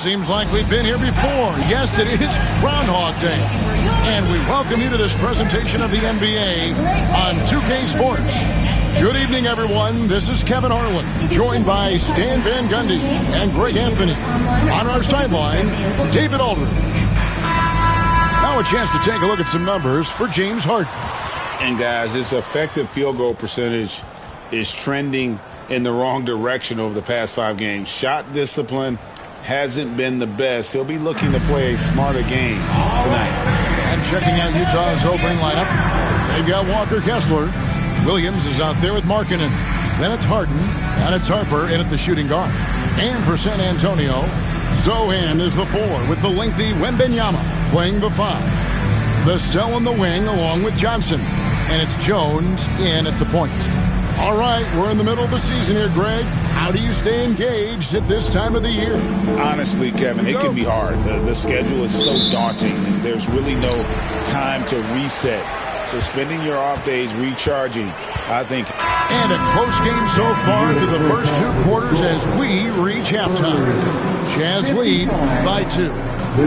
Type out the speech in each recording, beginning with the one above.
seems like we've been here before. Yes, it is Groundhog Day. And we welcome you to this presentation of the NBA on 2K Sports. Good evening, everyone. This is Kevin Harlan, joined by Stan Van Gundy and Greg Anthony. On our sideline, David Aldridge. Now a chance to take a look at some numbers for James Harden. And guys, his effective field goal percentage is trending in the wrong direction over the past 5 games. Shot discipline hasn't been the best. He'll be looking to play a smarter game tonight. And checking out Utah's opening lineup, they've got Walker Kessler. Williams is out there with Markkanen. Then it's Harden, and it's Harper in at the shooting guard. And for San Antonio, Zohan is the 4 with the lengthy Wembanyama playing the 5. The Cell in the wing along with Johnson. And it's Jones in at the point. All right, we're in the middle of the season here, Greg. How do you stay engaged at this time of the year? Honestly, Kevin, it can be hard. The schedule is so daunting, and there's really no time to reset. So spending your off days recharging, I think. And a close game so far through the first 2 quarters as we reach halftime. Jazz lead by 2.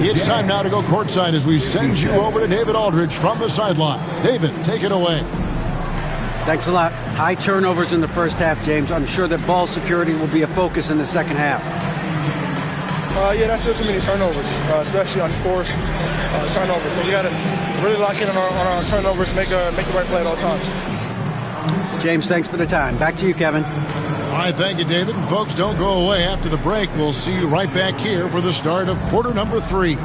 It's time now to go courtside as we send you over to David Aldridge from the sideline. David, take it away. Thanks a lot. High turnovers in the first half, James. I'm sure that ball security will be a focus in the second half. Yeah, that's still too many turnovers, especially on forced turnovers. So we got to really lock in on our turnovers, make the right play at all times. James, thanks for the time. Back to you, Kevin. All right, thank you, David. And folks, don't go away. After the break, we'll see you right back here for the start of quarter number 3.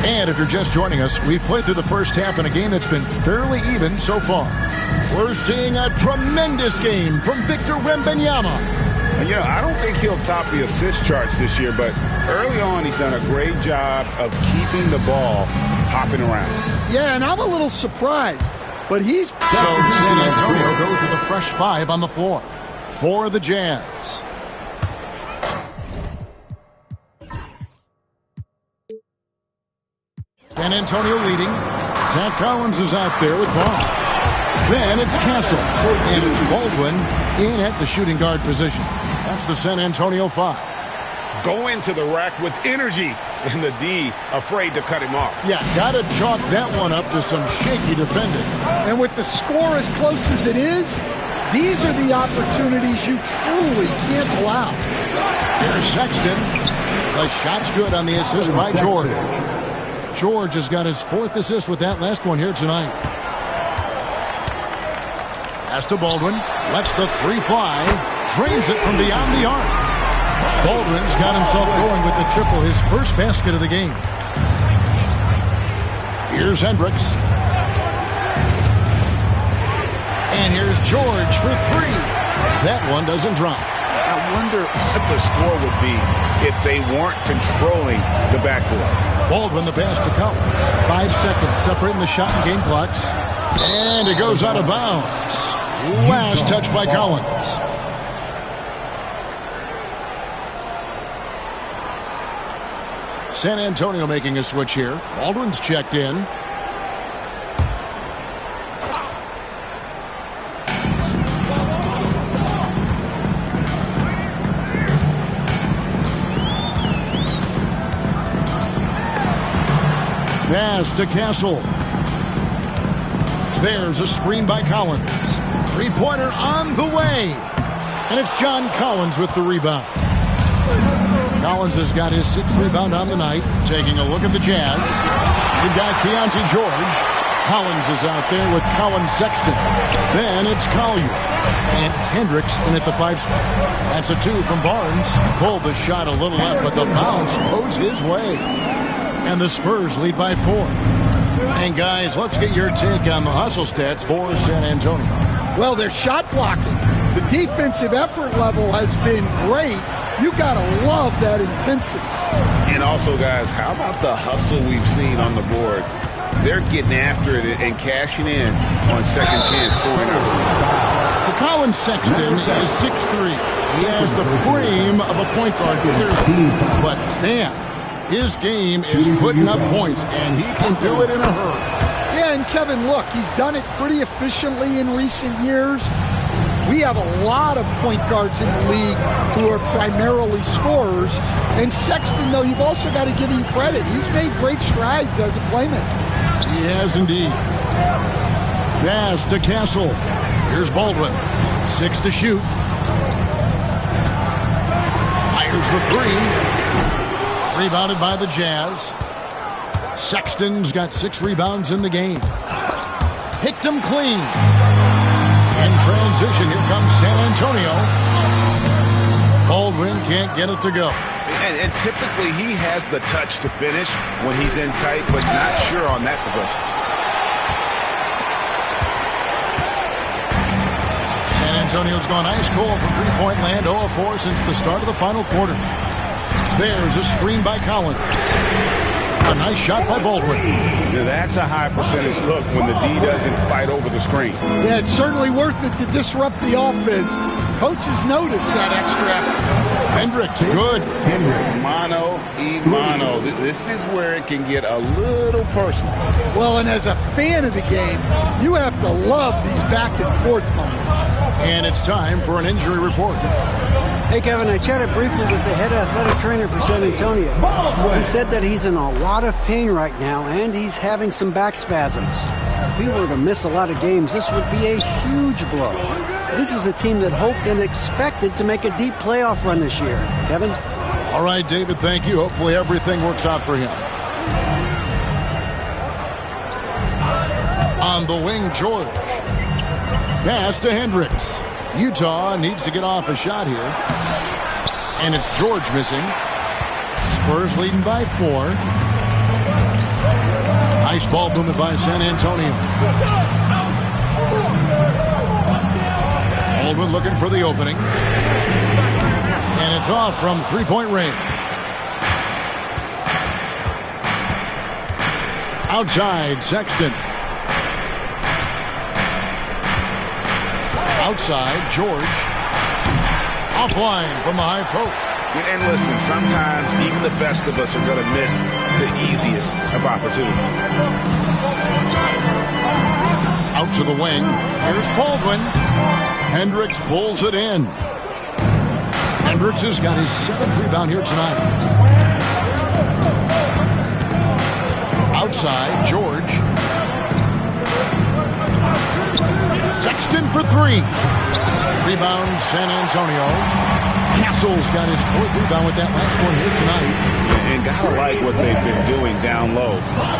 And if you're just joining us, we've played through the first half in a game that's been fairly even so far. We're seeing a tremendous game from Victor Wembanyama. And, I don't think he'll top the assist charts this year, but early on he's done a great job of keeping the ball hopping around. Yeah, and I'm a little surprised, but he's... So San Antonio goes with a fresh 5 on the floor for the Jazz. San Antonio leading. Zach Collins is out there with Barnes. Then it's Castle. And it's Baldwin in at the shooting guard position. That's the San Antonio 5. Go into the rack with energy. And the D afraid to cut him off. Yeah, got to chalk that one up to some shaky defending. And with the score as close as it is, these are the opportunities you truly can't allow. Here's Sexton. The shot's good on the assist by George. George has got his 4th assist with that last one here tonight. Pass to Baldwin. Lets the 3 fly. Drains it from beyond the arc. Baldwin's got himself going with the triple, his first basket of the game. Here's Hendricks. And here's George for 3. That one doesn't drop. I wonder what the score would be if they weren't controlling the backboard. Baldwin the pass to Collins. 5 seconds separating the shot and game clocks. And it goes out of bounds. Last touch by Collins. San Antonio making a switch here. Baldwin's checked in. Pass to Castle. There's a screen by Collins. 3-pointer on the way. And it's John Collins with the rebound. Collins has got his 6th rebound on the night. Taking a look at the Jazz. We've got Keontae George. Collins is out there with Colin Sexton. Then it's Collier. And it's Hendricks in at the 5 spot. That's a 2 from Barnes. Pulled the shot a little left, but the bounce goes his way. And the Spurs lead by 4. And guys, let's get your take on the hustle stats for San Antonio. Well, their shot blocking. The defensive effort level has been great, You got to love that intensity. And also, guys, how about the hustle we've seen on the boards? They're getting after it and cashing in on second chance scoring opportunities. So Colin Sexton is 6'3". He has the frame of a point guard, but Stan, his game is putting up points, and he can do it in a hurry. Yeah, and Kevin, look, he's done it pretty efficiently in recent years. We have a lot of point guards in the league who are primarily scorers. And Sexton, though, you've also got to give him credit. He's made great strides as a playmaker. He has indeed. Pass to Castle. Here's Baldwin. 6 to shoot. Fires the 3. Rebounded by the Jazz. Sexton's got 6 rebounds in the game. Picked him clean. In transition, here comes San Antonio. Baldwin can't get it to go. And typically he has the touch to finish when he's in tight, but not sure on that possession. San Antonio's gone ice cold from three-point land, 0 of 4 since the start of the final quarter. There's a screen by Collins. A nice shot by Baldwin. Now that's a high percentage look when the D doesn't fight over the screen. Yeah, it's certainly worth it to disrupt the offense. Coaches notice that extra effort. Hendricks, good. Mano y mano. This is where it can get a little personal. Well, and as a fan of the game, you have to love these back-and-forth moments. And it's time for an injury report. Hey, Kevin, I chatted briefly with the head athletic trainer for San Antonio. He said that he's in a lot of pain right now, and he's having some back spasms. If he were to miss a lot of games, this would be a huge blow. This is a team that hoped and expected to make a deep playoff run this year. Kevin? All right, David, thank you. Hopefully everything works out for him. On the wing, George. Pass to Hendricks. Utah needs to get off a shot here. And it's George missing. Spurs leading by 4. Nice ball movement by San Antonio. Baldwin looking for the opening. And it's off from three-point range. Outside, Sexton. Outside, George. Offline from the high post. And listen, sometimes even the best of us are going to miss the easiest of opportunities. Out to the wing. Here's Baldwin. Hendricks pulls it in. Hendricks has got his 7th rebound here tonight. Outside, George. Sexton for 3. Rebound, San Antonio. Castle's got his 4th rebound with that last one here tonight. And gotta like what they've been doing down low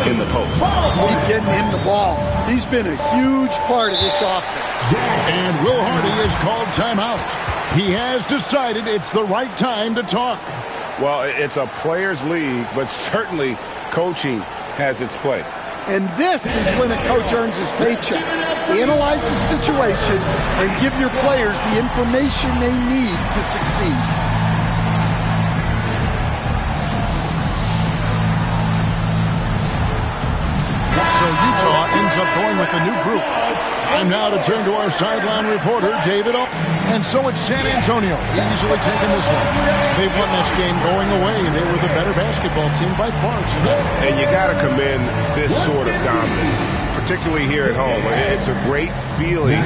in the post. Keep getting him the ball. He's been a huge part of this offense. And Will Hardy has called timeout. He has decided it's the right time to talk. Well, it's a players' league, but certainly coaching has its place. And this is when a coach earns his paycheck. Analyze the situation and give your players the information they need to succeed. So Utah ends up going with a new group. Time now to turn to our sideline reporter, David O. And so it's San Antonio easily taking this one. They won this game going away. They were the better basketball team by far tonight. And you got to commend this sort of dominance, particularly here at home. It's a great feeling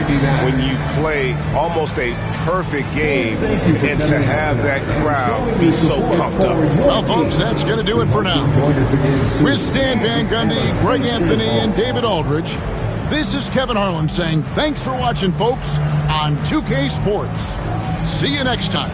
when you play almost a perfect game and to have that crowd be so pumped up. Well, folks, that's going to do it for now. With Stan Van Gundy, Greg Anthony, and David Aldridge, this is Kevin Harlan saying thanks for watching, folks, on 2K Sports. See you next time.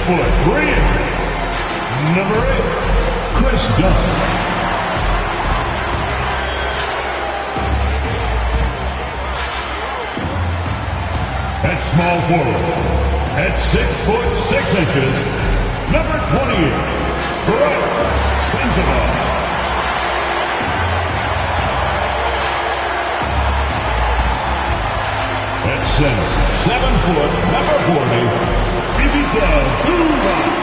foot, 3 inches. Number 8, Chris Dunn. At small forward, at 6 foot 6 inches, number 28, Bryce Sensabaugh. At center, 7 foot, number 40, Ivica Zubac.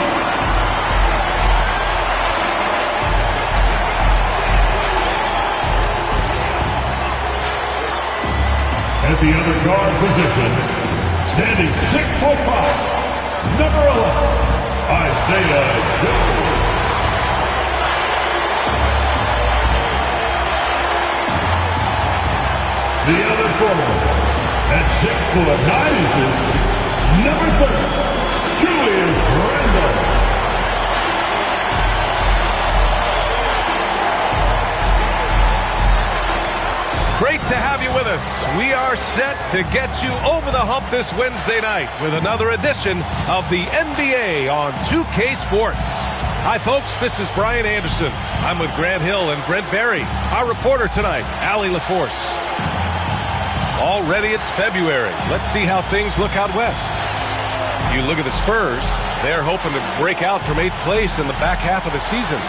At the other guard position, standing 6'5", number 11, Isaiah Joe. The other forward, at 6'9", number 30, Julius Randle. Great to have you with us. We are set to get you over the hump this Wednesday night with another edition of the NBA on 2K Sports. Hi, folks. This is Brian Anderson. I'm with Grant Hill and Brent Barry. Our reporter tonight, Allie LaForce. Already it's February. Let's see how things look out west. You look at the Spurs. They're hoping to break out from 8th place in the back half of the season.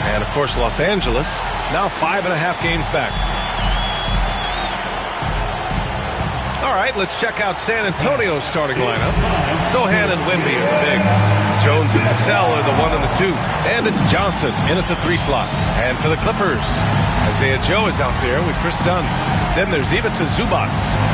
And, of course, Los Angeles, now 5.5 games back. All right, let's check out San Antonio's starting lineup. Sohan and Wemby are the bigs. Jones and Vassell are the 1 and the 2. And it's Johnson in at the 3 slot. And for the Clippers, Isaiah Joe is out there with Chris Dunn. Then there's Ivica Zubac.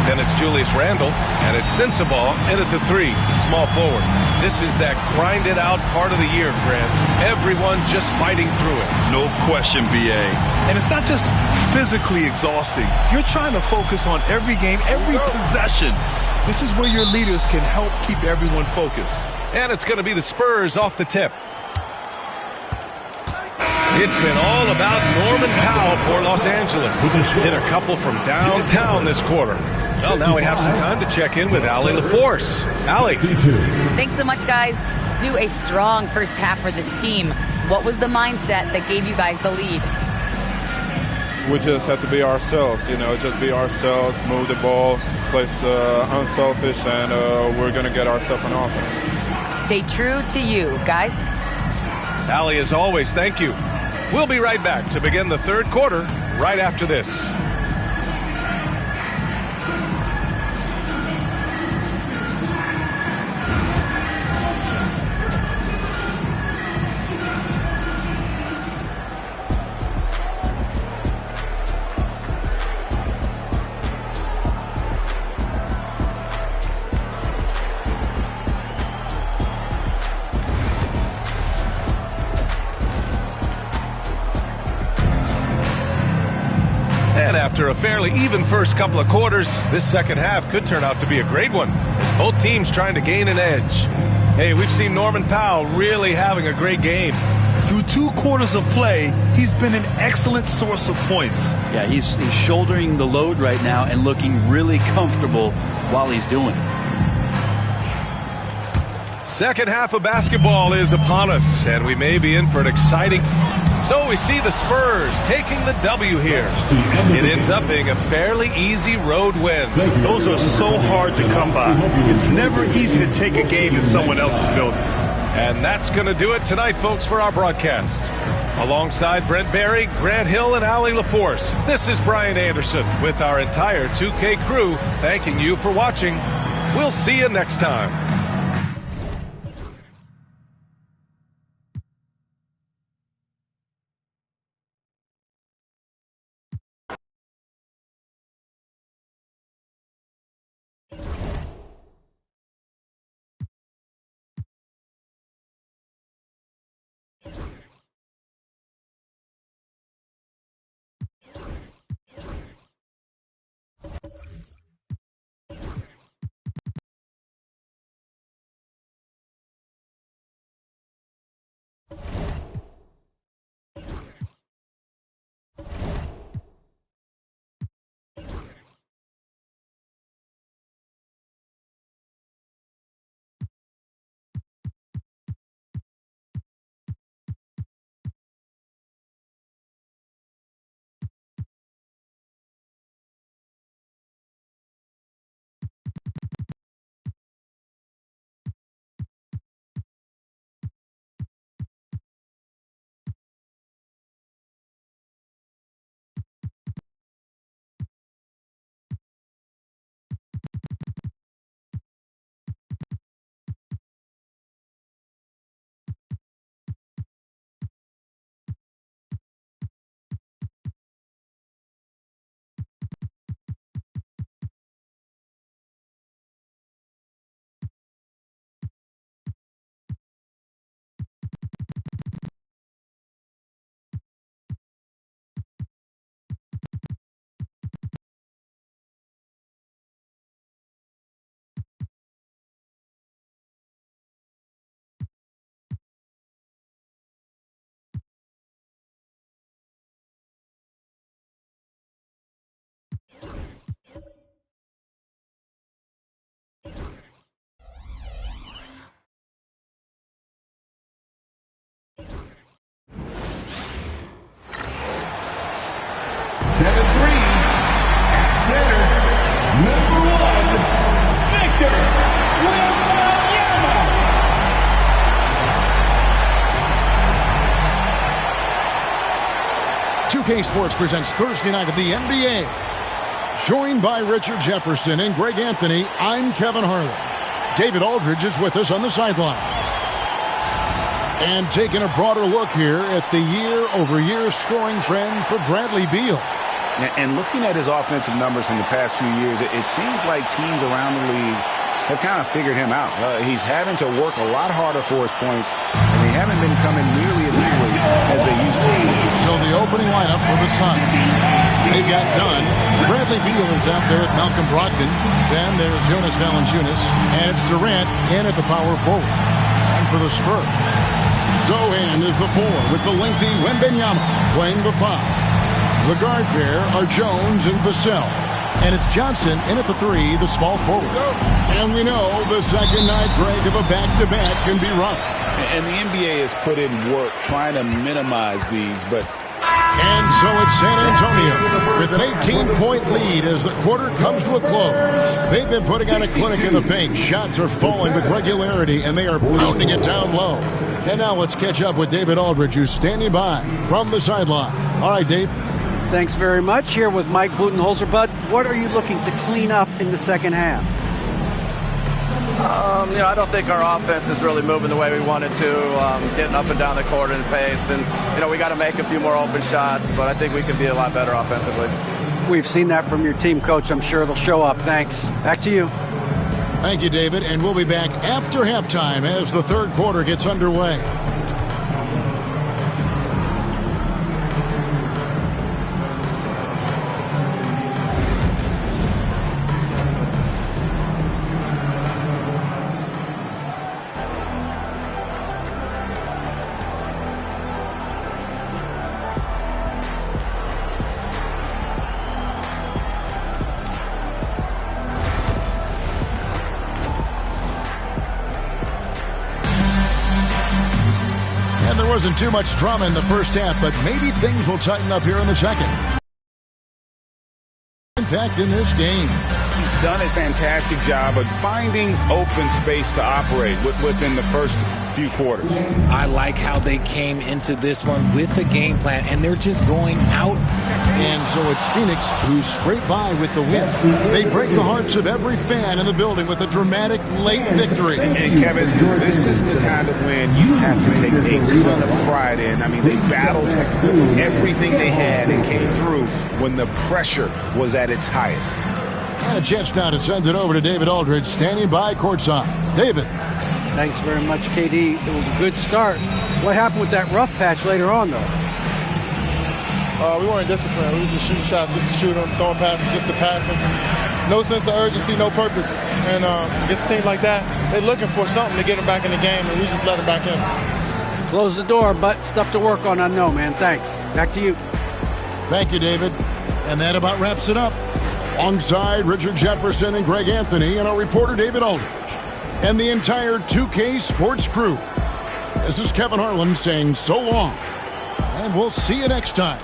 Then it's Julius Randle. And it's Sensabaugh in at the 3, small forward. This is that grind-it-out part of the year, Grant. Everyone just fighting through it. No question, B.A. And it's not just physically exhausting. You're trying to focus on every game, every possession. This is where your leaders can help keep everyone focused. And it's going to be the Spurs off the tip. It's been all about Norman Powell for Los Angeles. Hit a couple from downtown this quarter. Well, now we have some time to check in with Allie LaForce. Allie. Thanks so much, guys. Zoo, a strong first half for this team. What was the mindset that gave you guys the lead? We just have to be ourselves, just be ourselves, move the ball, play the unselfish, and we're going to get ourselves an offense. Stay true to you, guys. Allie, as always, thank you. We'll be right back to begin the third quarter right after this. After a fairly even first couple of quarters, this second half could turn out to be a great one, as both teams trying to gain an edge. Hey, we've seen Norman Powell really having a great game. Through 2 quarters of play, he's been an excellent source of points. Yeah, he's shouldering the load right now and looking really comfortable while he's doing it. Second half of basketball is upon us, and we may be in for an exciting... So we see the Spurs taking the W here. It ends up being a fairly easy road win. Those are so hard to come by. It's never easy to take a game in someone else's building. And that's going to do it tonight, folks, for our broadcast. Alongside Brent Barry, Grant Hill, and Allie LaForce, this is Brian Anderson with our entire 2K crew thanking you for watching. We'll see you next time. 7'3", at center, number 1, Victor Wembanyama. 2K Sports presents Thursday night of the NBA. Joined by Richard Jefferson and Greg Anthony, I'm Kevin Harlan. David Aldridge is with us on the sidelines. And taking a broader look here at the year-over-year scoring trend for Bradley Beal. And looking at his offensive numbers from the past few years, it seems like teams around the league have kind of figured him out. He's having to work a lot harder for his points, and they haven't been coming nearly as easily as they used to. So the opening lineup for the Suns. They've got Dunn. Bradley Beal is out there with Malcolm Brogdon. Then there's Jonas Valanciunas. And it's Durant in at the power forward. And for the Spurs, Zohan is the 4 with the lengthy Wembanyama playing the 5. The guard pair are Jones and Vassell. And it's Johnson in at the 3, the small forward. And we know the second night, Greg, of a back-to-back can be rough. And the NBA has put in work trying to minimize these, but... And so it's San Antonio with an 18-point lead as the quarter comes to a close. They've been putting on a clinic in the paint. Shots are falling with regularity, and they are pounding it down low. And now let's catch up with David Aldridge, who's standing by from the sideline. All right, Dave. Thanks very much. Here with Mike Budenholzer. Bud, what are you looking to clean up in the second half? I don't think our offense is really moving the way we wanted to, getting up and down the court in pace. And, we got to make a few more open shots, but I think we can be a lot better offensively. We've seen that from your team, Coach. I'm sure it'll show up. Thanks. Back to you. Thank you, David. And we'll be back after halftime as the third quarter gets underway. Wasn't too much drama in the first half, but maybe things will tighten up here in the second. Impact in this game. He's done a fantastic job of finding open space to operate within the first few quarters. I like how they came into this one with a game plan, and they're just going out. And so it's Phoenix who scraped by with the win. They break the hearts of every fan in the building with a dramatic late victory. And Kevin, this is the kind of win you have to take a ton of pride in. I mean, they battled everything they had and came through when the pressure was at its highest. And a chance now to send it over to David Aldridge, standing by courtside. David. Thanks very much, KD. It was a good start. What happened with that rough patch later on, though? We weren't disciplined. We were just shooting shots just to shoot them, throwing passes just to pass them. No sense of urgency, no purpose. And against a team like that, they're looking for something to get them back in the game, and we just let them back in. Close the door, but stuff to work on, I know, man. Thanks. Back to you. Thank you, David. And that about wraps it up. Alongside Richard Jefferson and Greg Anthony and our reporter David Aldridge and the entire 2K Sports crew. This is Kevin Harlan saying so long, and we'll see you next time.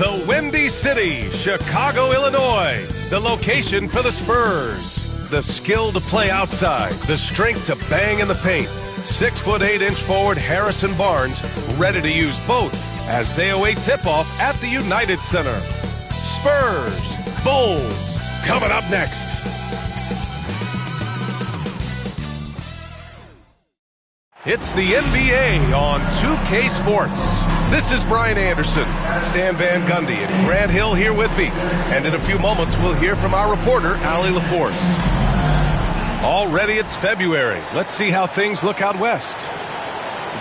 The Windy City, Chicago, Illinois. The location for the Spurs. The skill to play outside. The strength to bang in the paint. 6'8" forward Harrison Barnes ready to use both as they await tip-off at the United Center. Spurs, Bulls, coming up next. It's the NBA on 2K Sports. This is Brian Anderson, Stan Van Gundy, and Grant Hill here with me. And in a few moments, we'll hear from our reporter, Allie LaForce. Already it's February. Let's see how things look out west.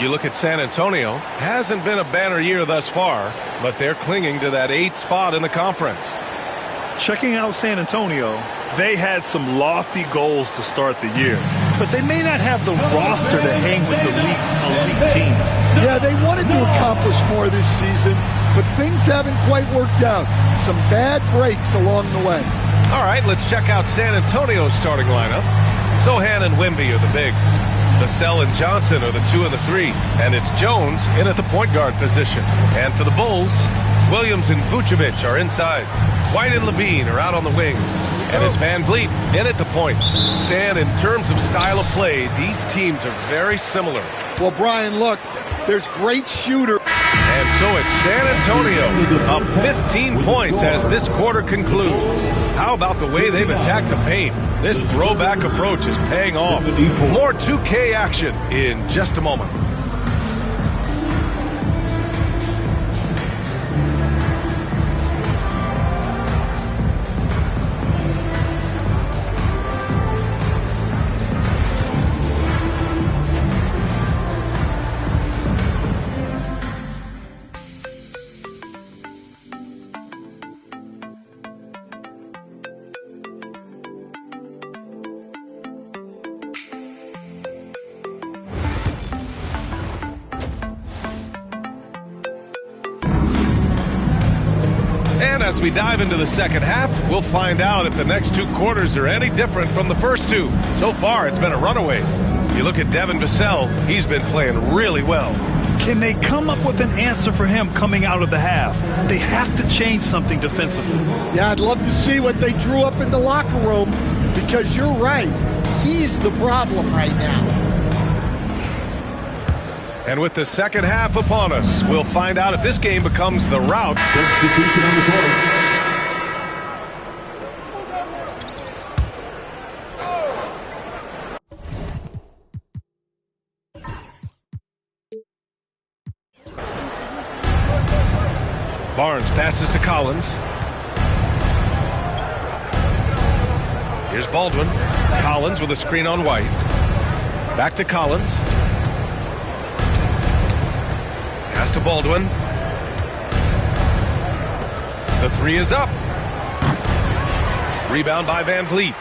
You look at San Antonio. Hasn't been a banner year thus far, but they're clinging to that 8th spot in the conference. Checking out San Antonio, they had some lofty goals to start the year, but they may not have the roster to hang with the league's elite teams. Yeah, they wanted to accomplish more this season, but things haven't quite worked out. Some bad breaks along the way. All right, let's check out San Antonio's starting lineup. Sohan and Wemby are the bigs. Vassell and Johnson are the 2 and the 3, and it's Jones in at the point guard position. And for the Bulls, Williams and Vucevic are inside. White and Levine are out on the wings. And it's Van Vliet in at the point. Stan, in terms of style of play, these teams are very similar. Well, Brian, look, there's great shooter. And so it's San Antonio up 15 points as this quarter concludes. How about the way they've attacked the paint? This throwback approach is paying off. More 2K action in just a moment. As we dive into the second half, we'll find out if the next 2 quarters are any different from the first 2. So far, it's been a runaway. You look at Devin Vassell, he's been playing really well. Can they come up with an answer for him coming out of the half? They have to change something defensively. Yeah, I'd love to see what they drew up in the locker room, because you're right. He's the problem right now. And with the second half upon us, we'll find out if this game becomes the rout. Substitution on the court. Barnes passes to Collins. Here's Baldwin. Collins with a screen on White. Back to Collins. Pass to Baldwin. The 3 is up. Rebound by Van Vliet.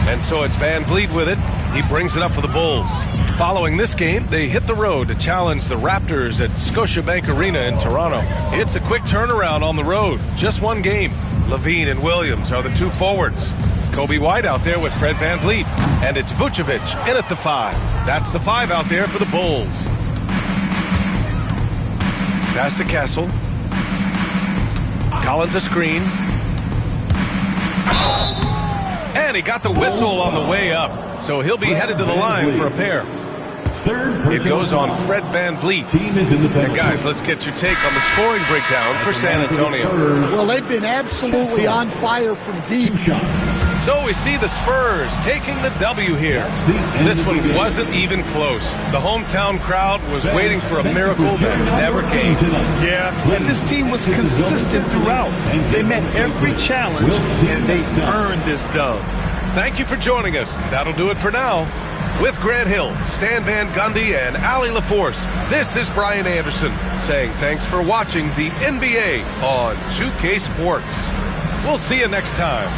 And so it's Van Vliet with it. He brings it up for the Bulls. Following this game, they hit the road to challenge the Raptors at Scotiabank Arena in Toronto. It's a quick turnaround on the road. Just 1 game. Levine and Williams are the 2 forwards. Kobe White out there with Fred Van Vliet. And it's Vucevic in at the 5. That's the 5 out there for the Bulls. Pass to Castle. Collins a screen. And he got the whistle on the way up. So he'll be headed to the line for a pair. It goes on Fred Van Vliet. And guys, let's get your take on the scoring breakdown for San Antonio. Well, they've been absolutely on fire from deep. So we see the Spurs taking the W here. This one wasn't even close. The hometown crowd was waiting for a miracle that never came. Yeah, and this team was consistent throughout. They met every challenge, and they earned this dub. Thank you for joining us. That'll do it for now. With Grant Hill, Stan Van Gundy, and Allie LaForce, this is Brian Anderson saying thanks for watching the NBA on 2K Sports. We'll see you next time.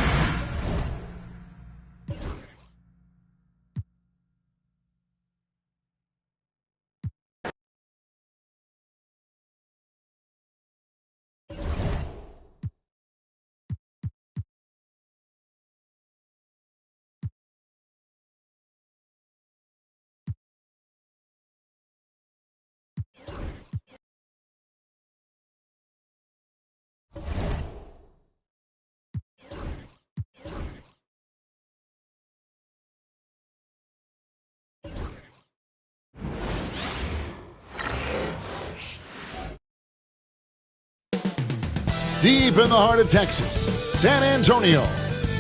Deep in the heart of Texas, San Antonio,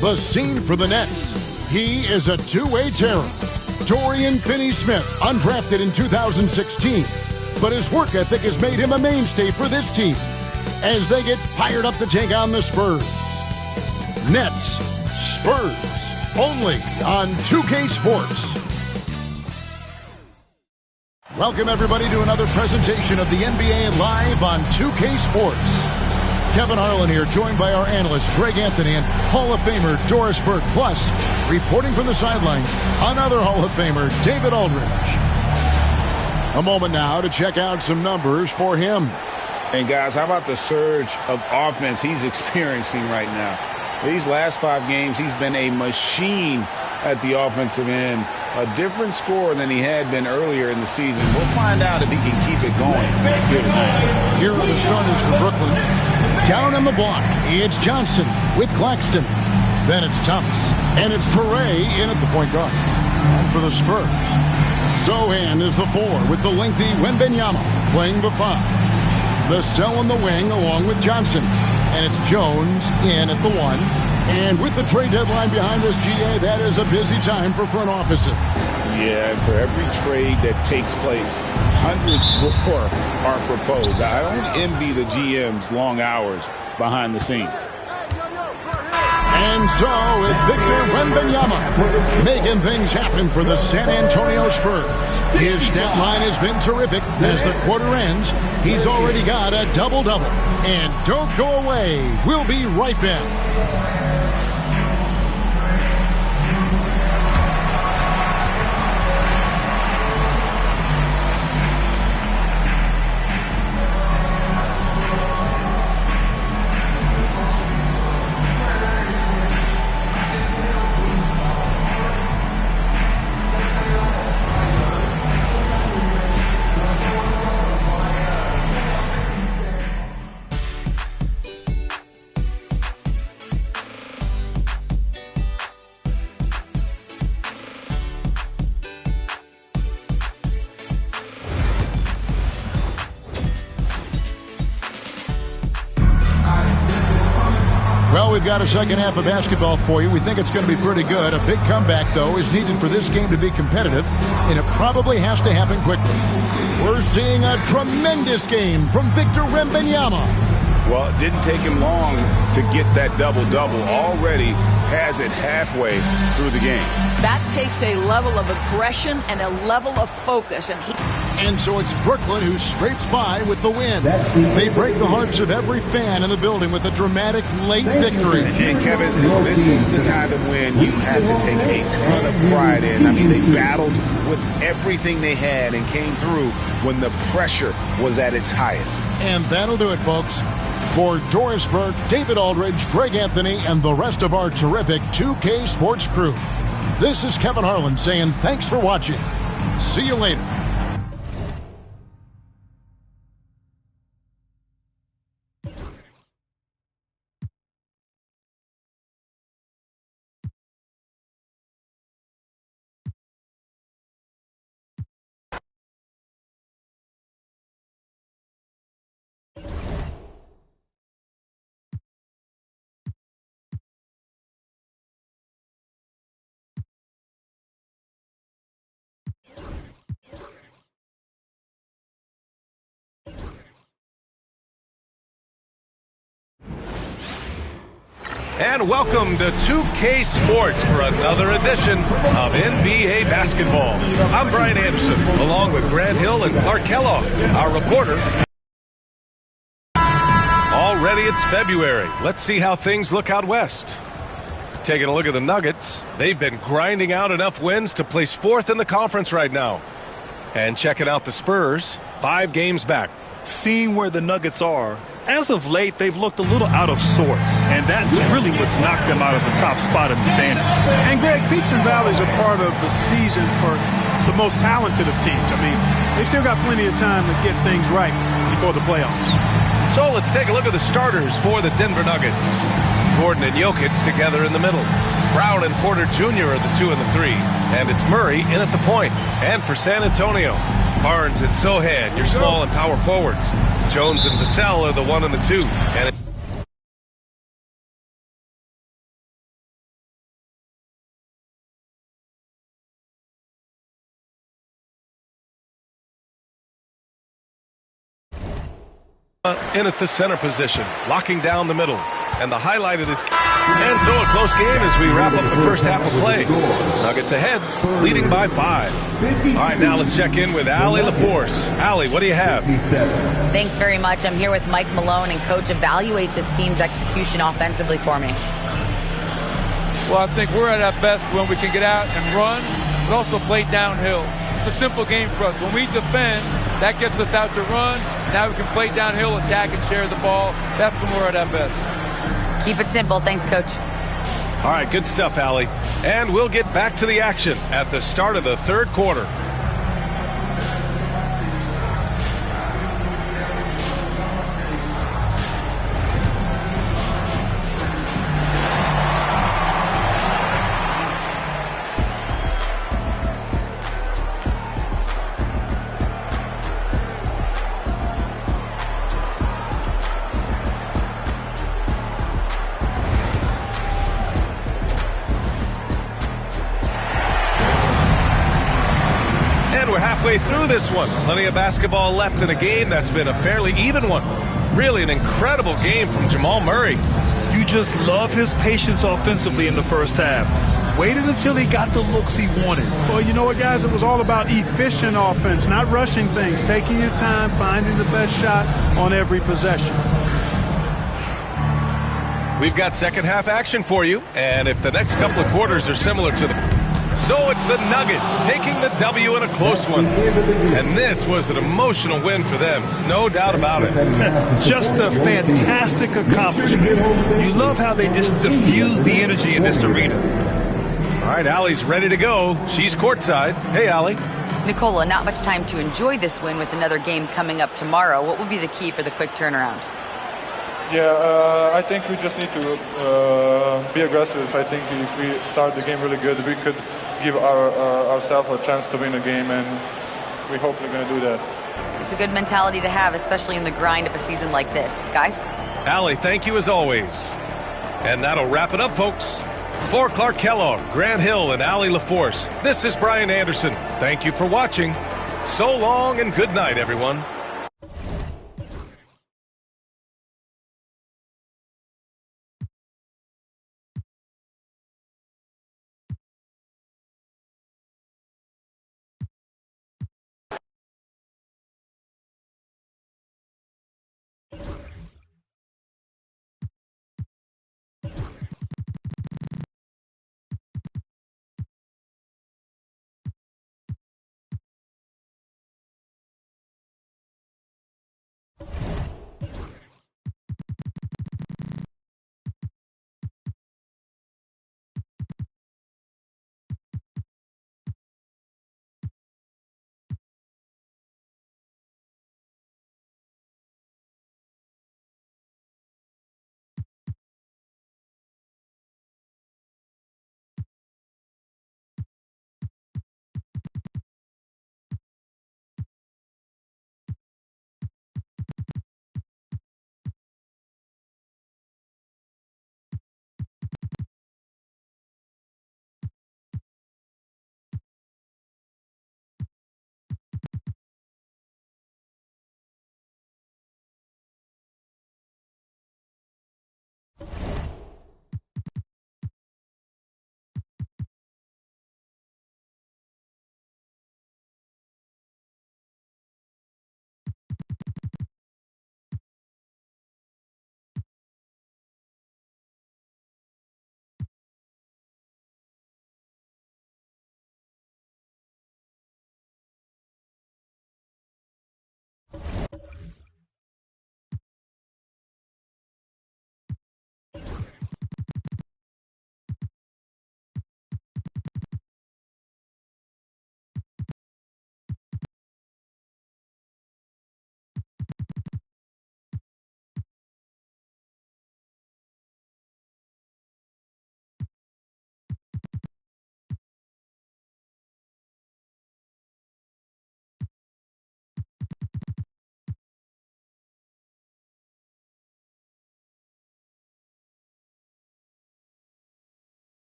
the scene for the Nets. He is a two-way terror. Dorian Finney-Smith, undrafted in 2016. But his work ethic has made him a mainstay for this team as they get fired up to take on the Spurs. Nets, Spurs, only on 2K Sports. Welcome, everybody, to another presentation of the NBA live on 2K Sports. Kevin Harlan here, joined by our analyst, Greg Anthony, and Hall of Famer Doris Burke. Plus, reporting from the sidelines, another Hall of Famer, David Aldridge. A moment now to check out some numbers for him. And, guys, how about the surge of offense he's experiencing right now? These last 5 games, he's been a machine at the offensive end. A different score than he had been earlier in the season. We'll find out if he can keep it going. Here are the starters for Brooklyn. Down on the block, it's Johnson with Claxton. Then it's Thomas. And it's Touré in at the point guard. And for the Spurs, Zohan is the 4 with the lengthy Wembanyama playing the 5. The cell on the wing along with Johnson. And it's Jones in at the 1. And with the trade deadline behind us, GA, that is a busy time for front offices. Yeah, and for every trade that takes place, hundreds more are proposed. I don't envy the GM's long hours behind the scenes. And so it's Victor Wembanyama making things happen for the San Antonio Spurs. His stat line has been terrific. As the quarter ends, he's already got a double-double. And don't go away. We'll be right back. Well, we've got a second half of basketball for you. We think it's going to be pretty good. A big comeback, though, is needed for this game to be competitive, and it probably has to happen quickly. We're seeing a tremendous game from Victor Wembanyama. Well, it didn't take him long to get that double-double. Already has it halfway through the game. That takes a level of aggression and a level of focus, And so it's Brooklyn who scrapes by with the win. They break the hearts of every fan in the building with a dramatic late victory. And Kevin, this is the kind of win you have to take a ton of pride in. I mean, they battled with everything they had and came through when the pressure was at its highest. And that'll do it, folks. For Doris Burke, David Aldridge, Greg Anthony, and the rest of our terrific 2K Sports crew, this is Kevin Harlan saying thanks for watching. See you later. And welcome to 2K Sports for another edition of NBA basketball. I'm Brian Anderson, along with Grant Hill and Clark Kellogg, our reporter. Already it's February. Let's see how things look out west. Taking a look at the Nuggets, they've been grinding out enough wins to place 4th in the conference right now. And checking out the Spurs, 5 games back. Seeing where the Nuggets are, as of late, they've looked a little out of sorts, and that's really what's knocked them out of the top spot in the standings. And, Greg, peaks and valleys are part of the season for the most talented of teams. I mean, they've still got plenty of time to get things right before the playoffs. So let's take a look at the starters for the Denver Nuggets. Gordon and Jokic together in the middle. Brown and Porter Jr. are the 2 and the 3. And it's Murray in at the point. And for San Antonio, Barnes and Sohan, your small and power forwards. Jones and Vassell are the 1 and the 2. And In at the center position, locking down the middle. And the highlight of this and so a close game as we wrap up the first half of play. Nuggets ahead, leading by 5. All right, now let's check in with Allie LaForce. Allie, what do you have? Thanks very much. I'm here with Mike Malone, and Coach, evaluate this team's execution offensively for me. Well, I think we're at our best when we can get out and run, but also play downhill. It's a simple game for us. When we defend, that gets us out to run. Now we can play downhill, attack, and share the ball. That's when we're at our best. Keep it simple. Thanks, Coach. All right, good stuff, Allie. And we'll get back to the action at the start of the third quarter. Halfway through this one. Plenty of basketball left in a game that's been a fairly even one. Really an incredible game from Jamal Murray. You just love his patience offensively in the first half. Waited until he got the looks he wanted. Well, you know what, guys? It was all about efficient offense, not rushing things, taking your time, finding the best shot on every possession. We've got second half action for you, and if the next couple of quarters are similar to the... So it's the Nuggets taking the W in a close one. And this was an emotional win for them, no doubt about it. Just a fantastic accomplishment. You love how they just diffuse the energy in this arena. All right, Allie's ready to go. She's courtside. Hey, Allie. Nicola, not much time to enjoy this win with another game coming up tomorrow. What will be the key for the quick turnaround? Yeah, I think we just need to be aggressive. I think if we start the game really good, we could give ourselves a chance to win a game, and we hope we're going to do that. It's a good mentality to have, especially in the grind of a season like this. Guys? Allie, thank you as always. And that'll wrap it up, folks. For Clark Kellogg, Grant Hill, and Allie LaForce, this is Brian Anderson. Thank you for watching. So long and good night, everyone.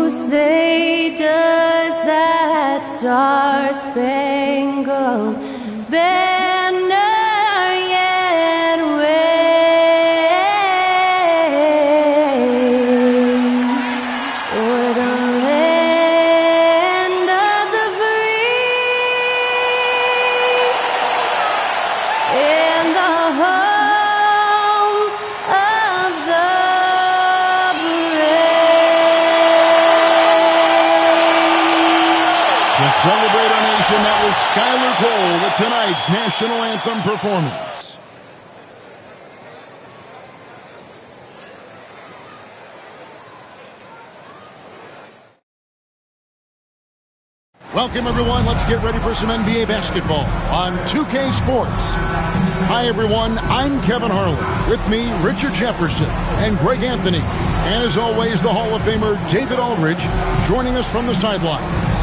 You say, does that star-spangled banner yet wave o'er the land of the free and the home of the To celebrate our nation, that was Skylar Cole with tonight's national anthem performance. Welcome, everyone. Let's get ready for some NBA basketball on 2K Sports. Hi, everyone. I'm Kevin Harlan. With me, Richard Jefferson and Greg Anthony. And as always, the Hall of Famer David Aldridge joining us from the sidelines.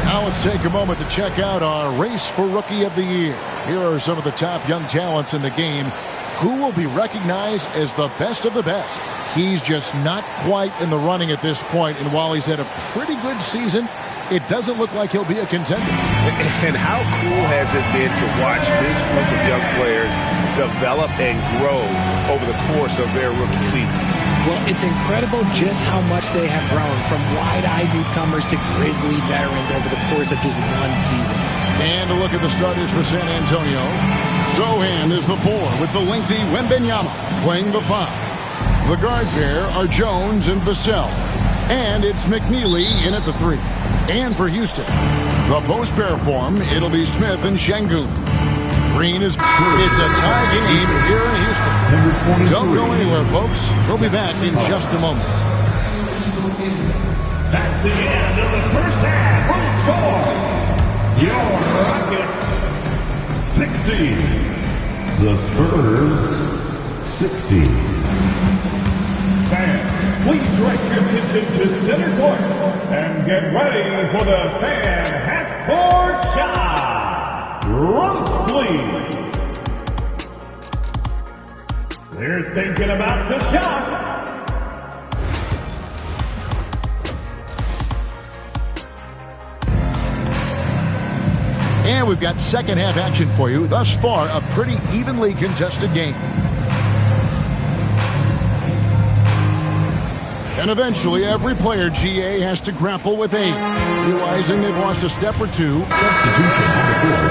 Now let's take a moment to check out our race for Rookie of the Year. Here are some of the top young talents in the game who will be recognized as the best of the best. He's just not quite in the running at this point, and while he's had a pretty good season, it doesn't look like he'll be a contender. And how cool has it been to watch this group of young players develop and grow over the course of their rookie season? Well, it's incredible just how much they have grown from wide-eyed newcomers to grizzly veterans over the course of just one season. And a look at the starters for San Antonio. Sohan is the 4 with the lengthy Wembanyama playing the 5. The guard pair are Jones and Vassell. And it's McNeely in at the 3. And for Houston, the post pair form, it'll be Smith and Şengün. Green is it's a tie game here in Houston. Don't go anywhere, folks. We'll be back in just a moment. That's the end of the first half. Full score. Your Rockets 60. The Spurs 60. Fans, please direct your attention to center court and get ready for the fan half-court shot. Runs, please. They're thinking about the shot. And we've got second half action for you. Thus far, a pretty evenly contested game. And eventually, every player, GA, has to grapple with 8. Realizing they've lost a step or two. Substitution on the court.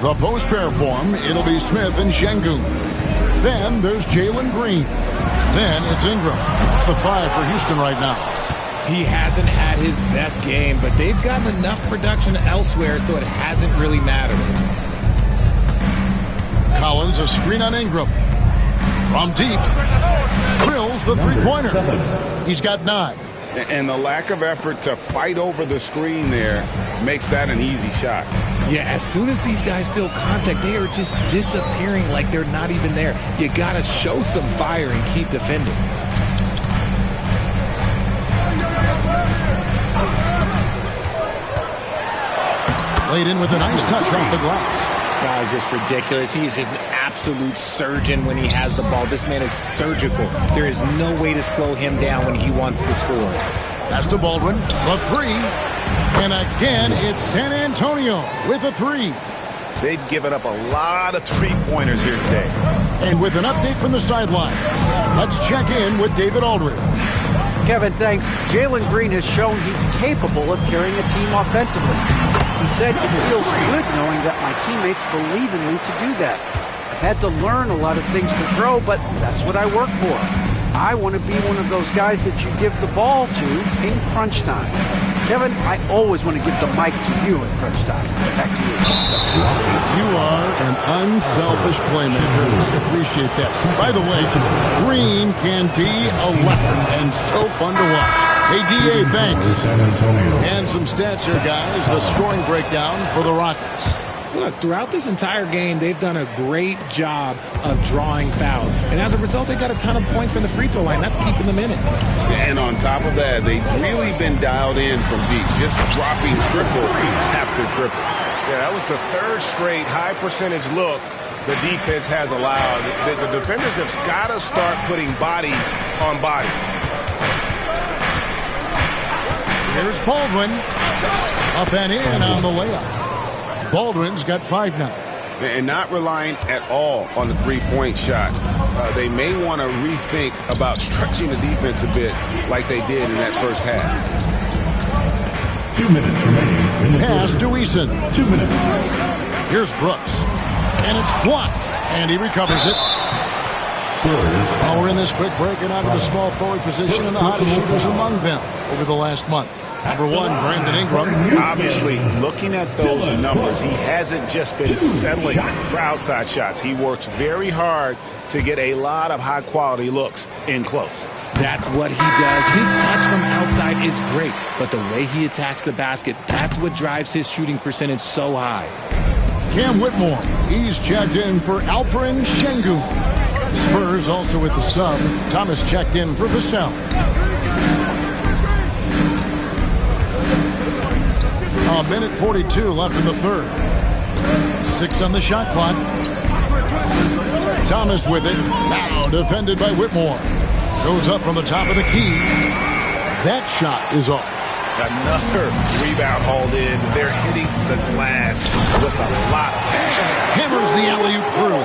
The post pair form, it'll be Smith and Şengün. Then there's Jalen Green. Then it's Ingram. It's the 5 for Houston right now. He hasn't had his best game, but they've gotten enough production elsewhere, so it hasn't really mattered. Collins, a screen on Ingram. From deep. Drills the three-pointer. He's got 9. And the lack of effort to fight over the screen there makes that an easy shot. Yeah, as soon as these guys feel contact, they are just disappearing like they're not even there. You got to show some fire and keep defending. Laid in with a nice touch off the glass. That was just ridiculous. He is just an absolute surgeon when he has the ball. This man is surgical. There is no way to slow him down when he wants to score. That's to Baldwin. The 3. And again, it's San Antonio with a 3. They've given up a lot of three-pointers here today. And with an update from the sideline, let's check in with David Aldridge. Kevin, thanks. Jalen Green has shown he's capable of carrying a team offensively. He said it feels good knowing that my teammates believe in me to do that. I've had to learn a lot of things to grow, but that's what I work for. I want to be one of those guys that you give the ball to in crunch time. Kevin, I always want to give the mic to you in crunch time. Back to you. You are an unselfish playmaker. I appreciate that. By the way, Green can be electric and so fun to watch. Hey, DA, thanks. And some stats here, guys. The scoring breakdown for the Rockets. Look, throughout this entire game, they've done a great job of drawing fouls. And as a result, they got a ton of points from the free throw line. That's keeping them in it. And on top of that, they've really been dialed in from deep, just dropping triple after triple. Yeah, that was the 3rd straight high percentage look the defense has allowed. The defenders have got to start putting bodies on bodies. Here's Baldwin. Up and in on the layup. Baldwin's got 5 now. And not relying at all on the three-point shot. They may want to rethink about stretching the defense a bit like they did in that first half. 2 minutes remaining in the Pass quarter. to Eason. 2 minutes. Here's Brooks. And it's blocked. And he recovers it. Well, we're in this quick break and onto the small forward position and the hottest shooters among them over the last month. Number 1, Brandon Ingram. Obviously, looking at those numbers, he hasn't just been settling for outside shots. He works very hard to get a lot of high-quality looks in close. That's what he does. His touch from outside is great, but the way he attacks the basket, that's what drives his shooting percentage so high. Cam Whitmore. He's checked in for Alperen Şengün. Spurs also with the sub. Thomas checked in for Vassell. A minute 42 left in the third. 6 on the shot clock. Thomas with it. Now defended by Whitmore. Goes up from the top of the key. That shot is off. Another rebound hauled in. They're hitting the glass with a lot of passion. Hammers the alley-oop through.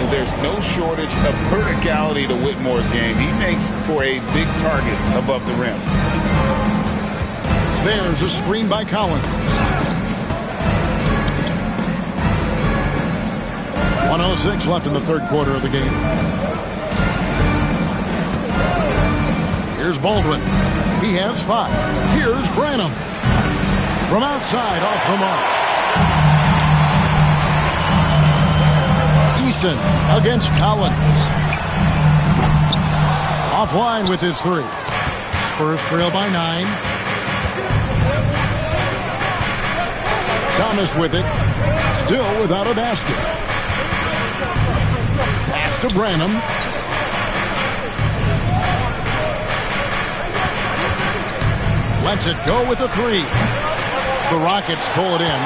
There's no shortage of verticality to Whitmore's game. He makes for a big target above the rim. There's a screen by Collins. 1:06 left in the third quarter of the game. Here's Baldwin. He has 5. Here's Branham. From outside, off the mark. Eason against Collins. Offline with his 3. Spurs trail by 9. Thomas with it. Still without a basket. Pass to Branham. Lets it go with the 3. The Rockets pull it in.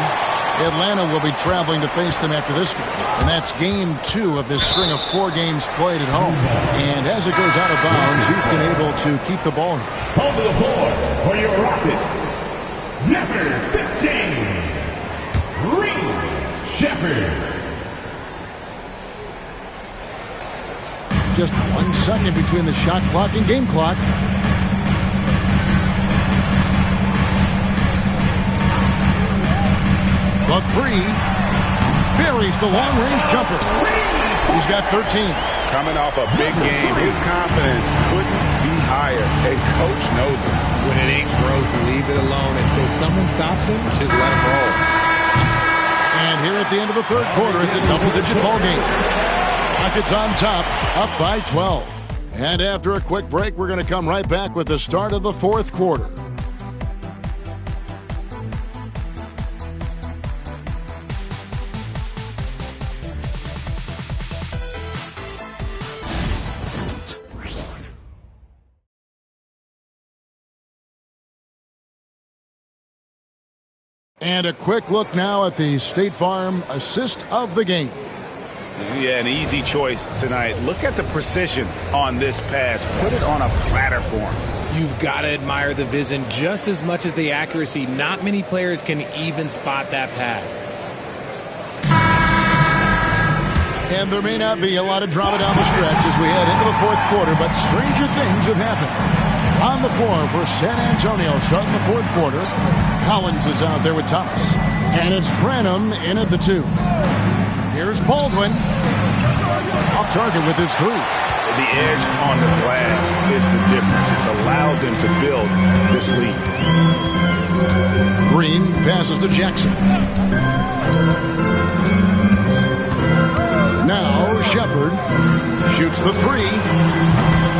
Atlanta will be traveling to face them after this game. And that's game 2 of this string of 4 games played at home. And as it goes out of bounds, Houston able to keep the ball. On the floor for your Rockets, number 15, Reed Shepherd. Just 1 second between the shot clock and game clock. The 3 buries the long-range jumper. He's got 13. Coming off a big game, his confidence couldn't be higher, and coach knows it. When it ain't broke, leave it alone until someone stops him. Just let him roll. And here at the end of the third quarter, it's a double-digit ball game. Rockets on top, up by 12. And after a quick break, we're going to come right back with the start of the fourth quarter. And a quick look now at the State Farm assist of the game. Yeah, an easy choice tonight. Look at the precision on this pass. Put it on a platter for him. You've got to admire the vision just as much as the accuracy. Not many players can even spot that pass. And there may not be a lot of drama down the stretch as we head into the fourth quarter, but stranger things have happened. On the floor for San Antonio starting the fourth quarter. Collins is out there with Thomas. And it's Branham in at the 2. Here's Baldwin. Off target with his 3. The edge on the glass is the difference. It's allowed them to build this lead. Green passes to Jackson. Now Shepherd shoots the 3.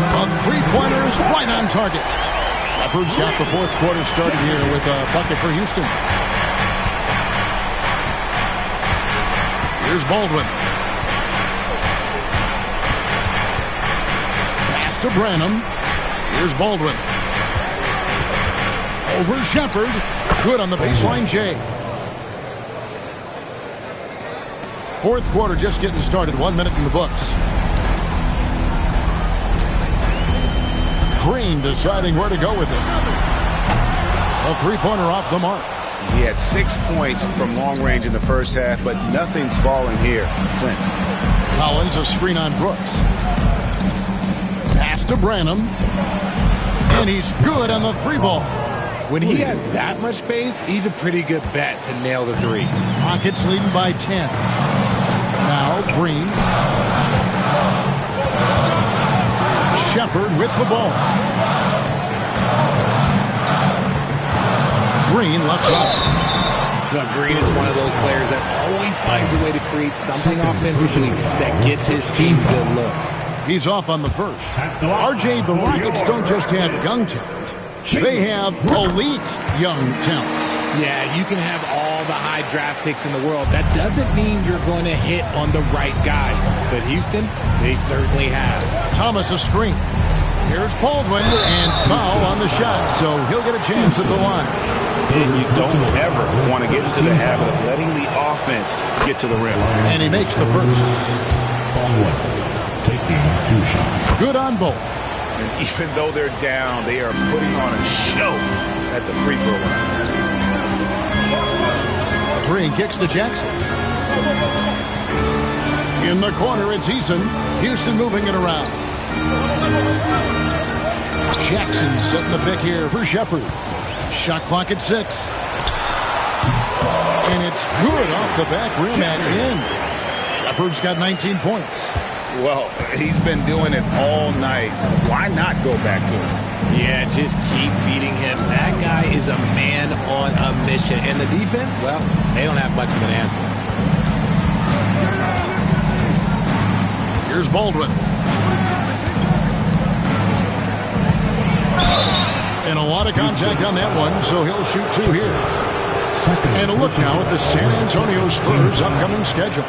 A three-pointer is right on target. Shepherd's got the fourth quarter started here with a bucket for Houston. Here's Baldwin. Pass to Branham. Here's Baldwin. Over Shepherd. Good on the baseline, Jay. Fourth quarter just getting started. 1 minute in the books. Green deciding where to go with it. A three-pointer off the mark. He had 6 points from long range in the first half, but nothing's fallen here since. Collins, a screen on Brooks. Pass to Branham. And he's good on the three ball. When he has that much space, he's a pretty good bet to nail the three. Rockets leading by 10. Now Green. Shepard with the ball. Green left side. Well, Green is one of those players that always finds a way to create something offensively that gets his team good looks. He's off on the first. RJ, the Rockets don't just have young talent. They have elite young talent. Yeah, you can have all the high draft picks in the world. That doesn't mean you're going to hit on the right guys. But Houston, they certainly have. Thomas a screen. Here's Baldwin, and foul on the shot, so he'll get a chance at the line. And you don't ever want to get into the habit of letting the offense get to the rim. And he makes the first. Taking 2 shots. Good on both. And even though they're down, they are putting on a show at the free throw line. Green kicks to Jackson. In the corner, it's Eason. Houston moving it around. Jackson setting the pick here for Shepard. Shot clock at 6. And it's good off the back rim and in. Shepard's got 19 points. Well, he's been doing it all night. Why not go back to him? Yeah, just keep feeding him. That guy is a man on a mission. And the defense, well, they don't have much of an answer. Here's Baldwin. And a lot of contact on that one, so he'll shoot 2 here. And a look now at the San Antonio Spurs' upcoming schedule.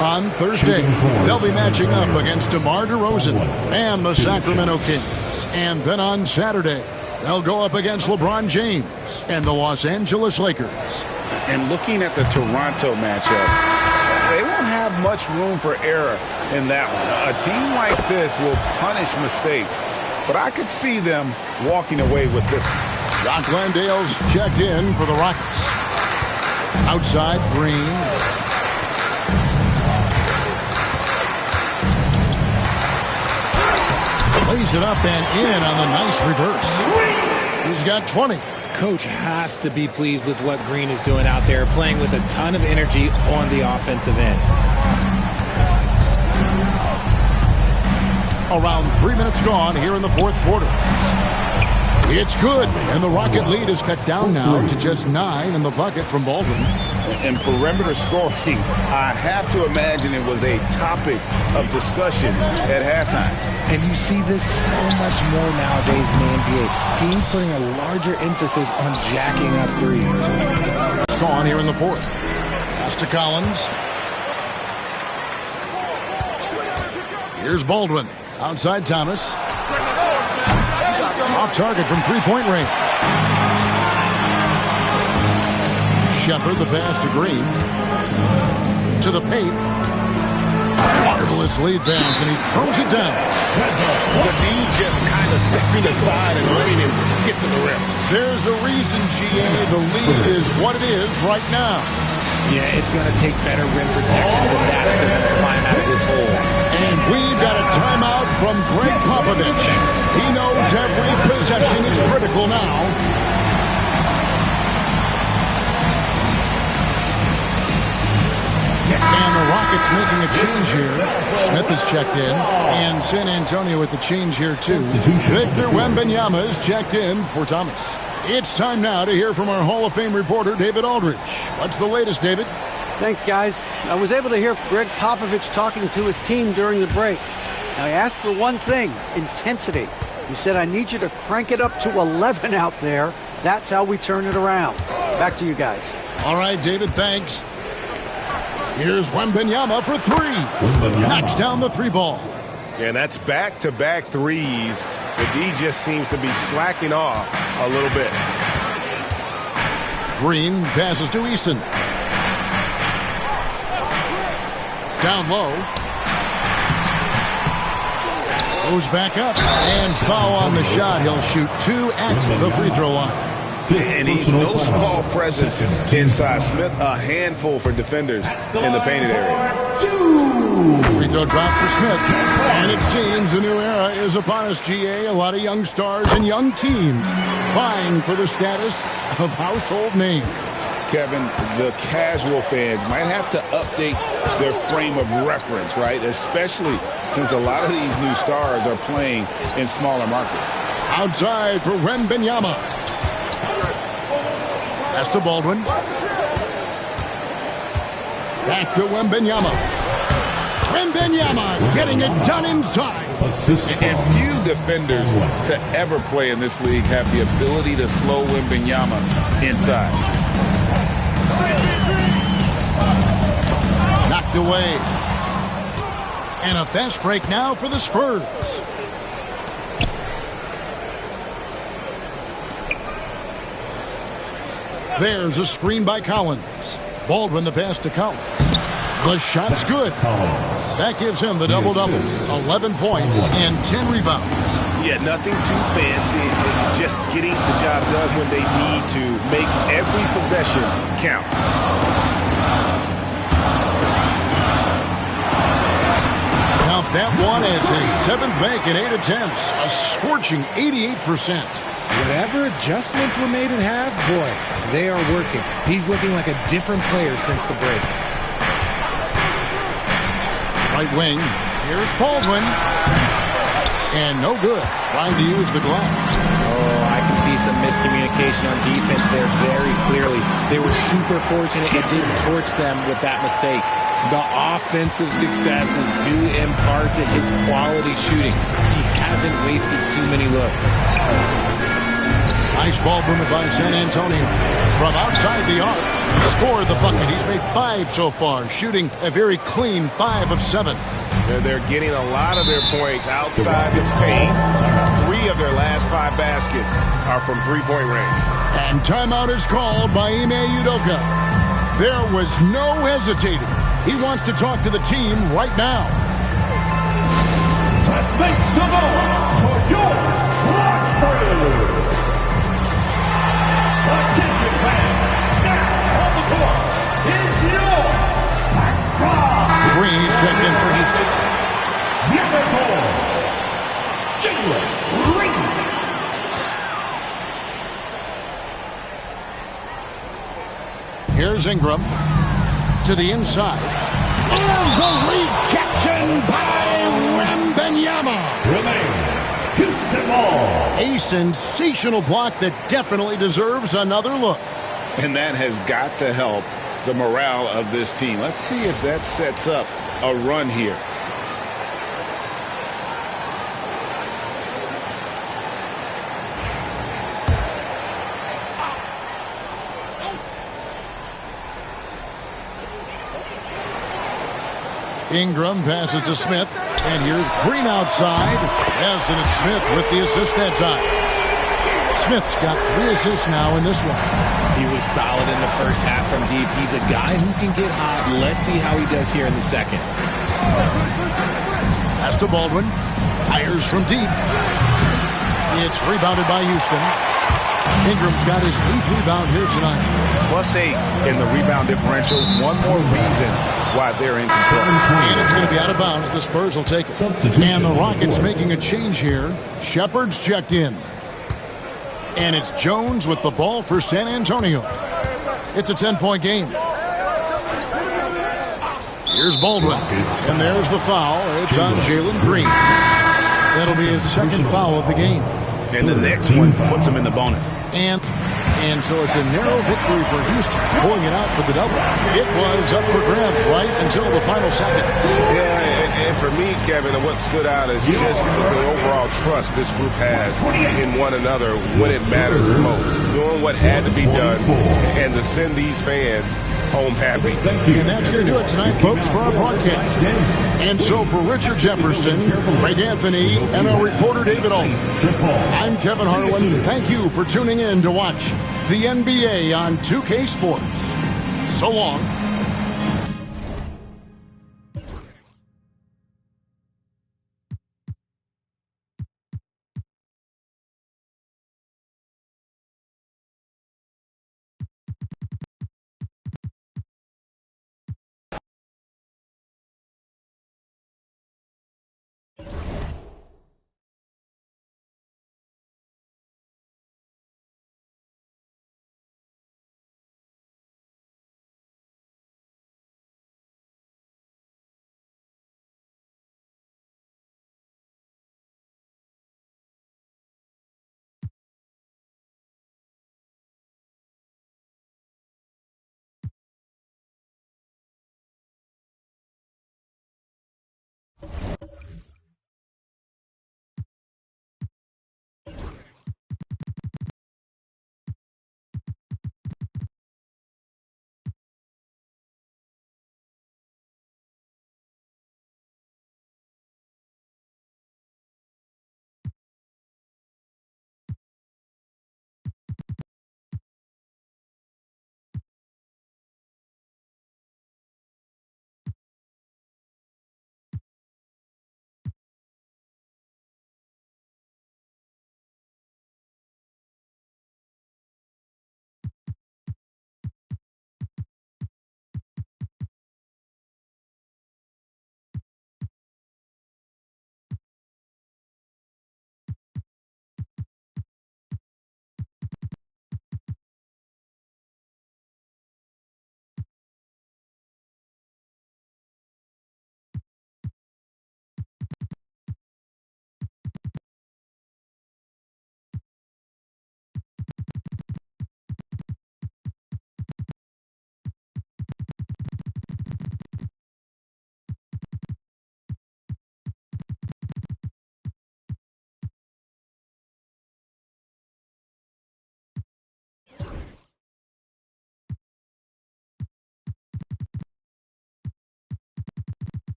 On Thursday, they'll be matching up against DeMar DeRozan and the Sacramento Kings. And then on Saturday, they'll go up against LeBron James and the Los Angeles Lakers. And looking at the Toronto matchup, they won't have much room for error in that one. A team like this will punish mistakes, but I could see them walking away with this one. Jock Landale's checked in for the Rockets. Outside, Green. Lays it up and in on the nice reverse. He's got 20. Coach has to be pleased with what Green is doing out there, playing with a ton of energy on the offensive end. Around 3 minutes gone here in the fourth quarter. It's good, and the Rocket lead is cut down now to just 9 in the bucket from Baldwin. And perimeter scoring, I have to imagine it was a topic of discussion at halftime. And you see this so much more nowadays in the NBA. Teams putting a larger emphasis on jacking up threes. It's gone here in the fourth. Pass to Collins. Here's Baldwin. Outside Thomas. Off target from three-point range. Shepard, the pass to Green. To the paint. Marvelous lead pass, and he throws it down. The D just kind of stepping aside and letting him get to the rim. There's a reason, GA, the lead is what it is right now. Yeah, it's going to take better rim protection than that if they're going to climb out of this hole. And we've got a timeout from Greg Popovich. He knows every possession is critical now. And the Rockets making a change here. Smith is checked in. And San Antonio with the change here, too. Victor Wembanyama is checked in for Thomas. It's time now to hear from our Hall of Fame reporter, David Aldridge. What's the latest, David? Thanks, guys. I was able to hear Greg Popovich talking to his team during the break. Now, he asked for one thing, intensity. He said, I need you to crank it up to 11 out there. That's how we turn it around. Back to you guys. All right, David, thanks. Here's Wembanyama for 3. Knocks down the 3 ball. And that's back-to-back threes. The D just seems to be slacking off a little bit. Green passes to Easton. Down low. Goes back up. And foul on the shot. He'll shoot 2 at the free throw line. And he's no small presence inside. Smith, a handful for defenders in the painted area. Free throw drop for Smith. And it seems a new era is upon us, GA. A lot of young stars and young teams vying for the status of household names. Kevin, the casual fans might have to update their frame of reference, right? Especially since a lot of these new stars are playing in smaller markets. Outside for Wembanyama. Pass to Baldwin. Back to Wembanyama. Wembanyama getting it done inside. And few defenders to ever play in this league have the ability to slow Wembanyama inside. Knocked away. And a fast break now for the Spurs. There's a screen by Collins. Baldwin the pass to Collins. The shot's good. That gives him the double-double. 11 points and 10 rebounds. Yeah, nothing too fancy. Just getting the job done when they need to. Make every possession count. Count that one as his 7th make in 8 attempts. A scorching 88%. Whatever adjustments were made at half, boy, they are working. He's looking like a different player since the break. Right wing. Here's Baldwin. And no good. Trying to use the glass. Oh, I can see some miscommunication on defense there very clearly. They were super fortunate it didn't torch them with that mistake. The offensive success is due in part to his quality shooting. He hasn't wasted too many looks. Nice ball movement by San Antonio. From outside the arc, scored the bucket. He's made 5 so far, shooting a very clean 5 of 7. They're getting a lot of their points outside the paint. 3 of their last 5 baskets are from three-point range. And timeout is called by Ime Udoka. There was no hesitating. He wants to talk to the team right now. Let's make some noise for your Roxbury. Attention fans, now on the court is your Roxbury. Green is checked in for Houston. Number 4, Jalen Green. Here's Ingram to the inside. And the rejection by Wembanyama. Houston ball. A sensational block that definitely deserves another look. And that has got to help the morale of this team. Let's see if that sets up a run here. Ingram passes to Smith. And here's Green outside. Yes, and it's Smith with the assist that time. Smith's got 3 assists now in this one. He was solid in the first half from deep. He's a guy who can get hot. Let's see how he does here in the second. Pass to Baldwin. Fires from deep. It's rebounded by Houston. Ingram's got his 8th rebound here tonight. +8 in the rebound differential. One more reason why they're in control. And it's going to be out of bounds. The Spurs will take it. And the Rockets making a change here. Shepard's checked in. And it's Jones with the ball for San Antonio. It's a 10-point game. Here's Baldwin. And there's the foul. It's on Jalen Green. That'll be his 2nd foul of the game. And the next one puts him in the bonus. And so it's a narrow victory for Houston, pulling it out for the double. It was up for grabs right until the final seconds. Yeah, and for me, Kevin, what stood out is just the overall trust this group has in one another when it matters the most. Doing what had to be done and to send these fans home happy. And that's going to do it tonight, folks, for our broadcast. And so for Richard Jefferson, Greg Anthony, and our reporter David Olin, I'm Kevin Harlan. Thank you for tuning in to watch the NBA on 2K Sports. So long.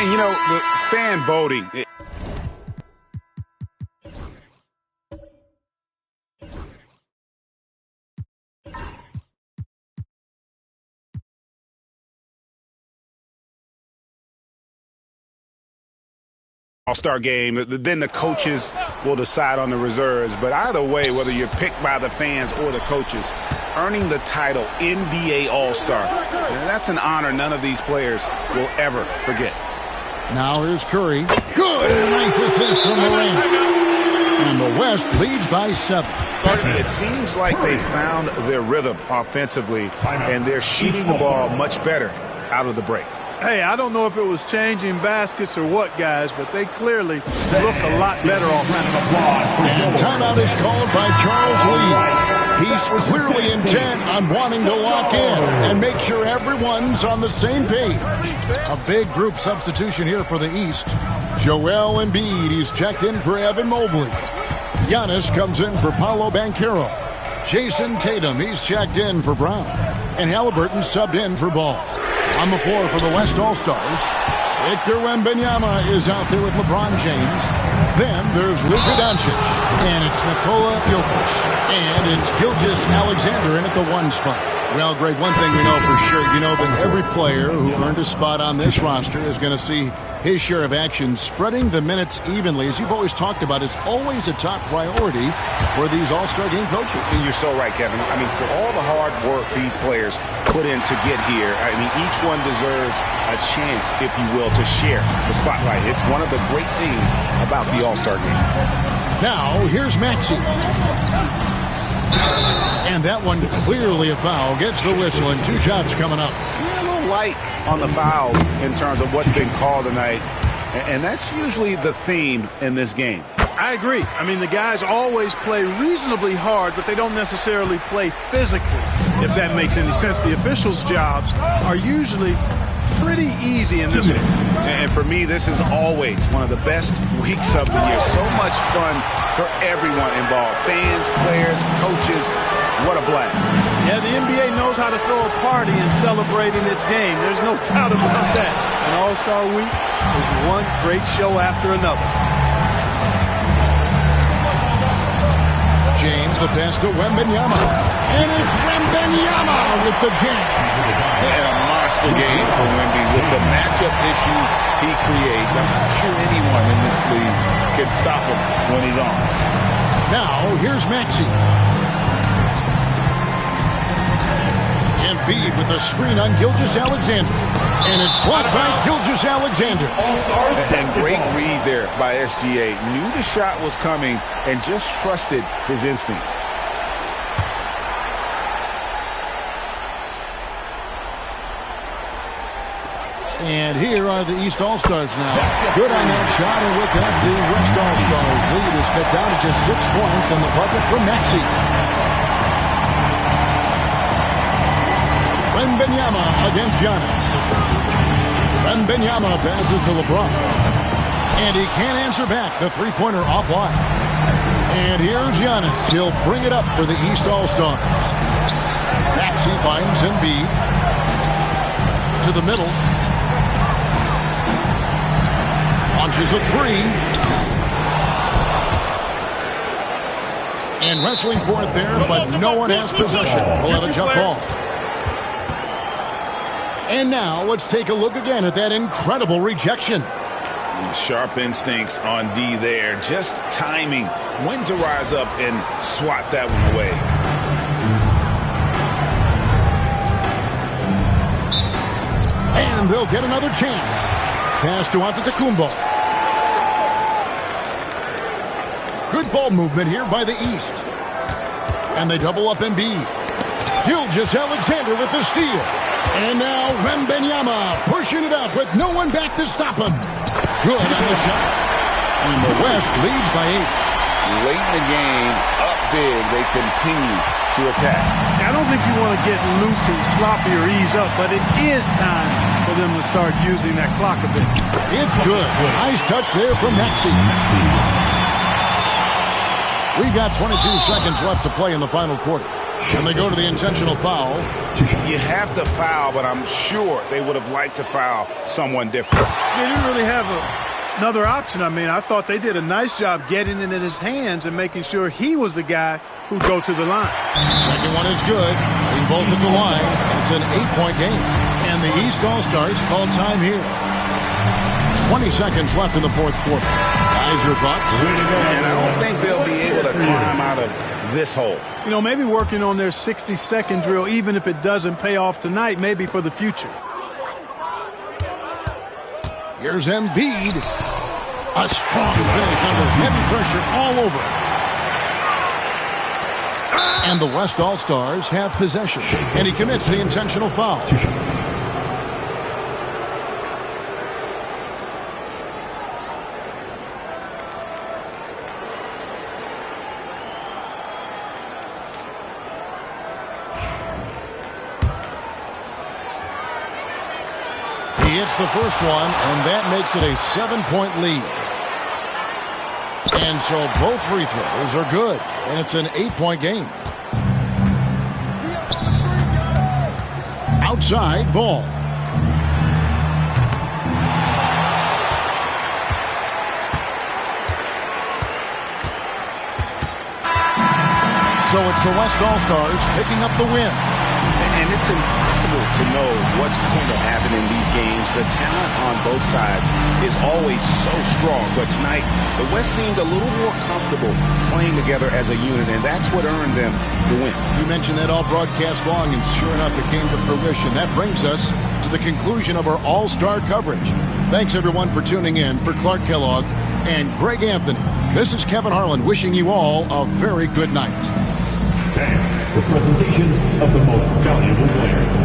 And, you know, the fan voting. All-Star game, then the coaches will decide on the reserves. But either way, whether you're picked by the fans or the coaches, earning the title NBA All-Star, that's an honor none of these players will ever forget. Now here's Curry. Good, and a nice assist from Morant. And the West leads by 7. It seems like they found their rhythm offensively, and they're shooting the ball much better out of the break. Hey, I don't know if it was changing baskets or what, guys, but they clearly look a lot better offensively. And timeout is called by Charles Lee. He's clearly intent on wanting to lock in and make sure everyone's on the same page. A big group substitution here for the East. Joel Embiid, he's checked in for Evan Mobley. Giannis comes in for Paolo Banchero. Jason Tatum, he's checked in for Brown. And Halliburton subbed in for Ball. On the floor for the West All-Stars, Victor Wembanyama is out there with LeBron James. Then there's Luka Doncic, and it's Nikola Jokic, and it's Gilgeous Alexander in at the 1 spot. Well, Greg, one thing we know for sure, you know that every player who earned a spot on this roster is going to see his share of action. Spreading the minutes evenly, as you've always talked about, is always a top priority for these All-Star Game coaches. And you're so right, Kevin. I mean, for all the hard work these players put in to get here, I mean, each one deserves a chance, if you will, to share the spotlight. It's one of the great things about the All-Star Game. Now, here's Maxey. And that one clearly a foul. Gets the whistle, and 2 shots coming up. Yeah, a little light on the fouls in terms of what's been called tonight. And that's usually the theme in this game. I agree. I mean, the guys always play reasonably hard, but they don't necessarily play physically, if that makes any sense. The officials' jobs are usually pretty easy in this one. And for me, this is always one of the best weeks of the year. So much fun for everyone involved. Fans, players, coaches. What a blast. Yeah, the NBA knows how to throw a party in celebrating its game. There's no doubt about that. An All-Star Week is one great show after another. James, the pass to Wembanyama. And it's Wembanyama with the jam. And a monster game for Wemby with the matchup issues he creates. I'm not sure anyone in this league can stop him when he's on. Now, here's Maxey. Embiid with a screen on Gilgeous Alexander. And it's blocked by Gilgeous Alexander. And great read there by SGA. Knew the shot was coming and just trusted his instincts. And here are the East All-Stars now. Good on that shot, and with that, the West All-Stars lead is cut down to just 6 points on the bucket from Maxey. Wembanyama against Giannis. Wembanyama passes to LeBron. And he can't answer back. The 3-pointer offline. And here's Giannis. He'll bring it up for the East All-Stars. Maxey finds Embiid. To the middle. Launches a 3. And wrestling for it there, but no one has possession. We'll have a jump ball. And now let's take a look again at that incredible rejection. Sharp instincts on D there. Just timing when to rise up and swat that one away. And they'll get another chance. Pass to Antetokounmpo. Good ball movement here by the East. And they double up Embiid. Gilgeous Alexander with the steal. And now Wembanyama pushing it up with no one back to stop him. Good on the shot. And the West leads by 8. Late in the game, up big, they continue to attack. I don't think you want to get loose and sloppy or ease up, but it is time for them to start using that clock a bit. It's good. Nice touch there from Maxey. We got 22 seconds left to play in the final quarter. And they go to the intentional foul. You have to foul, but I'm sure they would have liked to foul someone different. They didn't really have another option. I mean, I thought they did a nice job getting it in his hands and making sure he was the guy who'd go to the line. Second one is good. They both at the line. It's an 8-point game. And the East All-Stars call time here. 20 seconds left in the fourth quarter. Guys, your thoughts? And I don't think they'll be able to climb out of this hole. You know, maybe working on their 60-second drill, even if it doesn't pay off tonight, maybe for the future. Here's Embiid. A strong finish under heavy pressure all over. And the West All-Stars have possession. And he commits the intentional foul. He hits the first one, and that makes it a 7-point lead. And so both free throws are good, and it's an 8-point game. Outside ball. So it's the West All-Stars picking up the win. And it's impossible to know what's going to happen in these games. The talent on both sides is always so strong. But tonight, the West seemed a little more comfortable playing together as a unit, and that's what earned them the win. You mentioned that all broadcast long, and sure enough, it came to fruition. That brings us to the conclusion of our all-star coverage. Thanks, everyone, for tuning in. For Clark Kellogg and Greg Anthony, this is Kevin Harlan wishing you all a very good night. And the presentation of the most valuable player.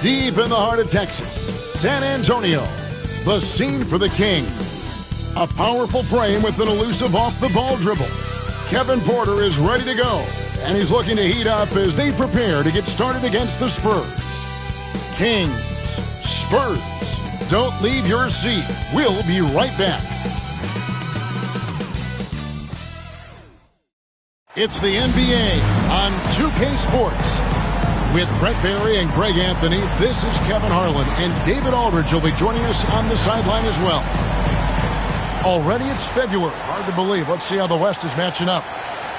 Deep in the heart of Texas, San Antonio, the scene for the Kings. A powerful frame with an elusive off-the-ball dribble. Kevin Porter is ready to go, and he's looking to heat up as they prepare to get started against the Spurs. Kings, Spurs, don't leave your seat. We'll be right back. It's the NBA on 2K Sports. With Brett Barry and Greg Anthony, this is Kevin Harlan, and David Aldridge will be joining us on the sideline as well. Already it's February. Hard to believe. Let's see how the West is matching up.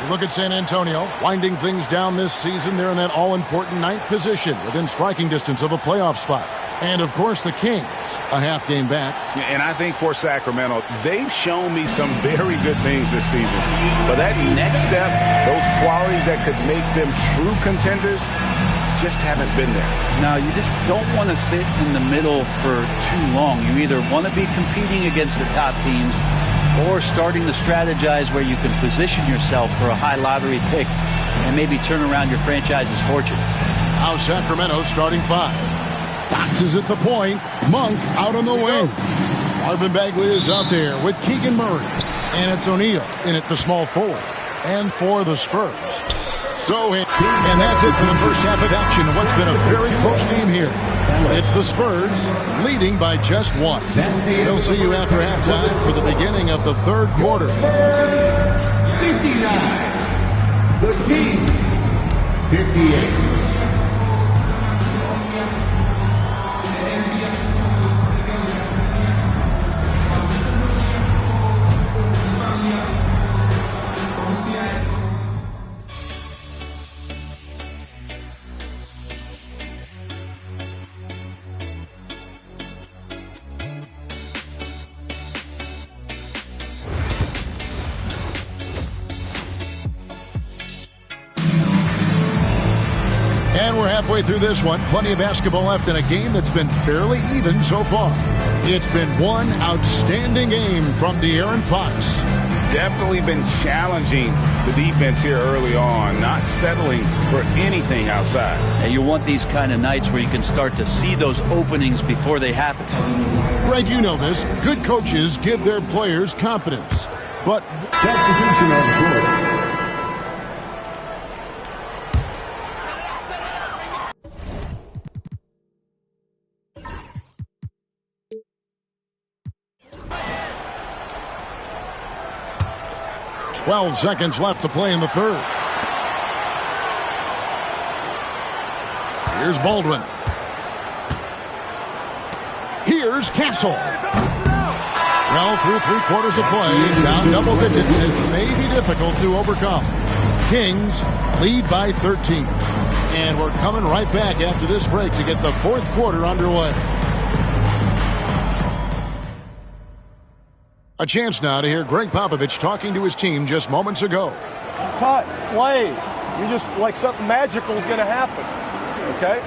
You look at San Antonio, winding things down this season. They're in that all-important 9th position within striking distance of a playoff spot. And, of course, the Kings, a half game back. And I think for Sacramento, they've shown me some very good things this season. But that next step, those qualities that could make them true contenders, just haven't been there. No, you just don't want to sit in the middle for too long. You either want to be competing against the top teams or starting to strategize where you can position yourself for a high lottery pick and maybe turn around your franchise's fortunes. Now Sacramento starting 5. Fox is at the point. Monk out on the wing. Marvin Bagley is out there with Keegan Murray. And it's O'Neal in at the small forward. And for the Spurs. And that's it for the first half of action in what's been a very close game here. It's the Spurs leading by just 1. We'll see you after halftime for the beginning of the third quarter. 59. The Kings, 58. halfway through this one. Plenty of basketball left in a game that's been fairly even so far. It's been one outstanding game from De'Aaron Fox. Definitely been challenging the defense here early on, not settling for anything outside. And you want these kind of nights where you can start to see those openings before they happen. Greg, you know this. Good coaches give their players confidence. But Substitution on the court. 12 seconds left to play in the third. Here's Baldwin. Here's Castle. Well, through 3 quarters of play, down double digits, it may be difficult to overcome. Kings lead by 13. And we're coming right back after this break to get the 4th quarter underway. A chance now to hear Greg Popovich talking to his team just moments ago. Cut, play. You just like something magical is going to happen. Okay?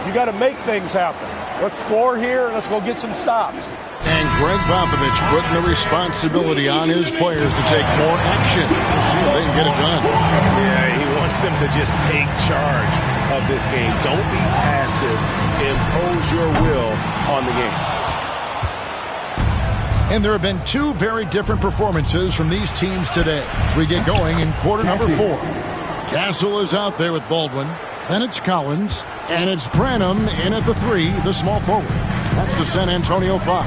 You got to make things happen. Let's score here. Let's go get some stops. And Greg Popovich putting the responsibility on his players to take more action. See if they can get it done. Yeah, he wants them to just take charge of this game. Don't be passive. Impose your will on the game. And there have been 2 very different performances from these teams today as we get going in quarter number 4. Castle is out there with Baldwin. Then it's Collins. And it's Branham in at the 3, the small forward. That's the San Antonio 5.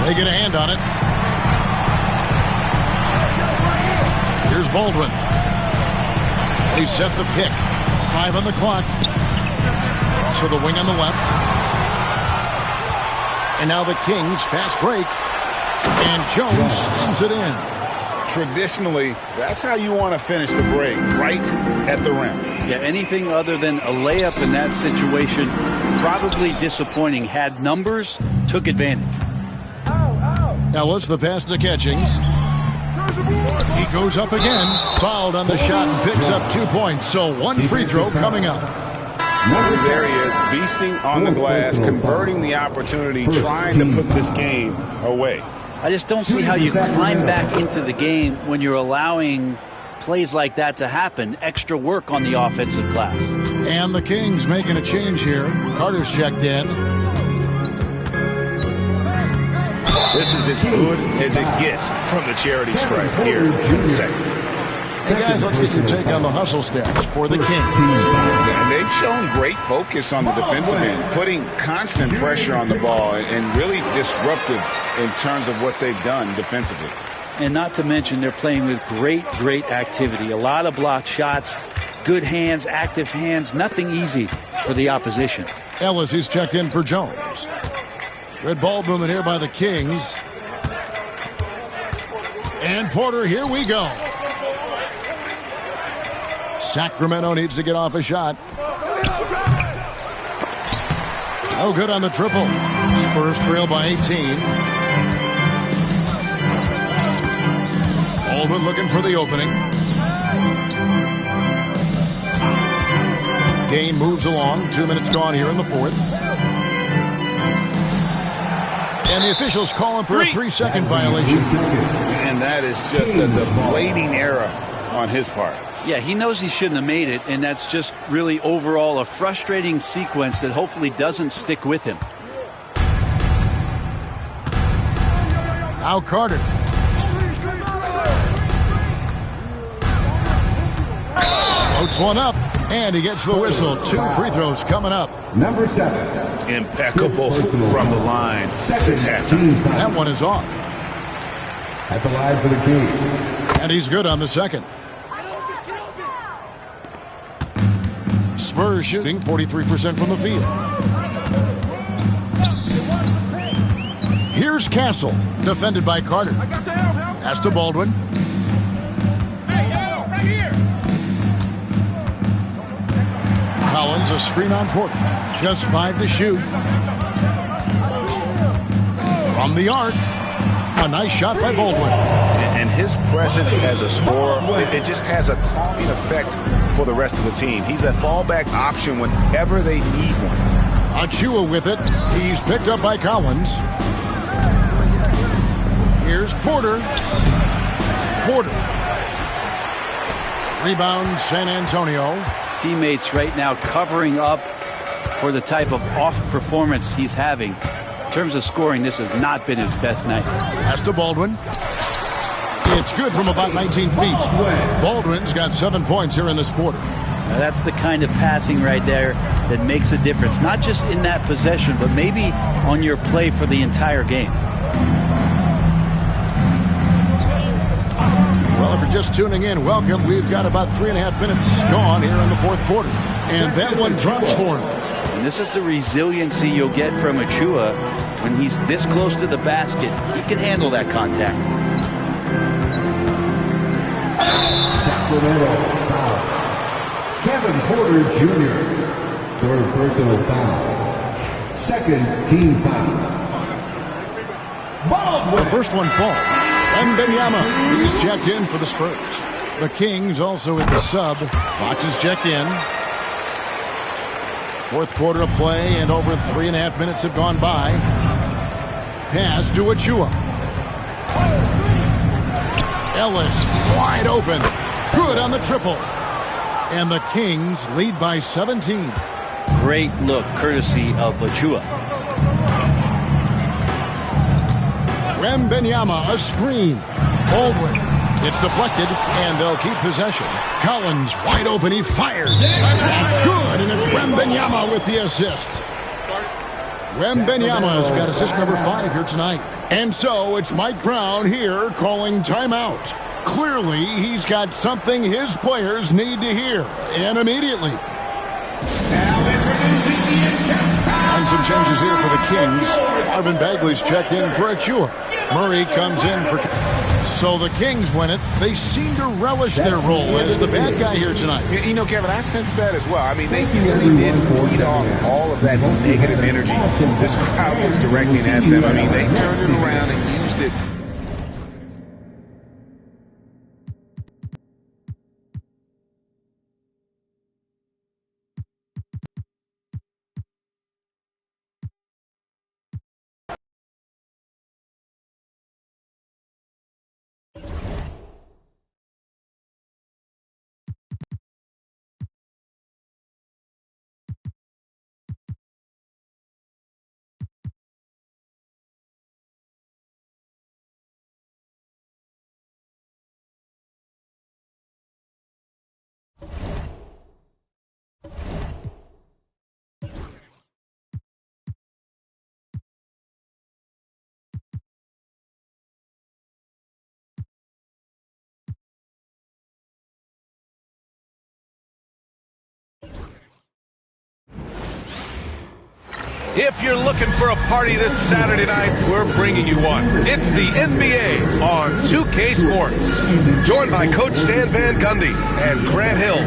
They get a hand on it. Here's Baldwin. They set the pick. 5 on the clock. So the wing on the left. And now the Kings fast break. And Jones slams it in. Traditionally, that's how you want to finish the break, right at the rim. Yeah, anything other than a layup in that situation, probably disappointing. Had numbers, took advantage. Now let's the pass to Catchings. He goes up again. Fouled on the shot and picks up 2 points. So 1 free throw coming up. There he is, beasting on the glass, converting the opportunity, trying to put this game away. I just don't see how you climb back into the game when you're allowing plays like that to happen. Extra work on the offensive glass. And the Kings making a change here. Carter's checked in. This is as good as it gets from the charity stripe here in the second. Hey guys, let's get your take on the hustle stats for the Kings. And they've shown great focus on the defensive end, putting constant pressure on the ball and really disruptive in terms of what they've done defensively. And not to mention they're playing with great activity. A lot of blocked shots, good hands, active hands, nothing easy for the opposition. Ellis, who's checked in for Jones. Good ball movement here by the Kings. And Porter, here we go. Sacramento needs to get off a shot. No good on the triple. Spurs trail by 18. Baldwin looking for the opening. Game moves along. 2 minutes gone here in the 4th. And the officials calling for a 3-second violation. And that is just a deflating error on his part. Yeah, he knows he shouldn't have made it, and that's just really overall a frustrating sequence that hopefully doesn't stick with him. Now Carter. Floats one up, and he gets the whistle. 2 free throws coming up. Number 7. Impeccable from the line since halftime. That one is off. At the line for the Kings. And he's good on the second. Spurs shooting 43% from the field. Here's Castle, defended by Carter. Pass to Baldwin. Collins, a screen on Porter. Just 5 to shoot. From the arc. A nice shot by Baldwin. And his presence as a scorer, it just has a calming effect for the rest of the team. He's a fallback option whenever they need one. Achua with it. He's picked up by Collins. Here's Porter. Porter. Rebound, San Antonio. Teammates right now covering up for the type of off performance he's having. In terms of scoring, this has not been his best night. Pass to Baldwin. It's good from about 19 feet. Baldwin's got 7 points here in this quarter. Now that's the kind of passing right there that makes a difference, not just in that possession, but maybe on your play for the entire game. Well, if you're just tuning in, welcome. We've got about 3.5 minutes gone here in the fourth quarter. And that one drops for him. And this is the resiliency you'll get from Achua when he's this close to the basket. He can handle that contact. Sacramento foul. Kevin Porter Jr. Third personal foul. Second team foul. The first one falls. Wembanyama, he's checked in for the Spurs. The Kings also at the sub. Fox is checked in. Fourth quarter of play, and over 3.5 minutes have gone by. Pass to Achua. Ellis wide open. Good on the triple. And the Kings lead by 17. Great look courtesy of Achua. Wembanyama, a screen. Baldwin. It's deflected, and they'll keep possession. Collins wide open. He fires. That's good, and it's Wembanyama with the assist. Wembanyama's got assist number 5 here tonight. And so it's Mike Brown here calling timeout. Clearly, he's got something his players need to hear, and immediately. And some changes here for the Kings. Marvin Bagley's checked in for Achua. Murray comes in for... So the Kings win it. They seem to relish their role as the bad guy here tonight. You know, Kevin, I sense that as well. I mean, they really did feed off all of that negative energy this crowd was directing at them. I mean, they turned it around and used it. If you're looking for a party this Saturday night, we're bringing you one. It's the NBA on 2K Sports. Joined by Coach Stan Van Gundy and Grant Hill.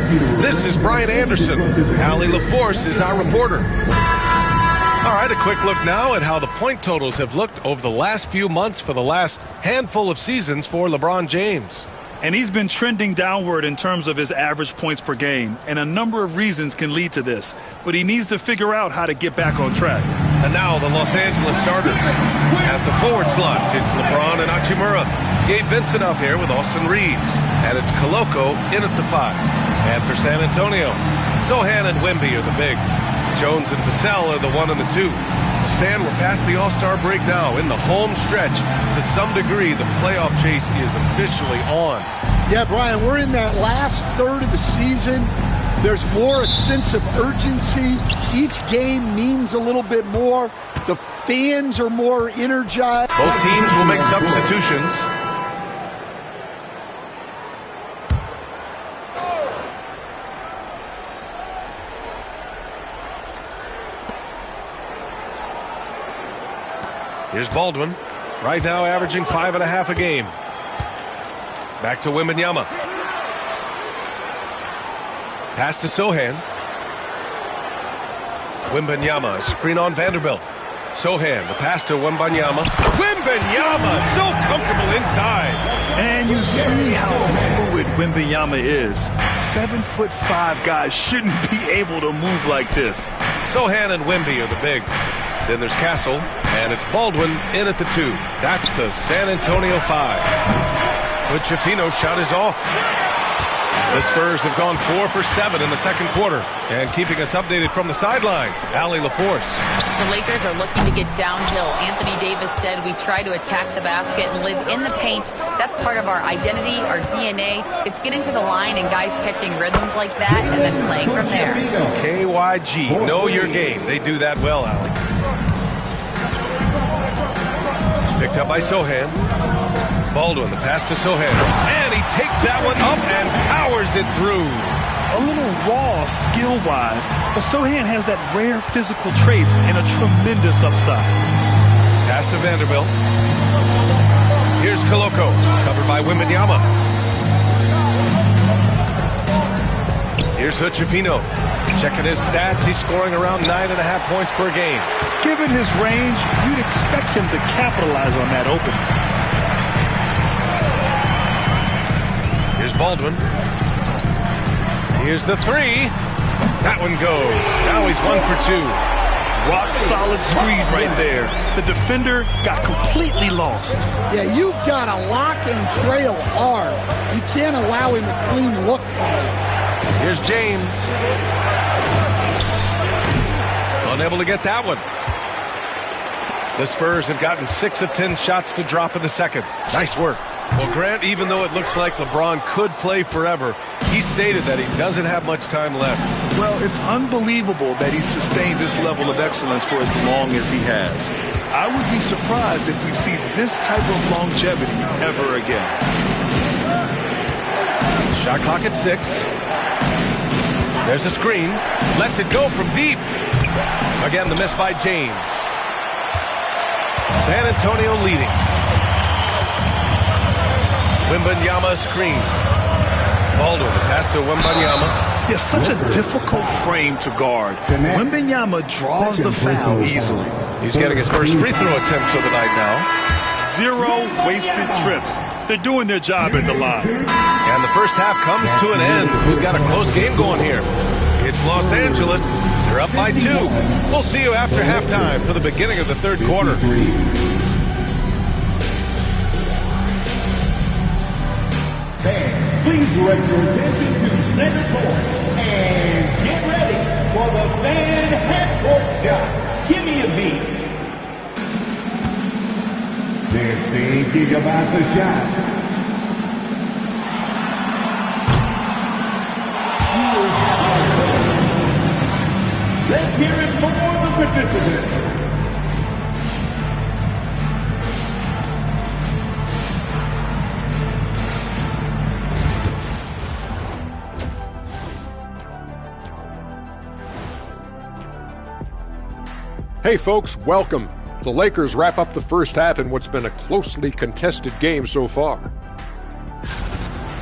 This is Brian Anderson. Allie LaForce is our reporter. All right, a quick look now at how the point totals have looked over the last few months for the last handful of seasons for LeBron James. And he's been trending downward in terms of his average points per game, and a number of reasons can lead to this. But he needs to figure out how to get back on track. And now the Los Angeles starters. At the forward slots, it's LeBron and Hachimura. Gabe Vincent out there with Austin Reeves. And it's Koloko in at the 5. And for San Antonio, Sohan and Wemby are the bigs. Jones and Vassell are the 1 and the 2. Stan, we're past the All-Star break now. In the home stretch, to some degree, the playoff chase is officially on. Yeah, Brian, we're in that last third of the season. There's more a sense of urgency. Each game means a little bit more. The fans are more energized. Both teams will make substitutions. Here's Baldwin, right now averaging 5.5 a game. Back to Wembanyama. Pass to Sohan. Wembanyama, screen on Vanderbilt. Sohan, the pass to Wembanyama. Wembanyama, so comfortable inside. And you see how fluid Wembanyama is. 7'5" guys shouldn't be able to move like this. Sohan and Wemby are the bigs. Then there's Castle, and it's Baldwin in at the 2. That's the San Antonio 5. But Schifino's shot is off. The Spurs have gone 4 for 7 in the second quarter. And keeping us updated from the sideline, Allie LaForce. The Lakers are looking to get downhill. Anthony Davis said we try to attack the basket and live in the paint. That's part of our identity, our DNA. It's getting to the line and guys catching rhythms like that and then playing from there. KYG, know your game. They do that well, Allie. Picked up by Sohan. Baldwin, the pass to Sohan. And he takes that one up and powers it through. A little raw skill-wise, but Sohan has that rare physical traits and a tremendous upside. Pass to Vanderbilt. Here's Koloko, covered by Wembanyama. Here's Schifino. Checking his stats, he's scoring around 9.5 points per game. Given his range, you'd expect him to capitalize on that opening. Here's Baldwin. Here's the 3. That one goes. Now he's 1 for 2. Rock solid screen right there. The defender got completely lost. Yeah, you've got to lock and trail hard. You can't allow him a clean look from it. Here's James. Unable to get that one. The Spurs have gotten 6 of 10 shots to drop in the second. Nice work. Well, Grant, even though it looks like LeBron could play forever, he stated that he doesn't have much time left. Well, it's unbelievable that he's sustained this level of excellence for as long as he has. I would be surprised if we see this type of longevity ever again. Shot clock at 6. There's a screen. Lets it go from deep. Again, the miss by James. San Antonio leading. Wembanyama screen. Baldwin, pass to Wembanyama. Yeah, such a difficult frame to guard. Wembanyama draws the foul easily. He's getting his first free throw attempt for the night now. 0 wasted trips. They're doing their job at the line. And the first half comes to an end. We've got a close game going here. It's Los Angeles. They're up by 2. We'll see you after halftime for the beginning of the third quarter. Fans, please direct your attention to center court and get ready for the fan half-court shot. Give me a beat. They're thinking about the shot. Let's hear it for the participants. Hey folks, welcome. The Lakers wrap up the first half in what's been a closely contested game so far.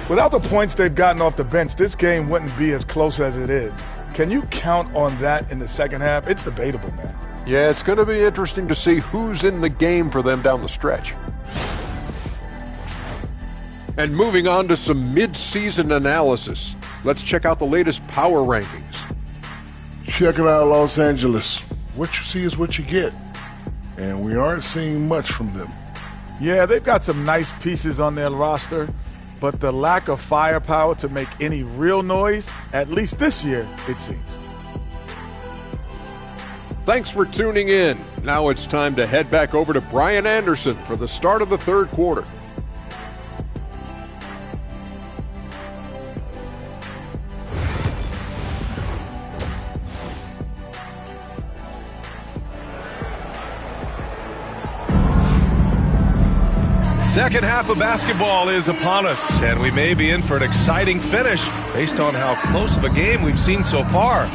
Without the points they've gotten off the bench, this game wouldn't be as close as it is. Can you count on that in the second half? It's debatable, man. Yeah, it's going to be interesting to see who's in the game for them down the stretch. And moving on to some mid-season analysis, let's check out the latest power rankings. Check it out, Los Angeles. What you see is what you get. And we aren't seeing much from them. Yeah, they've got some nice pieces on their roster, but the lack of firepower to make any real noise, at least this year, it seems. Thanks for tuning in. Now it's time to head back over to Brian Anderson for the start of the third quarter. Second half of basketball is upon us, and we may be in for an exciting finish based on how close of a game we've seen so far.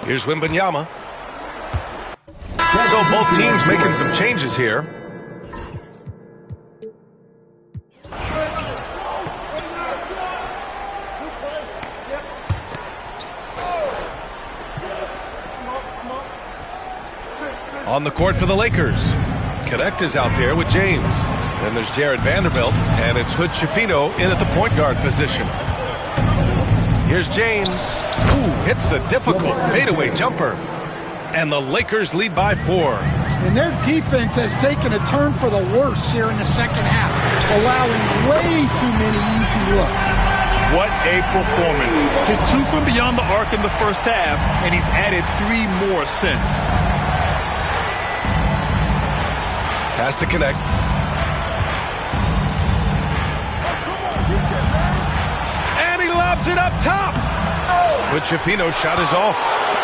Here's Wembanyama. So both teams making some changes here. On the court for the Lakers. Connect is out there with James. Then there's Jared Vanderbilt, and it's Hood Schifino in at the point guard position. Here's James. Ooh, hits the difficult fadeaway jumper. And the Lakers lead by 4. And their defense has taken a turn for the worse here in the second half, allowing way too many easy looks. What a performance. Hit 2 from beyond the arc in the first half, and he's added 3 more since. Has to connect. And he lobs it up top. But Schifino's shot is off.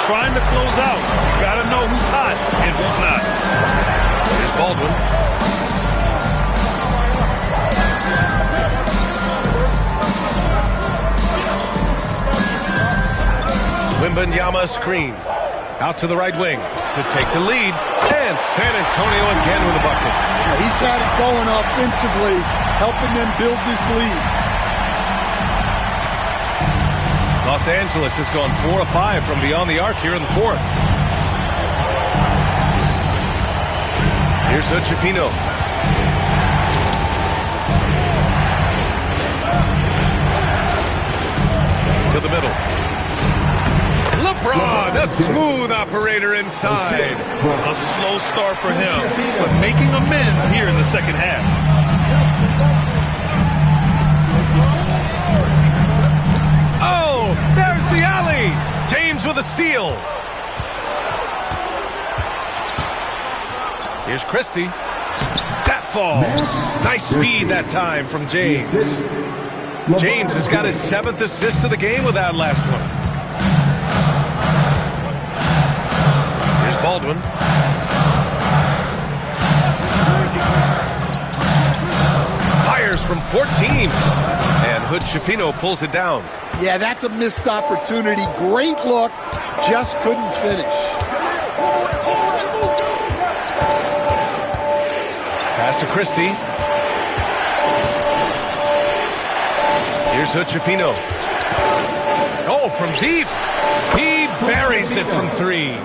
Trying to close out. You gotta know who's hot and who's not. Here's Baldwin. Wembanyama screen. Out to the right wing to take the lead. And San Antonio again with a bucket. He's had it going offensively, helping them build this lead. Los Angeles has gone 4 of 5 from beyond the arc here in the 4th. Here's Hood Schifino. To the middle. LeBron, a smooth operator inside. A slow start for him, but making amends here in the second half. Oh, there's the alley. James with a steal. Here's Christie. That falls. Nice feed that time from James. James has got his 7th assist of the game with that last one. Here's Baldwin. Fires from 14. And Hood Schifino pulls it down. Yeah, that's a missed opportunity. Great look, just couldn't finish. Pass to Christie. Here's Hood Schifino. Oh, from deep. He buries it from 3.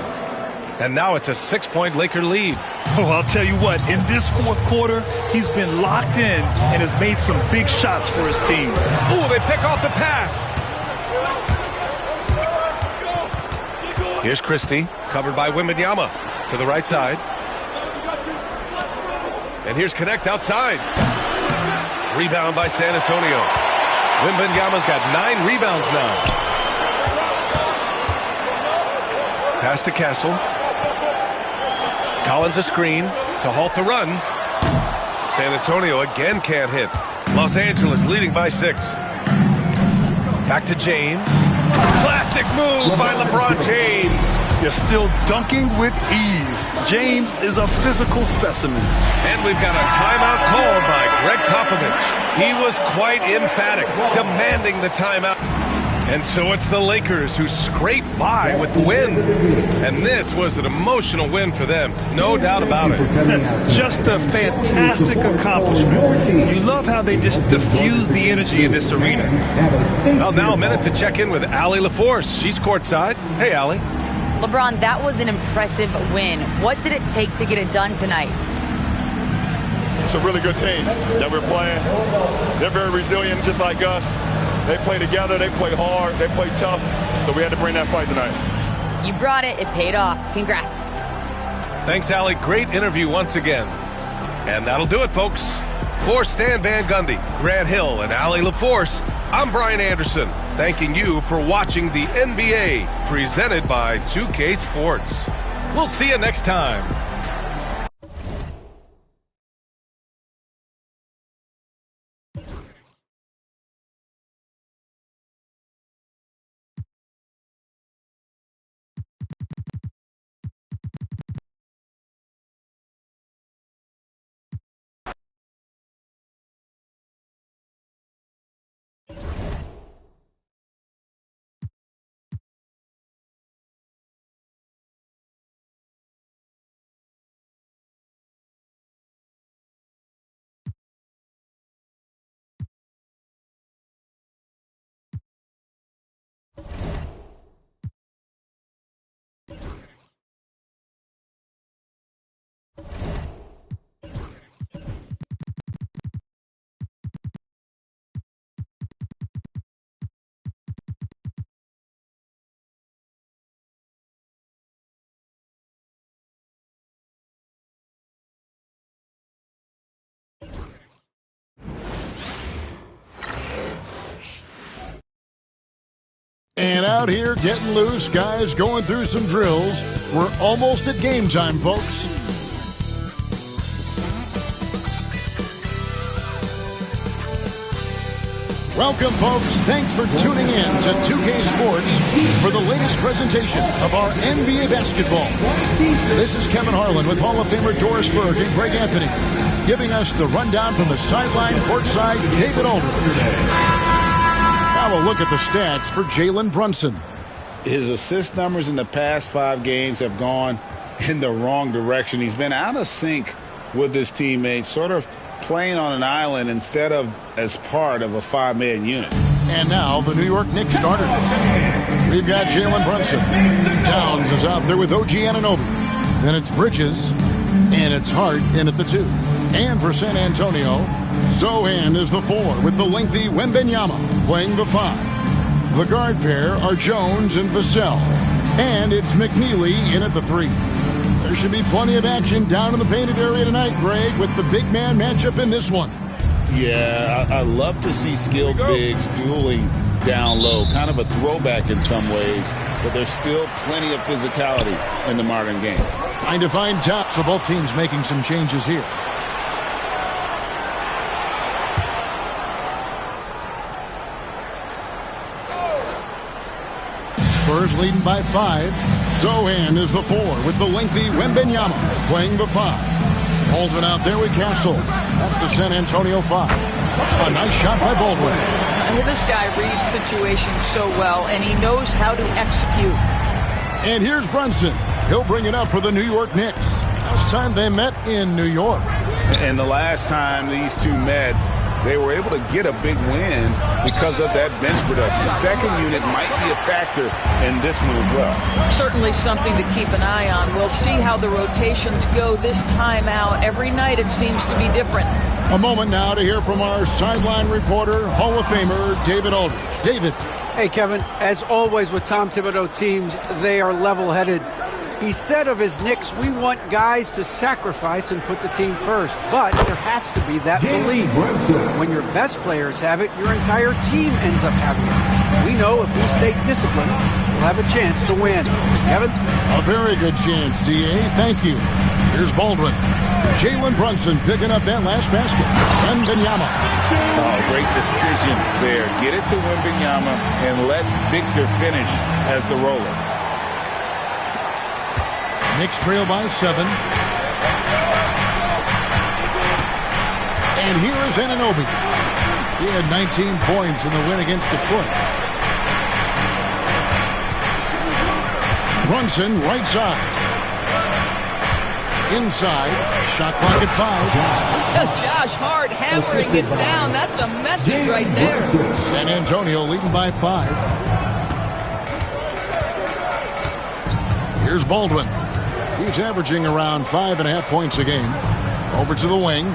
And now it's a 6-point Laker lead. Oh, I'll tell you what, in this 4th quarter, he's been locked in and has made some big shots for his team. Oh, they pick off the pass. Here's Christie, covered by Wembanyama to the right side. And here's Connect outside. Rebound by San Antonio. Wembanyama's got 9 rebounds now. Pass to Castle. Collins a screen to halt the run. San Antonio again can't hit. Los Angeles leading by 6. Back to James. Classic move by LeBron James. You're still dunking with ease. James is a physical specimen. And we've got a timeout called by Greg Popovich. He was quite emphatic, demanding the timeout. And so it's the Lakers who scrape by with the win. And this was an emotional win for them, no doubt about it. Just a fantastic accomplishment. You love how they just diffuse the energy in this arena. Well, now a minute to check in with Allie LaForce. She's courtside. Hey, Allie. LeBron, that was an impressive win. What did it take to get it done tonight? It's a really good team that we're playing. They're very resilient, just like us. They play together, they play hard, they play tough, so we had to bring that fight tonight. You brought it. It paid off. Congrats. Thanks, Allie. Great interview once again. And that'll do it, folks. For Stan Van Gundy, Grant Hill, and Allie LaForce, I'm Brian Anderson, thanking you for watching the NBA, presented by 2K Sports. We'll see you next time. out here getting loose. Guys going through some drills. We're almost at game time, folks. Welcome, folks. Thanks for tuning in to 2K Sports for the latest presentation of our NBA basketball. This is Kevin Harlan with Hall of Famer Doris Berg and Greg Anthony, giving us the rundown from the sideline courtside, David Aldridge. Now we'll look at the stats for Jalen Brunson. His assist numbers in the past 5 games have gone in the wrong direction. He's been out of sync with his teammates, sort of playing on an island instead of as part of a 5-man unit. And now the New York Knicks starters. We've got Jalen Brunson. Towns is out there with OG Anunoby. Then it's Bridges, and it's Hart in at the 2. And for San Antonio, Zohan is the 4 with the lengthy Wembanyama playing the 5. The guard pair are Jones and Vassell. And it's McNeely in at the 3. There should be plenty of action down in the painted area tonight, Greg, with the big man matchup in this one. Yeah, I love to see skilled bigs dueling down low. Kind of a throwback in some ways, but there's still plenty of physicality in the modern game. Trying to find top, so both teams making some changes here. Spurs leading by 5. Zohan is the 4 with the lengthy Wembanyama playing the 5. Baldwin out there with Castle. That's the San Antonio 5. A nice shot by Baldwin. This guy reads situations so well, and he knows how to execute. And here's Brunson. He'll bring it up for the New York Knicks. Last time they met in New York. And the last time these two met, they were able to get a big win because of that bench production. The second unit might be a factor in this one as well. Certainly something to keep an eye on. We'll see how the rotations go this time out. Every night it seems to be different. A moment now to hear from our sideline reporter, Hall of Famer David Aldridge. David. Hey, Kevin, as always with Tom Thibodeau teams, they are level-headed. He said of his Knicks, we want guys to sacrifice and put the team first. But there has to be that belief. When your best players have it, your entire team ends up having it. We know if we stay disciplined, we'll have a chance to win. Kevin? A very good chance, D.A. Thank you. Here's Baldwin. Jalen Brunson picking up that last basket. Wembanyama. Oh, great decision there. Get it to Wembanyama and let Victor finish as the roller. Knicks trail by 7. And here is Anunoby. He had 19 points in the win against Detroit. Brunson, right side. Inside. Shot clock at 5. Josh Hart hammering it down. That's a message right there. San Antonio leading by 5. Here's Baldwin. He's averaging around 5.5 points a game. Over to the wing.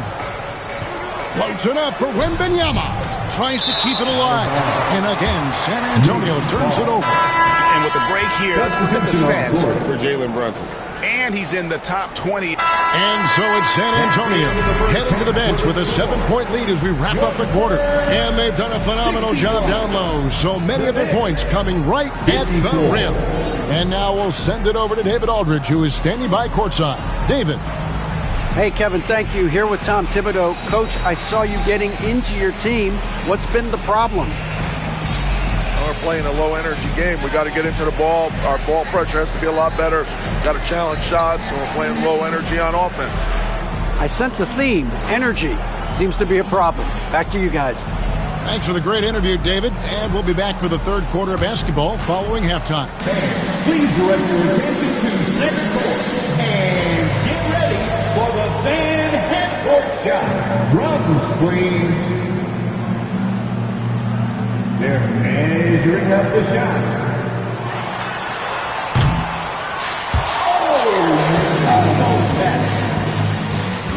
Floats it up for Wembanyama. Tries to keep it alive. And again, San Antonio turns it over. And with the break here, let's look at the stats for Jalen Brunson. And he's in the top 20. And so it's San Antonio heading to the bench with a 7-point lead as we wrap up the quarter. And they've done a phenomenal job down low. So many of their points coming right at the rim. And now we'll send it over to David Aldridge, who is standing by courtside. David. Hey, Kevin, thank you. Here with Tom Thibodeau. Coach, I saw you getting into your team. What's been the problem? We're playing a low-energy game. We got to get into the ball. Our ball pressure has to be a lot better. Got to challenge shots, and we're playing low energy on offense. I sense the theme. Energy seems to be a problem. Back to you guys. Thanks for the great interview, David. And we'll be back for the third quarter of basketball following halftime. Please direct your attention to center court and get ready for the fan half-court shot. Drums, please. They're measuring up the shot. Oh, almost had it.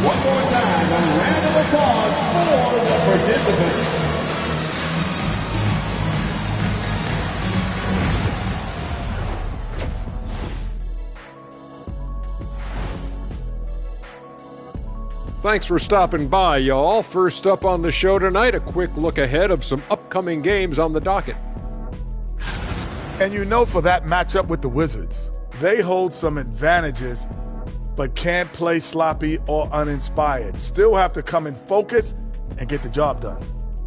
One more time, a round of applause for the participants. Thanks for stopping by, y'all. First up on the show tonight, a quick look ahead of some upcoming games on the docket. And you know, for that matchup with the Wizards, they hold some advantages but can't play sloppy or uninspired. Still have to come in focused and get the job done.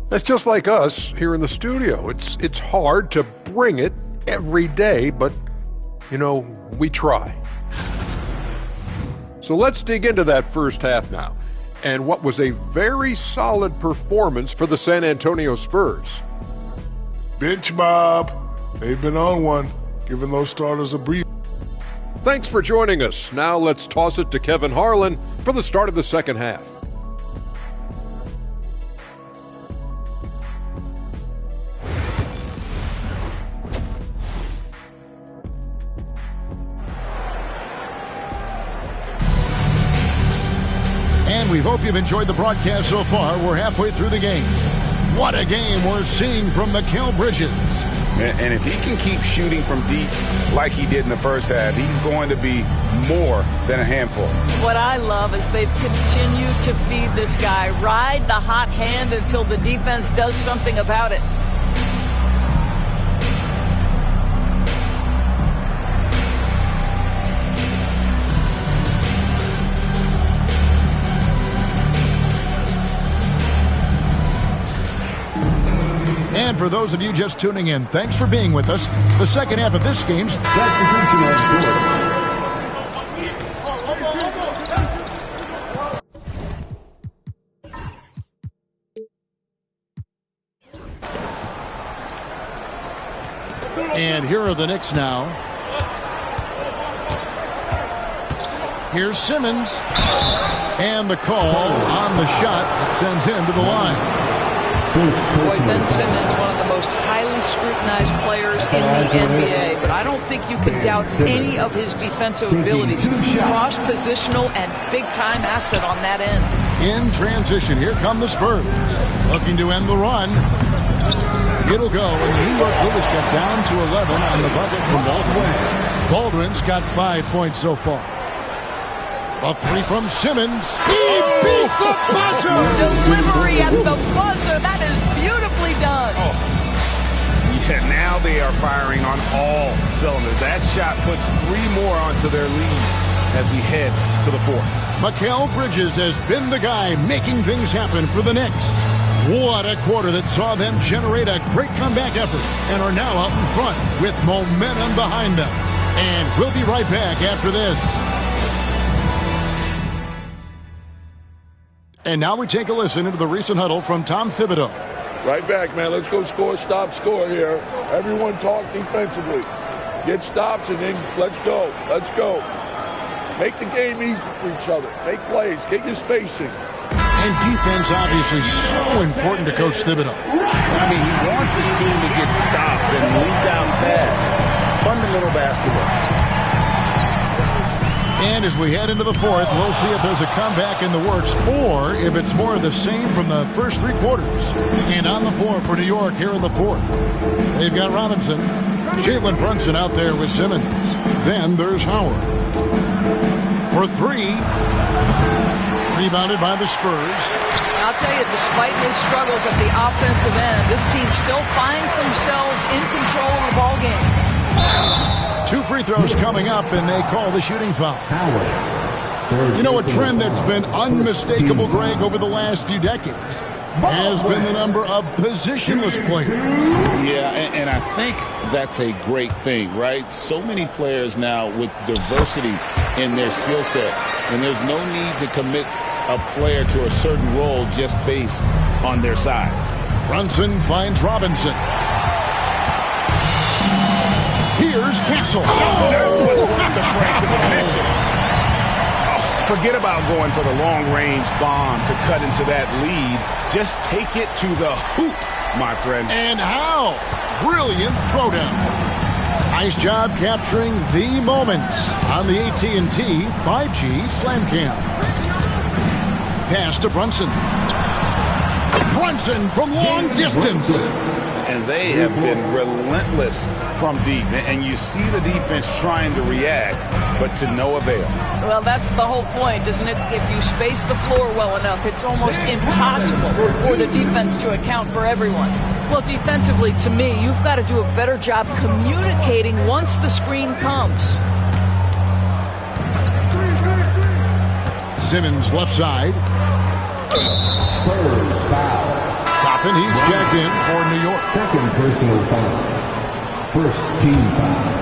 That's just like us here in the studio. It's hard to bring it every day, but, you know, we try. So let's dig into that first half now, and what was a very solid performance for the San Antonio Spurs. Bench Bob. They've been on one, giving those starters a breather. Thanks for joining us. Now let's toss it to Kevin Harlan for the start of the second half. And we hope you've enjoyed the broadcast so far. We're halfway through the game. What a game we're seeing from Mikal Bridges. And if he can keep shooting from deep like he did in the first half, he's going to be more than a handful. What I love is they've continued to feed this guy, ride the hot hand until the defense does something about it. And for those of you just tuning in, thanks for being with us. The second half of this game's And here are the Knicks now. Here's Simmons. And the call on the shot that sends him to the line. Boy, Ben Simmons, one of the most highly scrutinized players in the NBA, but I don't think you can doubt any of his defensive abilities. Cross-positional and big-time asset on that end. In transition, here come the Spurs. Looking to end the run. It'll go, and the New York Knicks got down to 11 on the bucket from Baldwin. Baldwin's got 5 points so far. A three from Simmons. He beat the buzzer! Delivery at the buzzer. That is beautifully done. Oh. Yeah, now they are firing on all cylinders. That shot puts 3 more onto their lead as we head to the fourth. Mikal Bridges has been the guy making things happen for the Knicks. What a quarter that saw them generate a great comeback effort and are now out in front with momentum behind them. And we'll be right back after this. And now we take a listen into the recent huddle from Tom Thibodeau. Right back, man. Let's go score, stop, score here. Everyone talk defensively. Get stops and then let's go. Let's go. Make the game easy for each other. Make plays. Get your spacing. And defense obviously so important to Coach Thibodeau. I mean, he wants his team to get stops and move down fast. Fundamental basketball. And as we head into the fourth, we'll see if there's a comeback in the works or if it's more of the same from the first 3 quarters. And on the floor for New York here in the fourth, they've got Robinson, Jalen Brunson out there with Simmons. Then there's Howard. For 3, rebounded by the Spurs. I'll tell you, despite his struggles at the offensive end, this team still finds themselves in control of the ball game. 2 free throws coming up, and they call the shooting foul. You know, a trend that's been unmistakable, Greg, over the last few decades has been the number of positionless players. Yeah, and I think that's a great thing, right? So many players now with diversity in their skill set, and there's no need to commit a player to a certain role just based on their size. Brunson finds Robinson. Here's Castle. Forget about going for the long-range bomb to cut into that lead. Just take it to the hoop, my friend. And how? Brilliant throwdown. Nice job capturing the moments on the AT&T 5G Slam Cam. Pass to Brunson. Brunson from long distance. And they have been relentless from deep. And you see the defense trying to react, but to no avail. Well, that's the whole point, isn't it? If you space the floor well enough, it's almost impossible for the defense to account for everyone. Well, defensively, to me, you've got to do a better job communicating once the screen comes. Simmons left side. Spurs foul. Toppin, he's checked in for New York. Second personal foul. First team foul.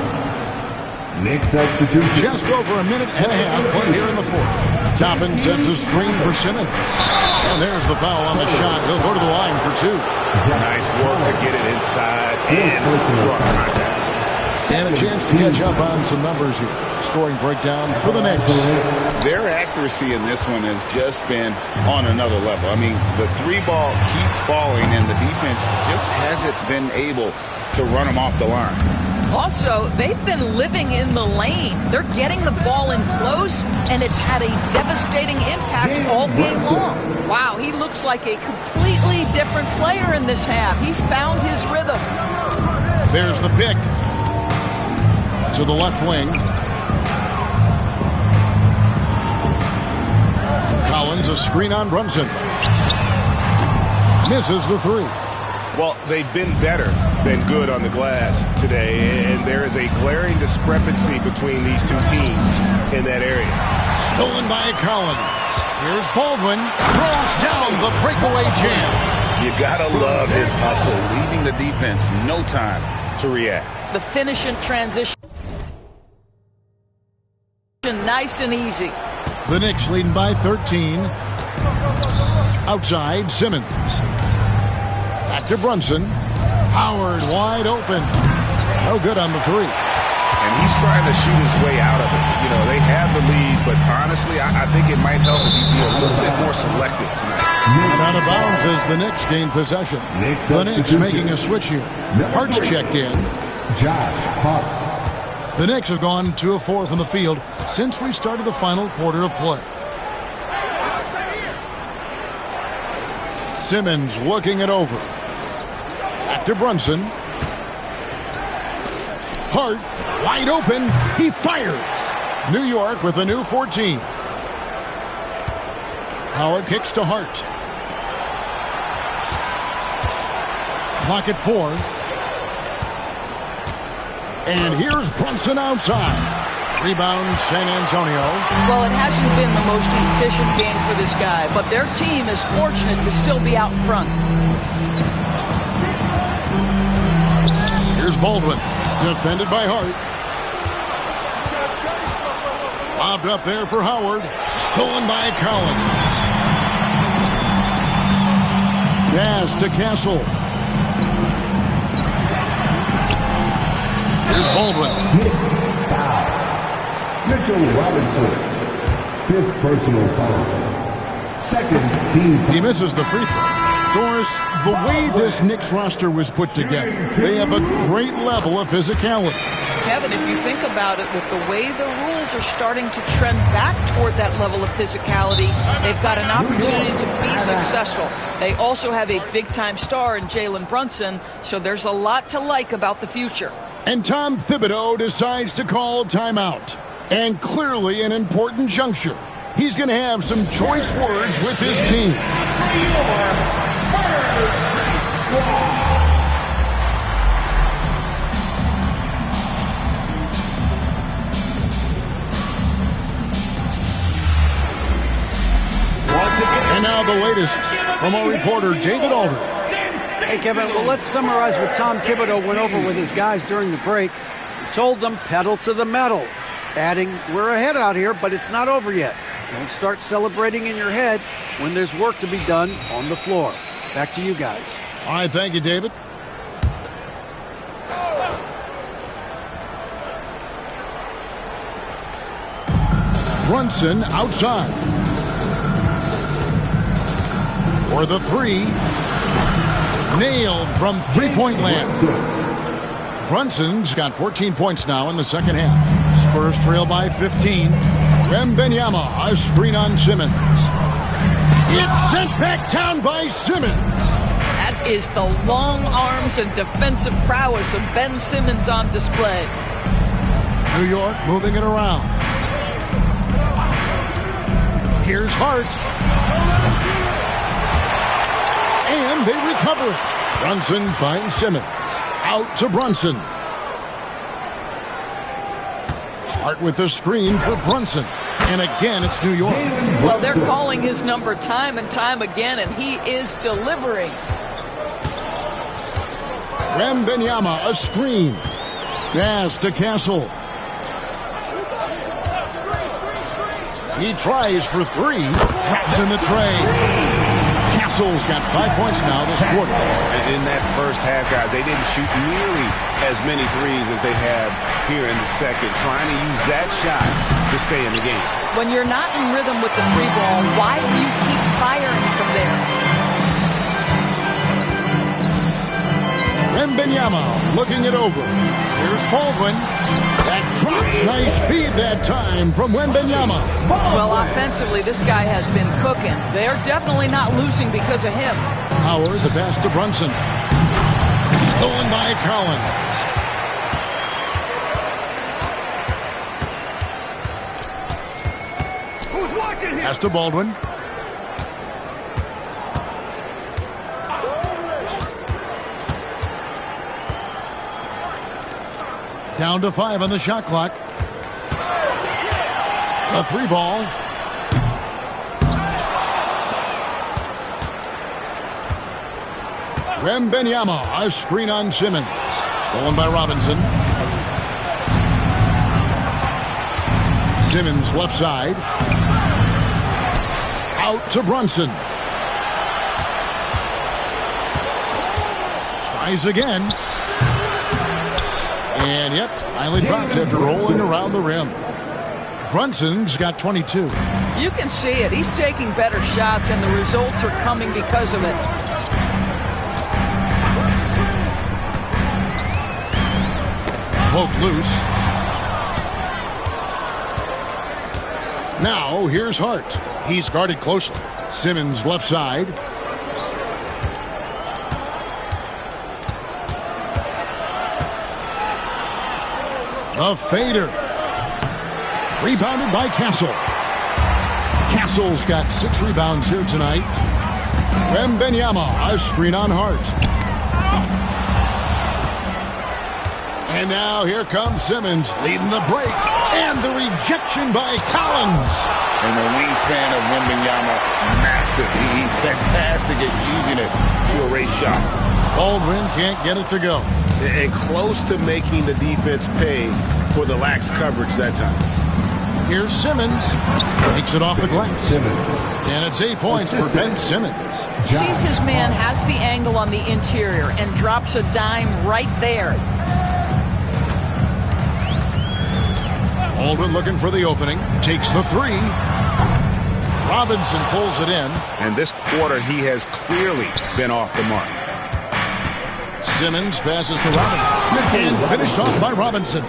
Knicks substitution. Just over a minute and a half played here in the fourth. Toppin sets a screen for Simmons. And there's the foul on the shot. He'll go to the line for two. Nice work to get it inside and draw contact. And a chance to catch up on some numbers here. Scoring breakdown for the Knicks. Their accuracy in this one has just been on another level. I mean, the three ball keeps falling, and the defense just hasn't been able to run them off the line. Also, they've been living in the lane. They're getting the ball in close, and it's had a devastating impact all game long. Wow, he looks like a completely different player in this half. He's found his rhythm. There's the pick. To the left wing. Collins, a screen on Brunson. Misses the three. Well, they've been better than good on the glass today, and there is a glaring discrepancy between these two teams in that area. Stolen by Collins. Here's Baldwin. Throws down the breakaway jam. You gotta love his hustle, leaving the defense no time to react. The finish in transition. Nice and easy. The Knicks leading by 13. Outside, Simmons. Back to Brunson. Howard wide open. No good on the three. And he's trying to shoot his way out of it. You know, they have the lead, but honestly, I think it might help if he be a little bit more selective tonight. And out of bounds as the Knicks gain possession. The Knicks making a switch here. Hart's checked in. Josh Hart. The Knicks have gone 2 of 4 from the field since we started the final quarter of play. Simmons looking it over. Back to Brunson. Hart wide open. He fires. New York with a new 14. Howard kicks to Hart. Clock at 4. And here's Brunson outside. Rebound, San Antonio. Well, it hasn't been the most efficient game for this guy, but their team is fortunate to still be out in front. Here's Baldwin, defended by Hart. Lobbed up there for Howard. Stolen by Collins. Pass to Castle. Here's Baldwin. Knicks foul. Mitchell Robinson. Fifth personal foul. Second team. He misses the free throw. Doris, the way this Knicks roster was put together, they have a great level of physicality. Kevin, if you think about it, with the way the rules are starting to trend back toward that level of physicality, they've got an opportunity to be successful. They also have a big-time star in Jalen Brunson, so there's a lot to like about the future. And Tom Thibodeau decides to call timeout. And clearly an important juncture. He's going to have some choice words with his team. And now the latest from our reporter, David Aldridge. Hey, Kevin, well, let's summarize what Tom Thibodeau went over with his guys during the break. He told them pedal to the metal, adding, we're ahead out here, but it's not over yet. Don't start celebrating in your head when there's work to be done on the floor. Back to you guys. All right, thank you, David. Brunson outside. For the three. Nailed from three-point land. Brunson's got 14 points now in the second half. Spurs trail by 15. Wembanyama, a screen on Simmons. It's sent back down by Simmons. That is the long arms and defensive prowess of Ben Simmons on display. New York moving it around. Here's Hart. And they recover it. Brunson finds Simmons. Out to Brunson. Hart with the screen for Brunson. And again, it's New York. Well, they're calling his number time and time again, and he is delivering. Wembanyama, a screen. Pass to Castle. He tries for three. Drops in the tray. Castle's got 5 points now this quarter. In that first half, guys, they didn't shoot nearly as many threes as they have here in the second, trying to use that shot to stay in the game. When you're not in rhythm with the three ball, why do you keep firing from there? Wembanyama looking it over. Here's Baldwin. That drops. Nice feed that time from Wembanyama. Well, offensively, this guy has been cooking. They're definitely not losing because of him. Howard, the pass to Brunson. Stolen by Collins. Pass to Baldwin. Down to 5 on the shot clock. A three ball. Wembanyama, a screen on Simmons. Stolen by Robinson. Simmons left side. Out to Brunson. Tries again. And yep, finally drops after rolling around the rim. Brunson's got 22. You can see it. He's taking better shots, and the results are coming because of it. Poke loose. Now here's Hart. He's guarded closely. Simmons left side. A fader. Rebounded by Castle. Castle's got 6 rebounds here tonight. Wembanyama, a screen on Hart. And now here comes Simmons leading the break. And the rejection by Collins. And the wingspan of Wembanyama, massive. He's fantastic at using it to erase shots. Baldwin can't get it to go. And close to making the defense pay for the lax coverage that time. Here's Simmons. Takes it off the glass. And it's 8 points for Ben Simmons. Sees his man, has the angle on the interior, and drops a dime right there. Baldwin looking for the opening. Takes the three. Robinson pulls it in. And this quarter, he has clearly been off the mark. Simmons passes to Robinson. And finished off by Robinson.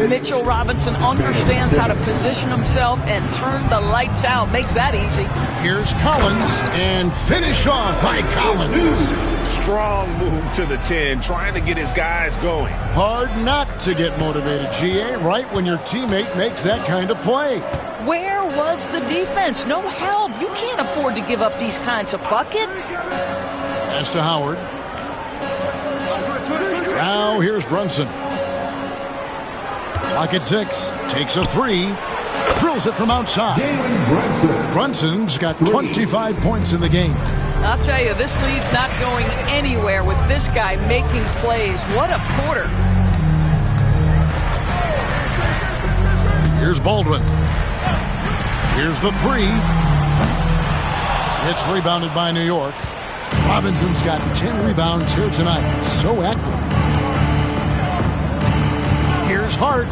Mitchell Robinson understands how to position himself and turn the lights out. Makes that easy. Here's Collins. And finished off by Collins. Strong move to the 10, trying to get his guys going. Hard not to get motivated, GA, right when your teammate makes that kind of play. Where was the defense? No help. You can't afford to give up these kinds of buckets. Pass to Howard. Now here's Brunson. Clock at 6. Takes a three. Drills it from outside. Brunson's got 25 points in the game. I'll tell you, this lead's not going anywhere with this guy making plays. What a quarter. Here's Baldwin. Here's the three. It's rebounded by New York. Robinson's got 10 rebounds here tonight. So active. Here's Hart.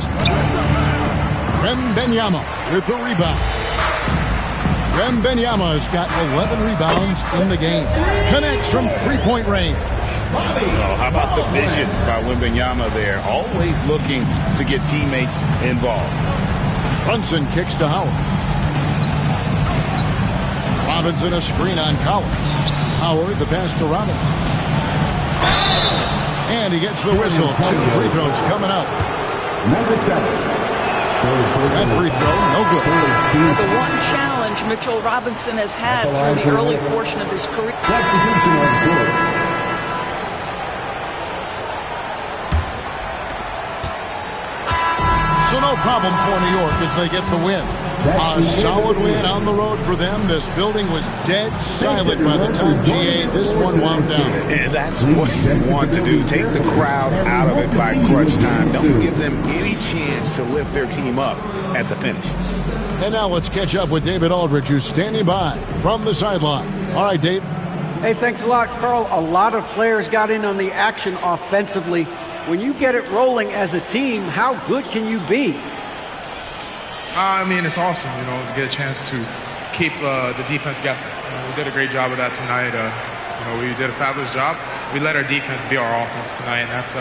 Wembanyama with the rebound. Wembanyama's got 11 rebounds in the game. Connects from three-point range. Oh, how about the vision by Wembanyama there? Always looking to get teammates involved. Brunson kicks to Howard. Robinson a screen on Collins. Howard the pass to Robinson. And he gets the whistle. 2 free throws coming up. Number 7. That free throw, no good. The one challenge Mitchell Robinson has had through the early portion of his career. So no problem for New York as they get the win. A solid win on the road for them. This building was dead silent by the time GA this one wound down. And that's what you want to do. Take the crowd out of it by crunch time. Don't give them any chance to lift their team up at the finish. And now let's catch up with David Aldridge, who's standing by from the sideline. All right, Dave. Hey, thanks a lot, Carl. A lot of players got in on the action offensively. When you get it rolling as a team, how good can you be? I mean, it's awesome, to get a chance to keep the defense guessing. We did a great job of that tonight. We did a fabulous job. We let our defense be our offense tonight, and that's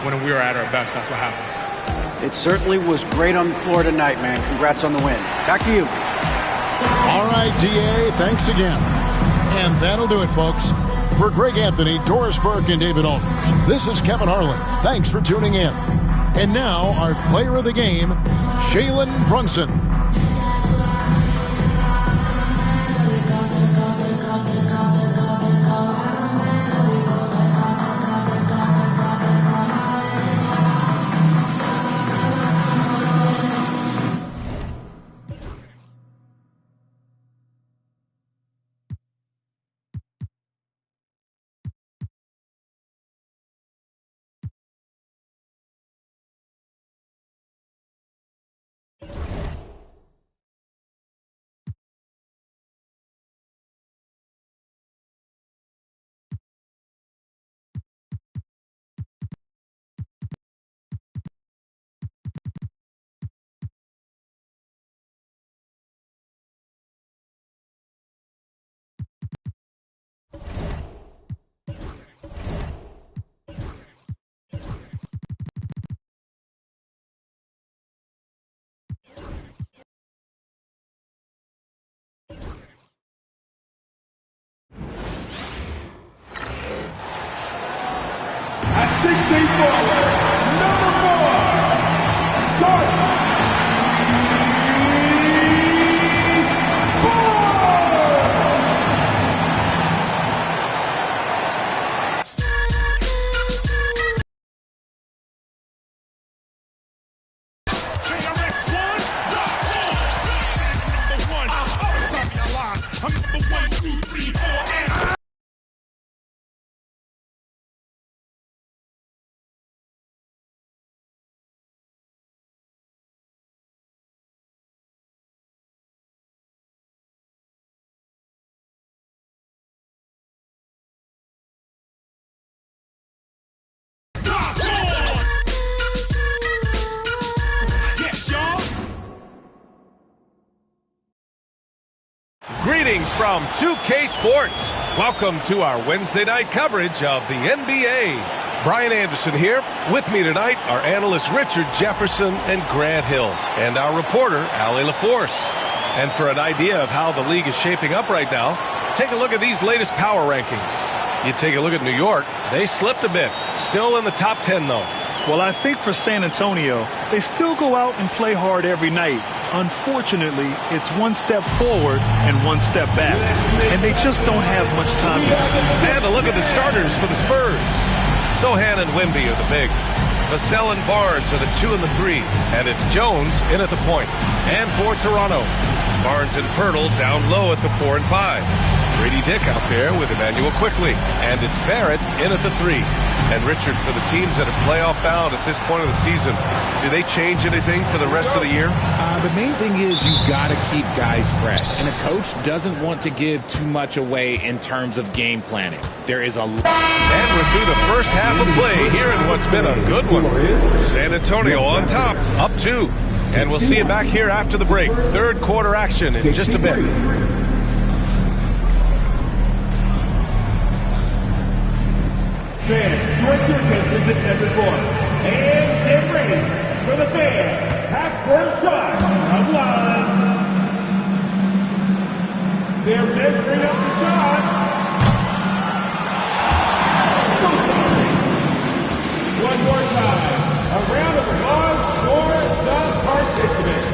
when we are at our best, that's what happens. It certainly was great on the floor tonight, man. Congrats on the win. Back to you. All right, DA, thanks again. And that'll do it, folks. For Greg Anthony, Doris Burke, and David Aldridge, this is Kevin Harlan. Thanks for tuning in. And now, our player of the game, Jalen Brunson. At 6'8" forward, number 4, start. Greetings from 2K Sports. Welcome to our Wednesday night coverage of the NBA. Brian Anderson here. With me tonight are analysts Richard Jefferson and Grant Hill, and our reporter, Allie LaForce. And for an idea of how the league is shaping up right now, take a look at these latest power rankings. You take a look at New York, they slipped a bit. Still in the top 10, though. Well, I think for San Antonio, they still go out and play hard every night. Unfortunately, it's one step forward and one step back. And they just don't have much time. And a look at the starters for the Spurs. Sohan and Wemby are the bigs. Vassell and Barnes are the 2 and the 3. And it's Jones in at the point. And for Toronto, Barnes and Pirtle down low at the 4 and 5. Grady Dick out there with Emmanuel Quickly. And it's Barrett in at the 3. And Richard, for the teams that are playoff bound at this point of the season, do they change anything for the rest of the year? The main thing is you've got to keep guys fresh. And a coach doesn't want to give too much away in terms of game planning. There is a lot. And we're through the first half of play here in what's been a good one. San Antonio on top, up 2. And we'll see you back here after the break. Third quarter action in just a bit. Fans, direct your attention to center court. And get ready for the fan half-court shot of one. They're measuring up the shot. So sorry. One more time. A round of applause for the participants.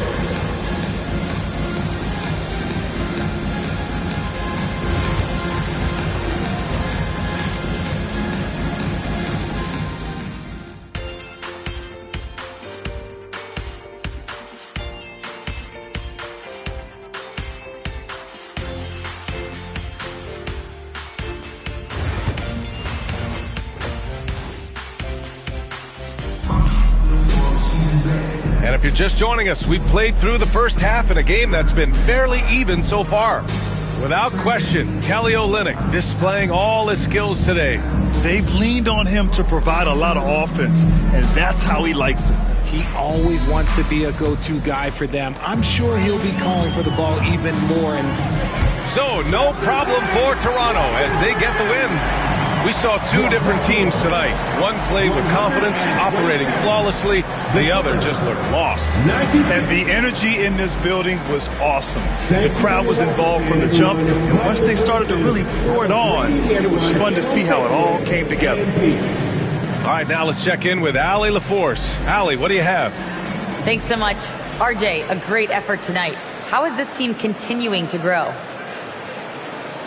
if you're just joining us, we've played through the first half in a game that's been fairly even so far. Without question, Kelly Olynyk displaying all his skills today. They've leaned on him to provide a lot of offense, and that's how he likes it. He always wants to be a go-to guy for them. I'm sure he'll be calling for the ball even more. So, no problem for Toronto as they get the win. We saw two different teams tonight. One played with confidence, operating flawlessly. The other just looked lost. And the energy in this building was awesome. The crowd was involved from the jump, and once they started to really pour it on, it was fun to see how it all came together. All right, now let's check in with Allie LaForce. Allie, what do you have? Thanks so much. RJ, a great effort tonight. How is this team continuing to grow?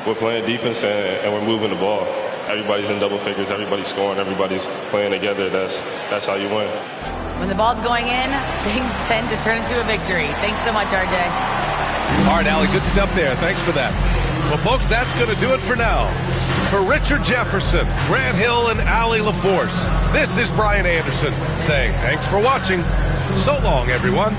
We're playing defense and we're moving the ball. Everybody's in double figures. Everybody's scoring. Everybody's playing together. That's how you win. When the ball's going in, things tend to turn into a victory. Thanks so much, RJ. All right, Allie, good stuff there. Thanks for that. Well, folks, that's going to do it for now. For Richard Jefferson, Grant Hill, and Allie LaForce, this is Brian Anderson saying thanks for watching. So long, everyone.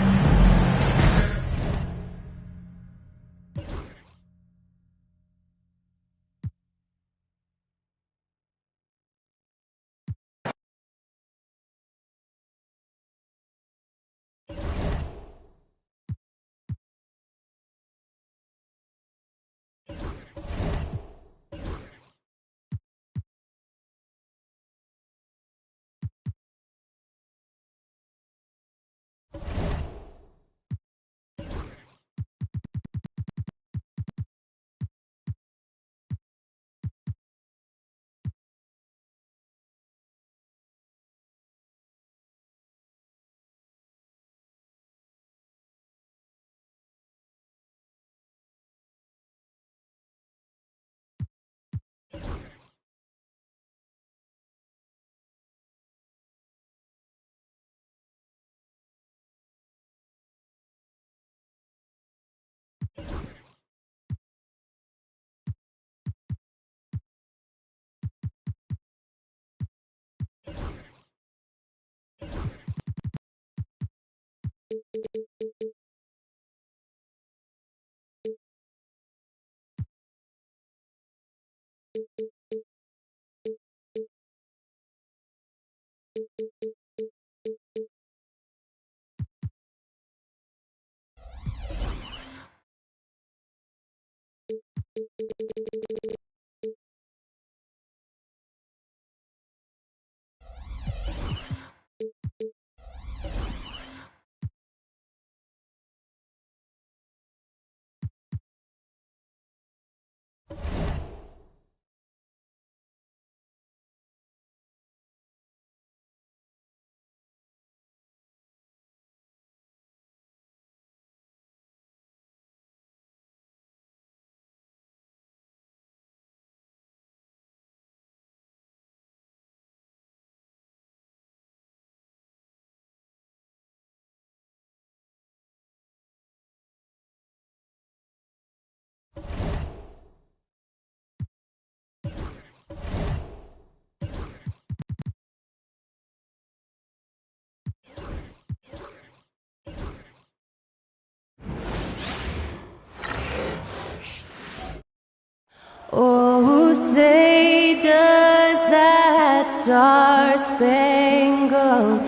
Oh, say does that star-spangled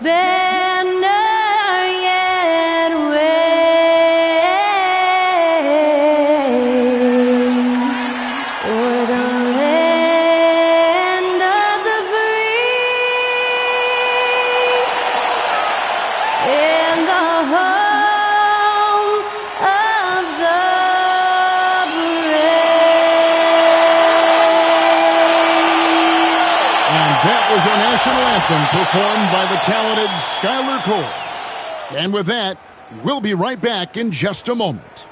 banner yet wave o'er the land of the free and the home of the That was our national anthem performed by the talented Skylar Cole. And with that, we'll be right back in just a moment.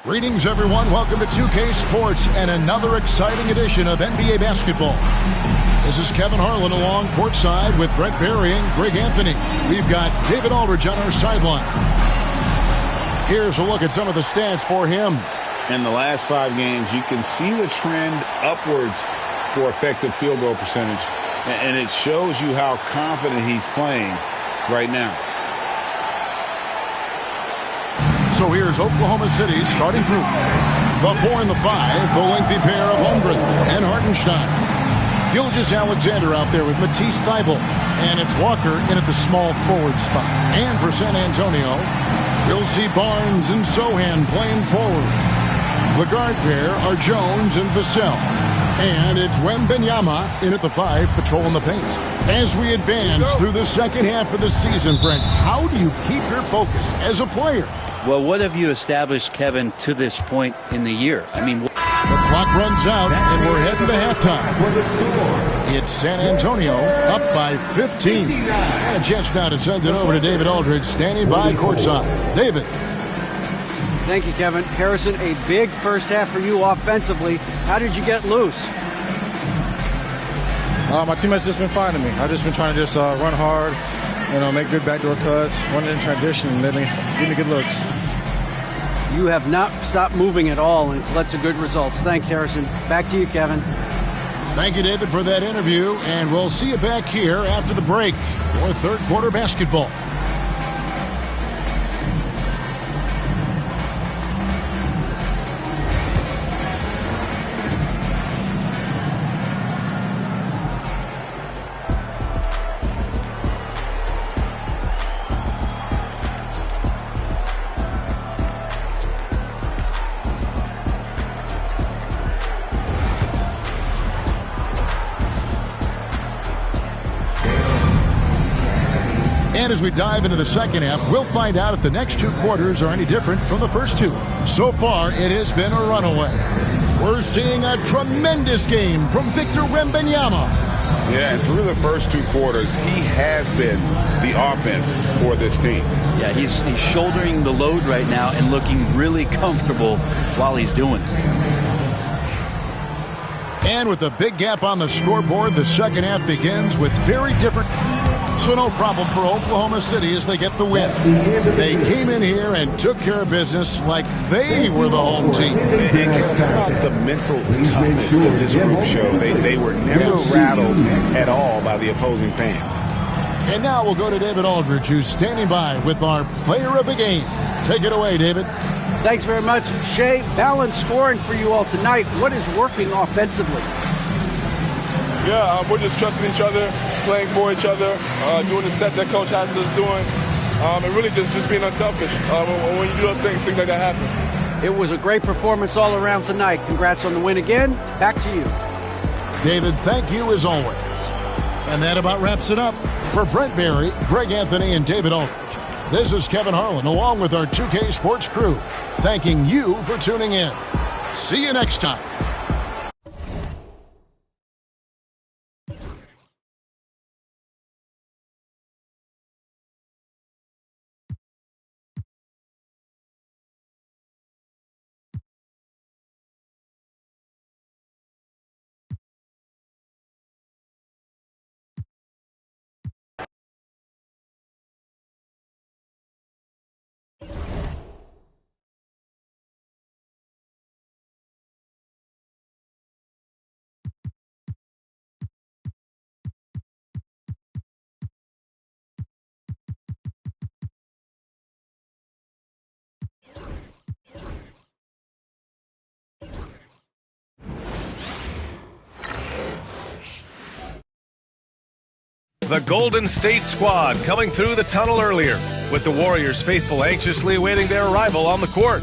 Greetings, everyone. Welcome to 2K Sports and another exciting edition of NBA basketball. This is Kevin Harlan along courtside with Brett Berry and Greg Anthony. We've got David Aldridge on our sideline. Here's a look at some of the stats for him. In the last 5 games, you can see the trend upwards for effective field goal percentage. And it shows you how confident he's playing right now. So here's Oklahoma City's starting group. The 4 and the 5, the lengthy pair of Holmgren and Hartenstein. Gilgeous-Alexander out there with Matisse Thybulle. And it's Walker in at the small forward spot. And for San Antonio, we'll see Barnes and Sohan playing forward. The guard pair are Jones and Vassell. And it's Wembanyama in at the 5, patrolling the paint. As we advance through the second half of the season, Brent, how do you keep your focus as a player? Well, what have you established, Kevin, to this point in the year? I mean, the clock runs out, and we're heading to halftime. It's San Antonio up by 15. And a chance now to send it over to David Aldridge, standing by courtside. David. Thank you, Kevin. Harrison, a big first half for you offensively. How did you get loose? My teammates just been finding me. I've just been trying to run hard, make good backdoor cuts, run in transition, and give me good looks. You have not stopped moving at all, and it's led to good results. Thanks, Harrison. Back to you, Kevin. Thank you, David, for that interview, and we'll see you back here after the break for third quarter basketball. And as we dive into the second half, we'll find out if the next two quarters are any different from the first two. So far, it has been a runaway. We're seeing a tremendous game from Victor Wembanyama. Yeah, and through the first two quarters, he has been the offense for this team. Yeah, he's shouldering the load right now and looking really comfortable while he's doing it. And with a big gap on the scoreboard, the second half begins with very different. So no problem for Oklahoma City as they get the win. They came in here and took care of business like they were the home team. And about the mental toughness that this group showed. They were never rattled at all by the opposing fans. And now we'll go to David Aldridge, who's standing by with our player of the game. Take it away, David. Thanks very much, Shea. Balanced scoring for you all tonight. What is working offensively? Yeah, we're just trusting each other, playing for each other, doing the sets that Coach has us doing, and really just being unselfish. When you do those things like that happen. It was a great performance all around tonight. Congrats on the win again. Back to you. David, thank you as always. And that about wraps it up. For Brent Barry, Greg Anthony, and David Aldridge, this is Kevin Harlan along with our 2K Sports crew, thanking you for tuning in. See you next time. The Golden State squad coming through the tunnel earlier, with the Warriors faithful anxiously awaiting their arrival on the court.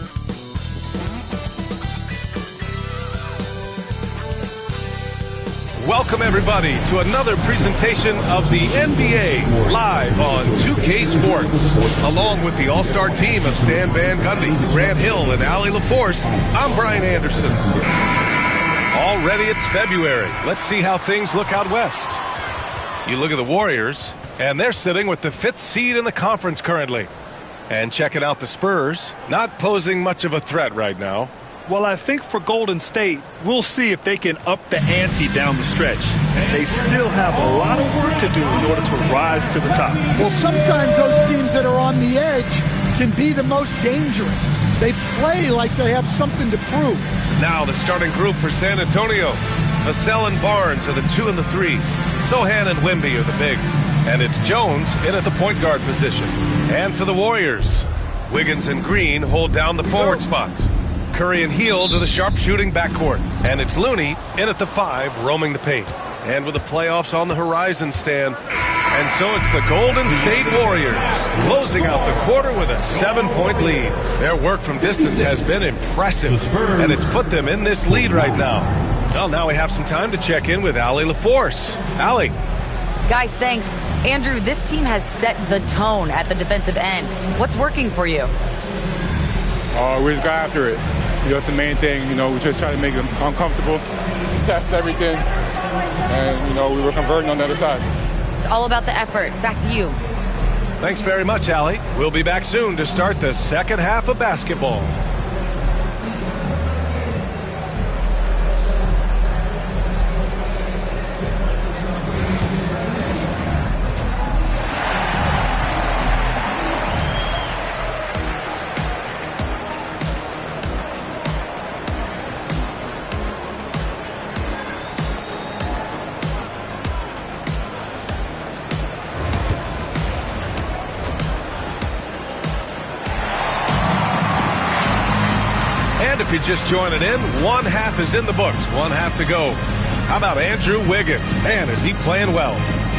Welcome, everybody, to another presentation of the NBA live on 2K Sports. Along with the all-star team of Stan Van Gundy, Grant Hill, and Allie LaForce, I'm Brian Anderson. Already it's February. Let's see how things look out west. You look at the Warriors, and they're sitting with the 5th seed in the conference currently. And checking out the Spurs, not posing much of a threat right now. Well, I think for Golden State, we'll see if they can up the ante down the stretch. They still have a lot of work to do in order to rise to the top. Well, sometimes those teams that are on the edge can be the most dangerous. They play like they have something to prove. Now the starting group for San Antonio. Vassell and Barnes are the 2 and the 3. Sohan and Wemby are the bigs. And it's Jones in at the point guard position. And for the Warriors, Wiggins and Green hold down the forward spots. Curry and Hield are the sharpshooting backcourt. And it's Looney in at the 5, roaming the paint. And with the playoffs on the horizon, Stan. And so it's the Golden State Warriors closing out the quarter with a 7-point lead. Their work from distance has been impressive, and it's put them in this lead right now. Well, now we have some time to check in with Allie LaForce. Allie. Guys, thanks. Andrew, this team has set the tone at the defensive end. What's working for you? We just got after it. That's the main thing. We just try to make them uncomfortable, test everything, and, we were converting on the other side. It's all about the effort. Back to you. Thanks very much, Allie. We'll be back soon to start the second half of basketball. If you're just joining in, one half is in the books, one half to go. How about Andrew Wiggins? Man, is he playing well.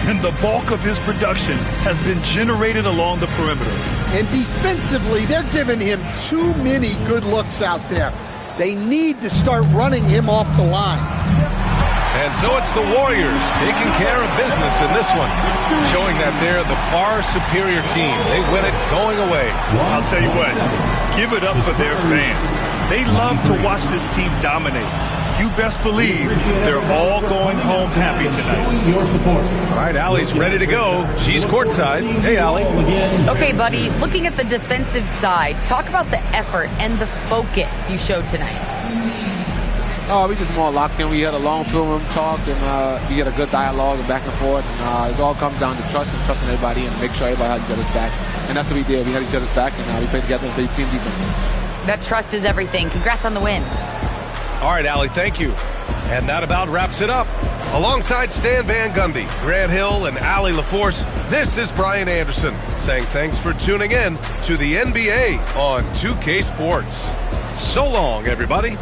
And the bulk of his production has been generated along the perimeter. And defensively, they're giving him too many good looks out there. They need to start running him off the line. And so it's the Warriors taking care of business in this one, showing that they're the far superior team. They win it going away. I'll tell you what, give it up for their fans. They love to watch this team dominate. You best believe they're all going home happy tonight. All right, Allie's ready to go. She's courtside. Hey, Allie. Okay, buddy, looking at the defensive side, talk about the effort and the focus you showed tonight. We just more locked in. We had a long film room talk, and we had a good dialogue and back and forth. And it all comes down to trust and trusting everybody and make sure everybody has each other's back. And that's what we did. We had each other's back, and we played together and played team defense. That trust is everything. Congrats on the win. All right, Allie, thank you. And that about wraps it up. Alongside Stan Van Gundy, Grant Hill, and Allie LaForce, this is Brian Anderson saying thanks for tuning in to the NBA on 2K Sports. So long, everybody.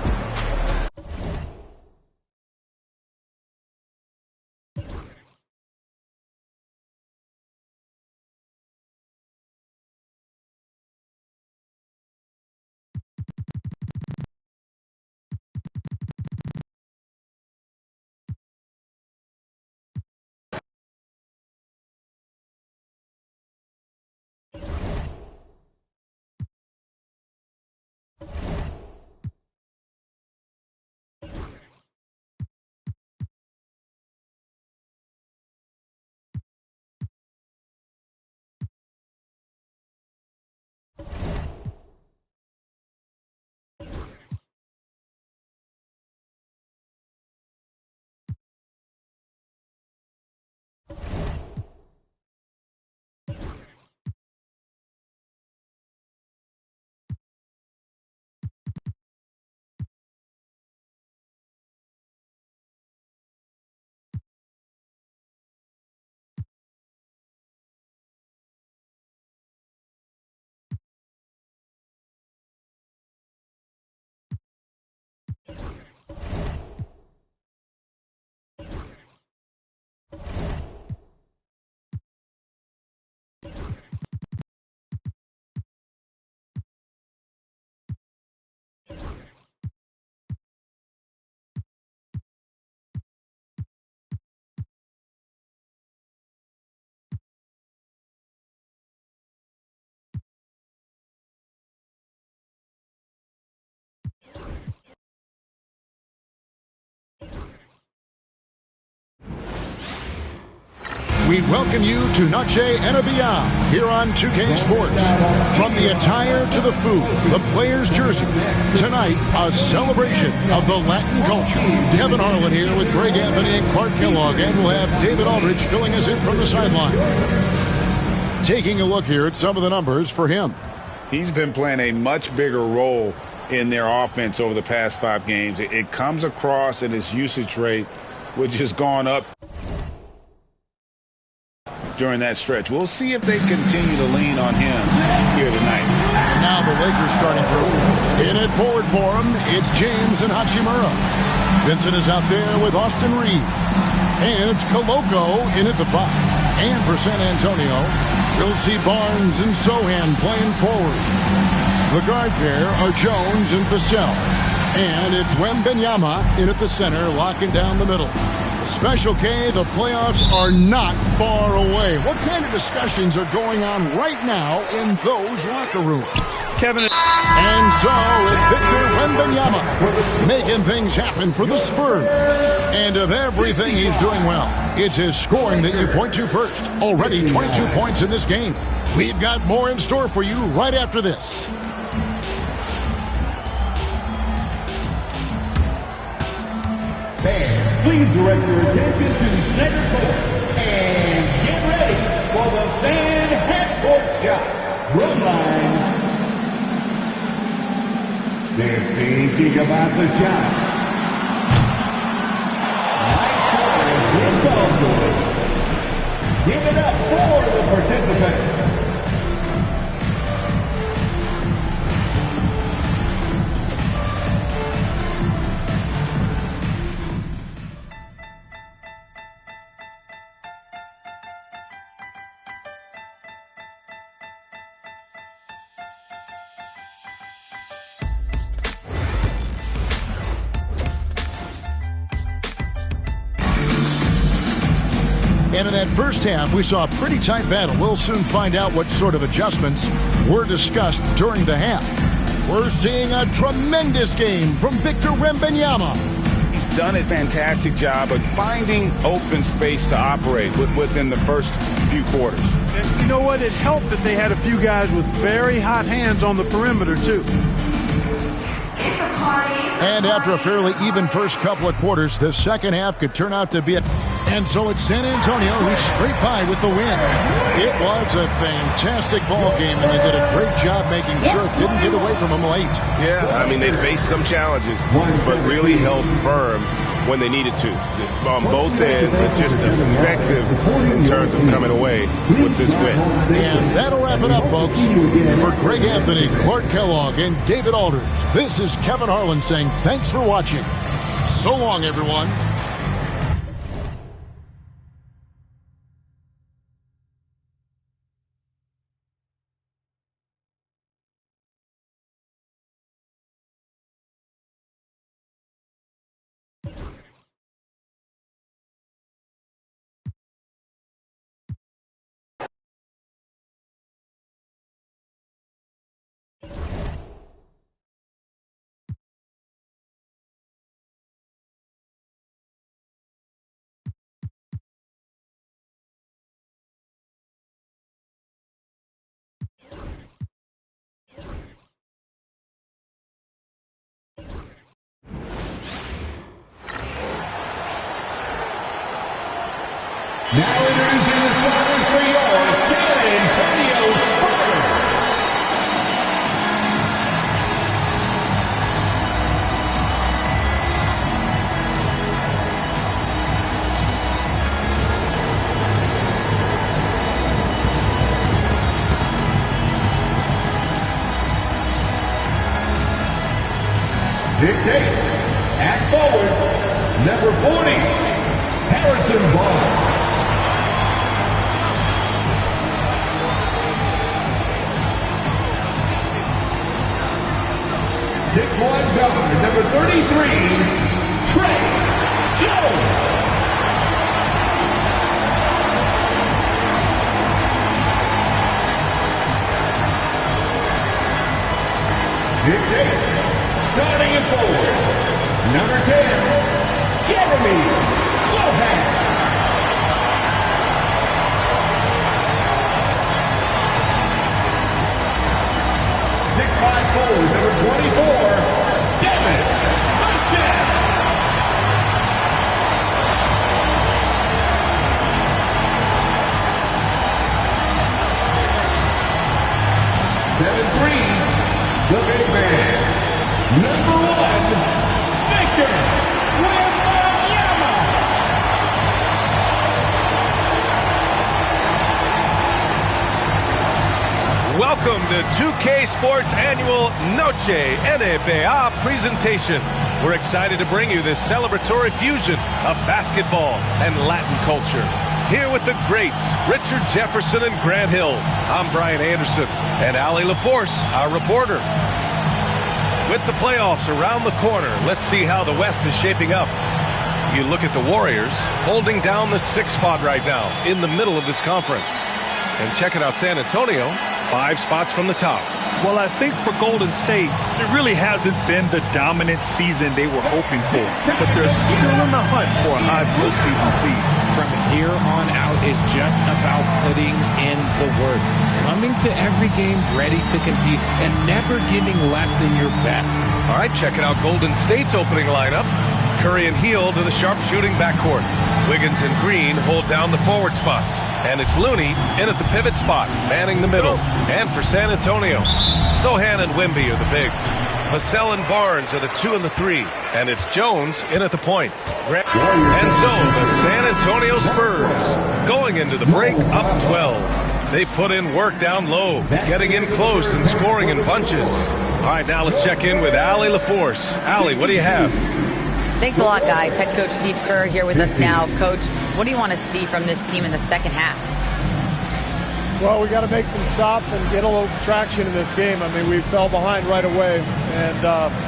We welcome you to Noche and Beyond here on 2K Sports. From the attire to the food, the players' jerseys. Tonight, a celebration of the Latin culture. Kevin Harlan here with Greg Anthony and Clark Kellogg, and we'll have David Aldridge filling us in from the sideline. Taking a look here at some of the numbers for him. He's been playing a much bigger role in their offense over the past 5 games. It comes across in his usage rate, which has gone up during that stretch. We'll see if they continue to lean on him here tonight. And now the Lakers starting group. In it forward for him, it's James and Hachimura. Vincent is out there with Austin Reed. And it's Koloko in at the 5. And for San Antonio, we'll see Barnes and Sohan playing forward. The guard pair are Jones and Vassell. And it's Wembanyama in at the center, locking down the middle. Special K, the playoffs are not far away. What kind of discussions are going on right now in those locker rooms? Kevin. And so it's Victor Wembanyama making things happen for the Spurs. And of everything he's doing well, it's his scoring that you point to first. Already 22 points in this game. We've got more in store for you right after this. Fans, please direct your attention to center court and get ready for the fan half-court shot. Drum line. They're thinking about the shot. Nice try. It's all good. Give it up for the participants. And in that first half, we saw a pretty tight battle. We'll soon find out what sort of adjustments were discussed during the half. We're seeing a tremendous game from Victor Wembanyama. He's done a fantastic job of finding open space to operate within the first few quarters. And you know what? It helped that they had a few guys with very hot hands on the perimeter, too. And after a fairly even first couple of quarters, the second half could turn out to be And so it's San Antonio who scraped by with the win. It was a fantastic ball game, and they did a great job making sure it didn't get away from them late. Yeah, I mean, they faced some challenges, but really held firm when they needed to. On both ends, and just effective in terms of coming away with this win. And that'll wrap it up, folks. For Greg Anthony, Clark Kellogg, and David Aldridge, this is Kevin Harlan saying thanks for watching. So long, everyone. Now introducing the starters for your San Antonio Spurs. At forward, number 40, Harrison Barnes. 6'1" guard, number 33, Trey Jones. 6'8", starting at forward, number 10, Jeremy Sohan. 6'5" forward, number 24, Devin Vassell. to 2K Sports' annual Noche NBA presentation. We're excited to bring you this celebratory fusion of basketball and Latin culture. Here with the greats, Richard Jefferson and Grant Hill. I'm Brian Anderson, and Allie LaForce, our reporter. With the playoffs around the corner, let's see how the West is shaping up. You look at the Warriors holding down the 6th spot right now in the middle of this conference. And checking out San Antonio, 5 spots from the top. Well, I think for Golden State, it really hasn't been the dominant season they were hoping for. But they're still in the hunt for a high postseason seed. From here on out is just about putting in the work. Coming to every game ready to compete and never giving less than your best. All right, checking out Golden State's opening lineup. Curry and Hield to the sharpshooting backcourt. Wiggins and Green hold down the forward spots. And it's Looney in at the pivot spot, manning the middle. And for San Antonio, Sohan and Wemby are the bigs. Vassell and Barnes are the 2 and the 3. And it's Jones in at the point. And so the San Antonio Spurs going into the break up 12. They put in work down low, getting in close and scoring in bunches. All right, now let's check in with Allie LaForce. Allie, what do you have? Thanks a lot, guys. Head coach Steve Kerr here with us now. Coach, what do you want to see from this team in the second half? Well, we got to make some stops and get a little traction in this game. I mean, we fell behind right away, and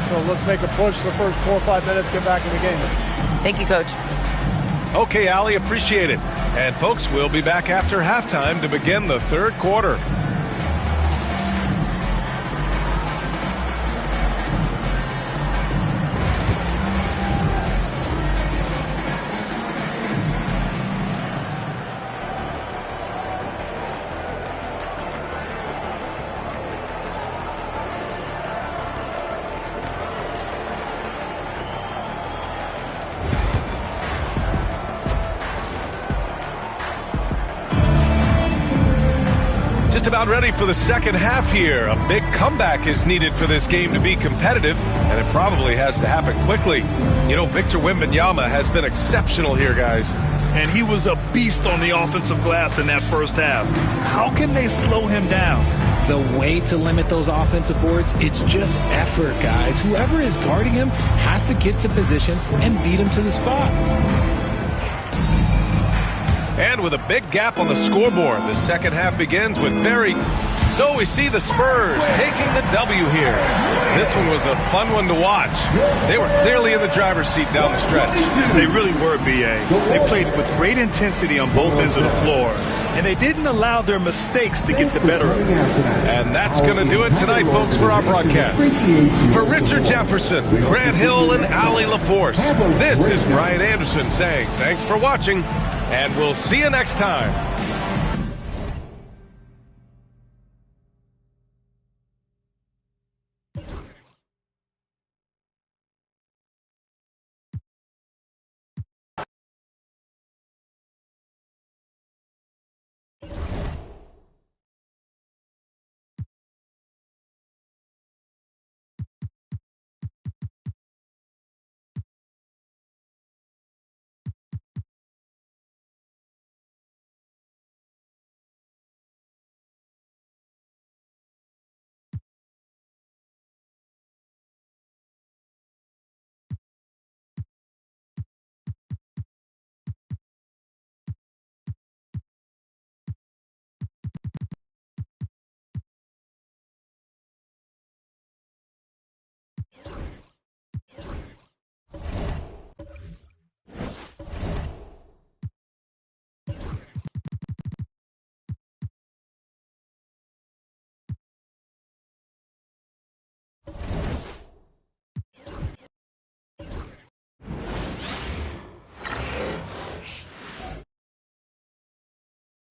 so let's make a push the first 4 or 5 minutes, get back in the game. Thank you, Coach. Okay, Allie, appreciate it. And, folks, we'll be back after halftime to begin the third quarter. About ready for the second half here. A big comeback is needed for this game to be competitive, and it probably has to happen quickly. You know, Victor Wembanyama has been exceptional here, guys. And he was a beast on the offensive glass in that first half. How can they slow him down? The way to limit those offensive boards, it's just effort, guys. Whoever is guarding him has to get to position and beat him to the spot. And with a big gap on the scoreboard, the second half begins with So we see the Spurs taking the W here. This one was a fun one to watch. They were clearly in the driver's seat down the stretch. They really were, B.A. They played with great intensity on both ends of the floor, and they didn't allow their mistakes to get the better of them. And that's going to do it tonight, folks, for our broadcast. For Richard Jefferson, Grant Hill, and Allie LaForce, this is Brian Anderson saying thanks for watching, and we'll see you next time.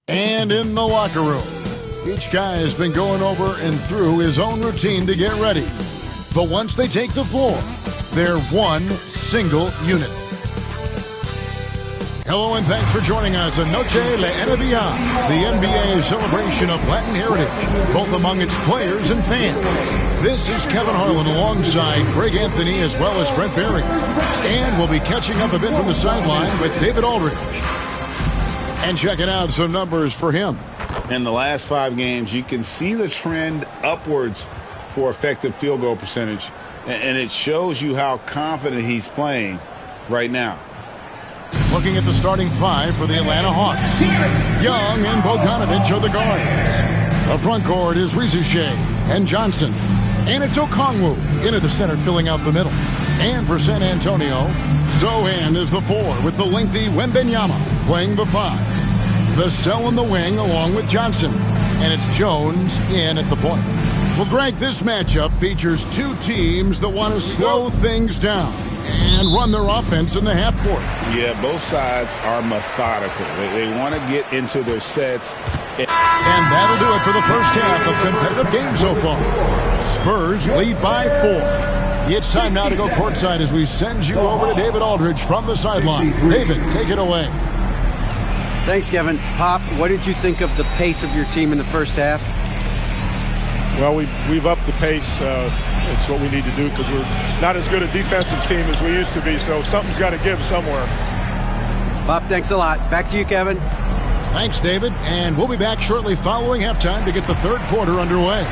And in the locker room, each guy has been going over and through his own routine to get ready. But once they take the floor, they're one single unit. Hello and thanks for joining us on Noche la NBA, the NBA celebration of Latin heritage, both among its players and fans. This is Kevin Harlan alongside Greg Anthony as well as Brent Barry. And we'll be catching up a bit from the sideline with David Aldridge. And checking out some numbers for him. In the last 5 games, you can see the trend upwards for effective field goal percentage, and it shows you how confident he's playing right now. Looking at the starting 5 for the Atlanta Hawks. Young and Bogdanovich are the guards. The front court is Rizuche and Johnson. And it's Okongwu into the center, filling out the middle. And for San Antonio, Zohan is the 4 with the lengthy Wembanyama playing the 5. Vassell in the wing along with Johnson. And it's Jones in at the point. Well, Greg, this matchup features 2 teams that want to slow things down and run their offense in the half court. Yeah, both sides are methodical. They want to get into their sets. And that'll do it for the first half of competitive game so far. Spurs lead by 4. It's time now to go courtside as we send you over to David Aldridge from the sideline. David, take it away. Thanks, Kevin. Pop, what did you think of the pace of your team in the first half? Well, we've upped the pace. It's what we need to do because we're not as good a defensive team as we used to be, so something's got to give somewhere. Pop, thanks a lot. Back to you, Kevin. Thanks, David. And we'll be back shortly following halftime to get the third quarter underway.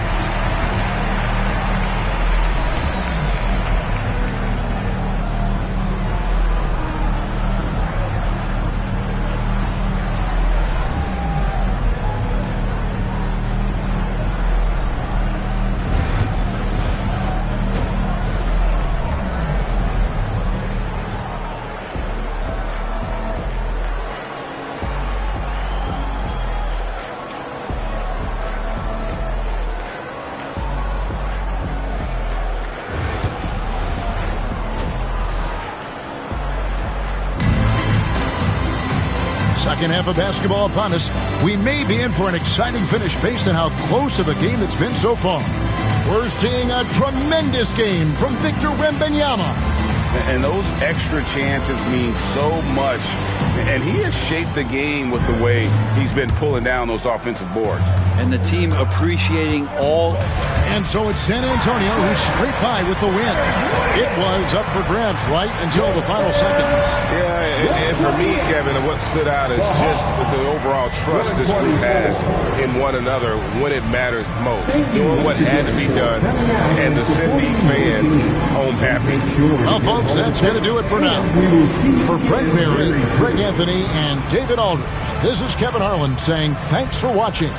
Second half of basketball upon us. We may be in for an exciting finish based on how close of a game it's been so far. We're seeing a tremendous game from Victor Wembanyama. And those extra chances mean so much. And he has shaped the game with the way he's been pulling down those offensive boards. And the team appreciating all. And so it's San Antonio who's straight by with the win. It was up for grabs right until the final seconds. Yeah, and for me, Kevin, what stood out is just the overall trust this group has in one another when it matters most. Doing what had to be done and to send these fans home happy. Well, folks, that's going to do it for now. For Brent Berry, Greg Anthony, and David Aldridge, this is Kevin Harlan saying thanks for watching.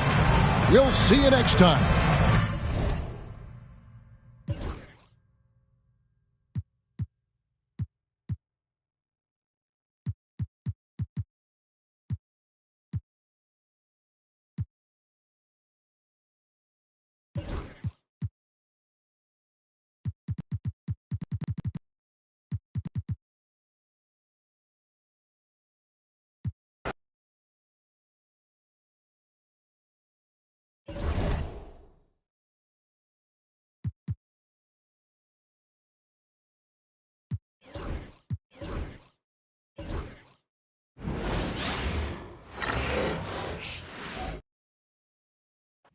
We'll see you next time.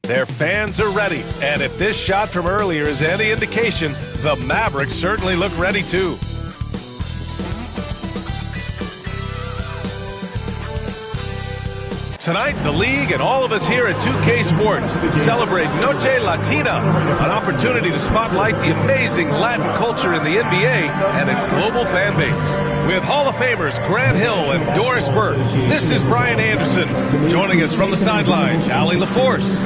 Their fans are ready, and if this shot from earlier is any indication, the Mavericks certainly look ready too. Tonight, the league and all of us here at 2K Sports celebrate Noche Latina, an opportunity to spotlight the amazing Latin culture in the NBA and its global fan base. With Hall of Famers Grant Hill and Doris Burke, this is Brian Anderson. Joining us from the sidelines, Allie LaForce.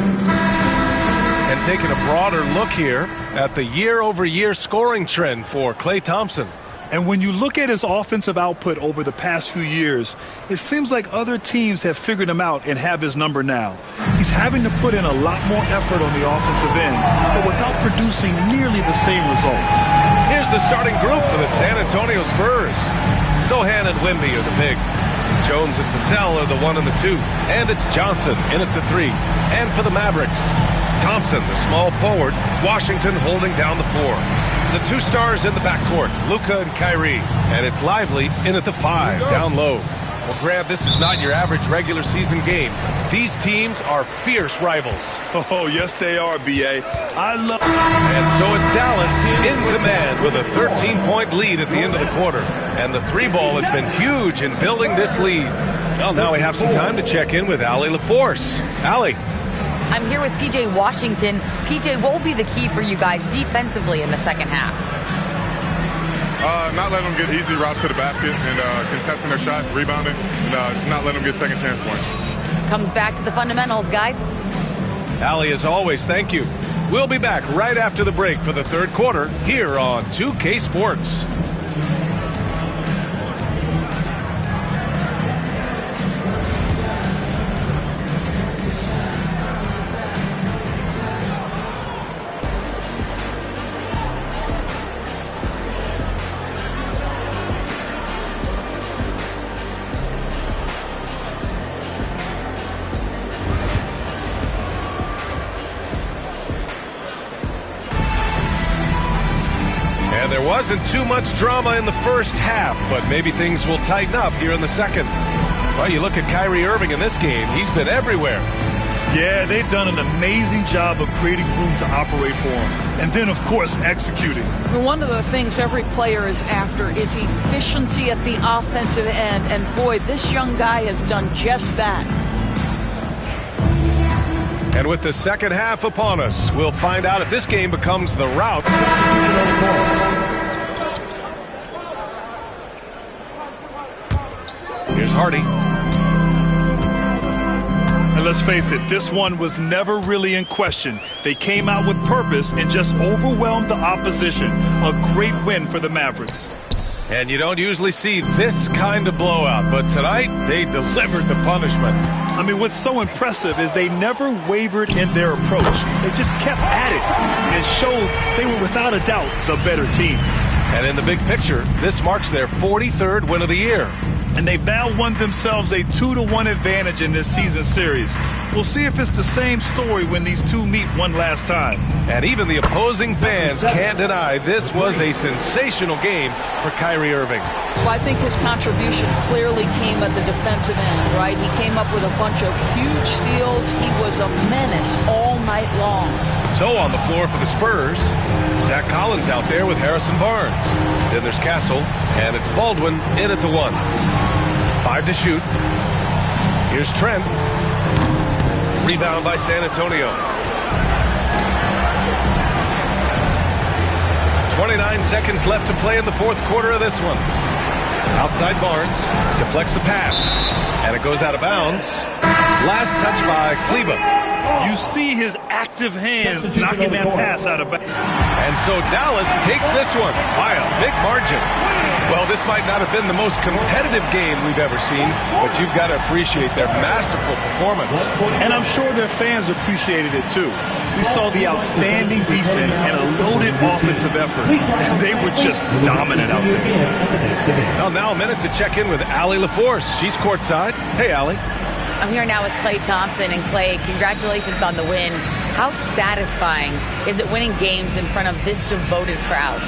And taking a broader look here at the year-over-year scoring trend for Klay Thompson. And when you look at his offensive output over the past few years, it seems like other teams have figured him out and have his number now. He's having to put in a lot more effort on the offensive end, but without producing nearly the same results. Here's the starting group for the San Antonio Spurs. Zohan and Wemby are the bigs. Jones and Vassell are the 1 and the 2. And it's Johnson in at the 3. And for the Mavericks, Thompson, the small forward, Washington holding down the 4. The 2 stars in the backcourt, Luka and Kyrie. And it's Lively in at the 5, down low. Well, Grant, this is not your average regular season game. These teams are fierce rivals. Oh, yes, they are, B.A. I love. And so it's Dallas in command with a 13-point lead at the end of the quarter. And the 3 ball has been huge in building this lead. Well, now we have some time to check in with Allie LaForce. Allie. I'm here with PJ Washington. PJ, what will be the key for you guys defensively in the second half? Not letting them get easy routes to the basket and contesting their shots, rebounding, and not letting them get second chance points. Comes back to the fundamentals, guys. Allie, as always, thank you. We'll be back right after the break for the third quarter here on 2K Sports. Wasn't too much drama in the first half, but maybe things will tighten up here in the second. Well, you look at Kyrie Irving in this game, he's been everywhere. Yeah, they've done an amazing job of creating room to operate for him. And then, of course, executing. One of the things every player is after is efficiency at the offensive end. And boy, this young guy has done just that. And with the second half upon us, we'll find out if this game becomes the rout. Here's Hardy. And let's face it, this one was never really in question. They came out with purpose and just overwhelmed the opposition. A great win for the Mavericks. And you don't usually see this kind of blowout, but tonight they delivered the punishment. I mean, what's so impressive is they never wavered in their approach. They just kept at it and showed they were without a doubt the better team. And in the big picture, this marks their 43rd win of the year. And they've now won themselves a 2-1 advantage in this season series. We'll see if it's the same story when these two meet one last time. And even the opposing fans can't deny this was a sensational game for Kyrie Irving. Well, I think his contribution clearly came at the defensive end, right? He came up with a bunch of huge steals. He was a menace all night long. So on the floor for the Spurs, Zach Collins out there with Harrison Barnes. Then there's Castle, and it's Baldwin in at the 1. 5 to shoot. Here's Trent. Rebound by San Antonio. 29 seconds left to play in the fourth quarter of this one. Outside Barnes. Deflects the pass. And it goes out of bounds. Last touch by Kleba. You see his active hands knocking that pass out of bounds. And so Dallas takes this one by a big margin. Well, this might not have been the most competitive game we've ever seen, but you've got to appreciate their masterful performance. And I'm sure their fans appreciated it too. We saw the outstanding defense and a loaded offensive effort. They were just dominant out there. Well, now a minute to check in with Allie LaForce. She's courtside. Hey, Allie. I'm here now with Klay Thompson. And Klay, congratulations on the win. How satisfying is it winning games in front of this devoted crowd?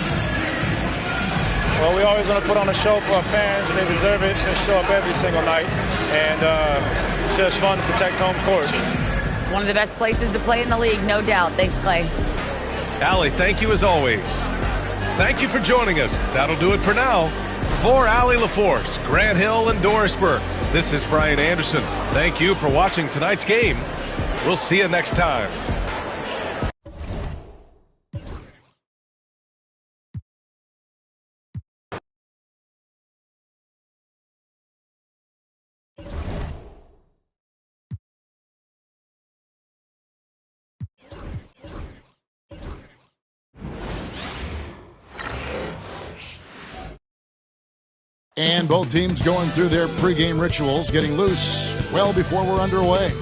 Well, we always want to put on a show for our fans. They deserve it. They show up every single night. And it's just fun to protect home court. It's one of the best places to play in the league, no doubt. Thanks, Klay. Allie, thank you as always. Thank you for joining us. That'll do it for now. For Allie LaForce, Grant Hill, and Doris Burke, this is Brian Anderson. Thank you for watching tonight's game. We'll see you next time. And both teams going through their pregame rituals, getting loose well before we're underway.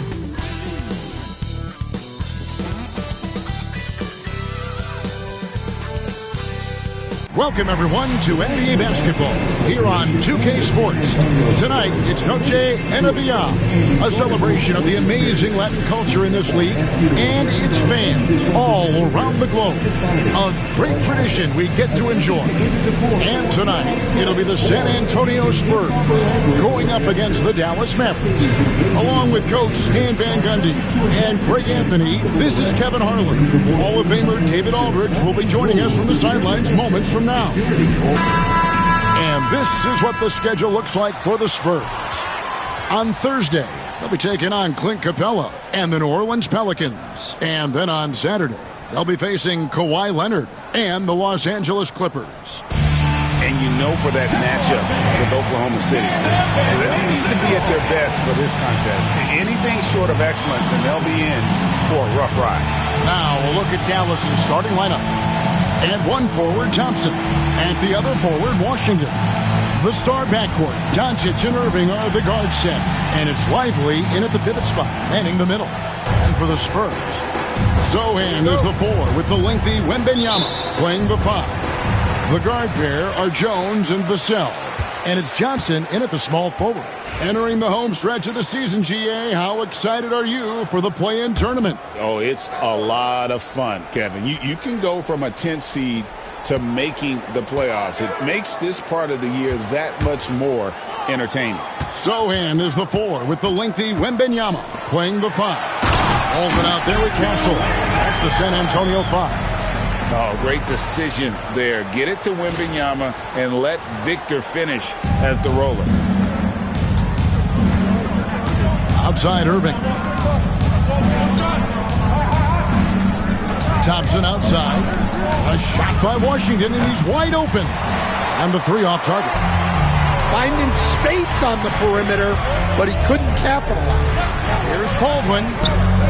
Welcome, everyone, to NBA basketball here on 2K Sports. Tonight, it's Noche Enabia, a celebration of the amazing Latin culture in this league and its fans all around the globe. A great tradition we get to enjoy. And tonight, it'll be the San Antonio Spurs going up against the Dallas Mavericks. Along with Coach Stan Van Gundy and Greg Anthony, this is Kevin Harlan. Hall of Famer David Aldridge will be joining us from the sidelines moments from now. And this is what the schedule looks like for the Spurs. On Thursday, they'll be taking on Clint Capella and the New Orleans Pelicans. And then on Saturday, they'll be facing Kawhi Leonard and the Los Angeles Clippers. And you know for that matchup with Oklahoma City, they'll need to be at their best for this contest. Anything short of excellence, and they'll be in for a rough ride. Now we'll look at Dallas's starting lineup. At one forward, Thompson. At the other forward, Washington. The star backcourt, Doncic and Irving are the guard set. And it's Lively in at the pivot spot, manning the middle. And for the Spurs, Zohan is the 4 with the lengthy Wembanyama playing the 5. The guard pair are Jones and Vassell. And it's Johnson in at the small forward. Entering the home stretch of the season, GA, how excited are you for the play-in tournament? Oh, it's a lot of fun, Kevin. You can go from a 10th seed to making the playoffs. It makes this part of the year that much more entertaining. Zohan is the 4 with the lengthy Wembanyama playing the 5. Baldwin out there with Castle. That's the San Antonio 5. Oh, great decision there. Get it to Wembanyama and let Victor finish as the roller. Outside Irving. Thompson outside. A shot by Washington, and he's wide open. And the 3 off target. Finding space on the perimeter, but he couldn't capitalize. Here's Baldwin.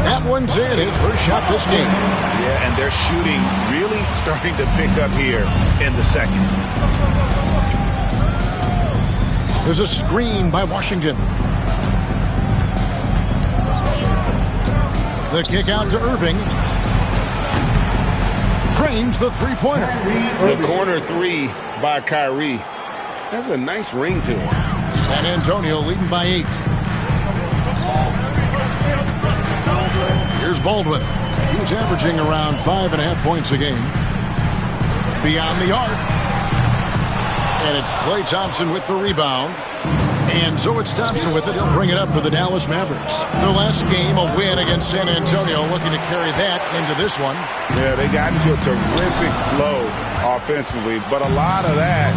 That one's in, his first shot this game. Yeah, and their shooting really starting to pick up here in the second. There's a screen by Washington. The kick out to Irving. Trains the three-pointer. The corner 3 by Kyrie. That's a nice ring to it. San Antonio leading by 8. Here's Baldwin. He was averaging around 5.5 points a game. Beyond the arc. And it's Klay Thompson with the rebound. And so it's Thompson with it. He'll bring it up for the Dallas Mavericks. Their last game, a win against San Antonio, looking to carry that into this one. Yeah, they got into a terrific flow offensively, but a lot of that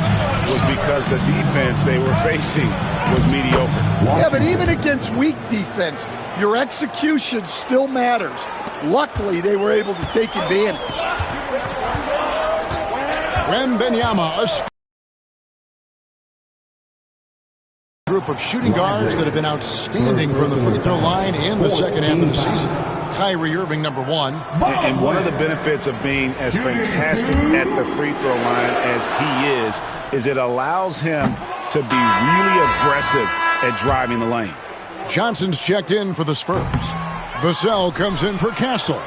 was because the defense they were facing was mediocre. Yeah, but even against weak defense, your execution still matters. Luckily, they were able to take advantage. Wembanyama, a group of shooting guards that have been outstanding from the free throw line in the second half of the season. Kyrie Irving, number 1. And one of the benefits of being as fantastic at the free throw line as he is it allows him to be really aggressive at driving the lane. Johnson's checked in for the Spurs. Vassell comes in for Castle.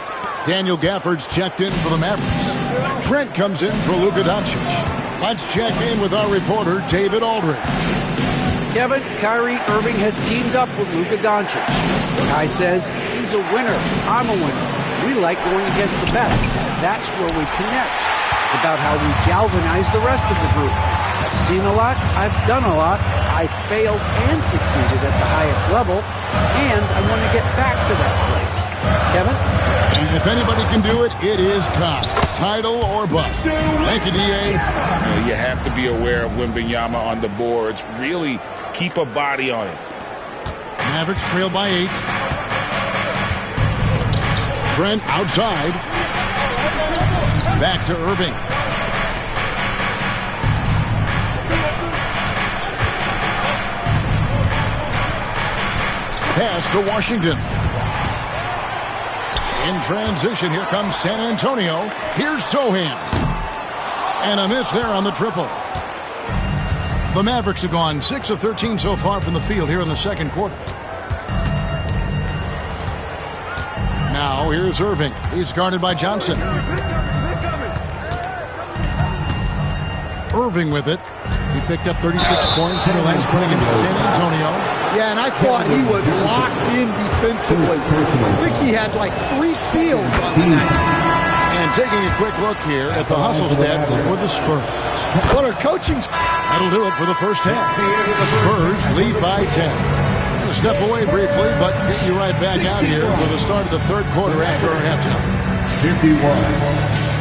Daniel Gafford's checked in for the Mavericks. Trent comes in for Luka Doncic. Let's check in with our reporter, David Aldridge. Kevin, Kyrie Irving has teamed up with Luka Doncic. Kai says he's a winner. I'm a winner. We like going against the best. That's where we connect. It's about how we galvanize the rest of the group. I've seen a lot. I've done a lot. I failed and succeeded at the highest level, and I want to get back to that place. Kevin? And if anybody can do it, it is Kai. Title or bust. Thank you, D.A. You have to be aware of Wembanyama on the boards. Really keep a body on it. Mavericks trail by 8. Trent outside. Back to Irving. Pass to Washington. In transition, here comes San Antonio. Here's Zohan. And a miss there on the triple. The Mavericks have gone 6 of 13 so far from the field here in the second quarter. Now here's Irving. He's guarded by Johnson. Irving with it. He picked up 36 points in the last game against San Antonio. Yeah, and I thought he was locked in defensively. I think he had like 3 steals on the night. And taking a quick look here at the hustle stats for the Spurs. What are coaching? That'll do it for the first half. The Spurs lead by 10. I'm going to step away briefly, but get you right back out here for the start of the third quarter after our halftime. 51.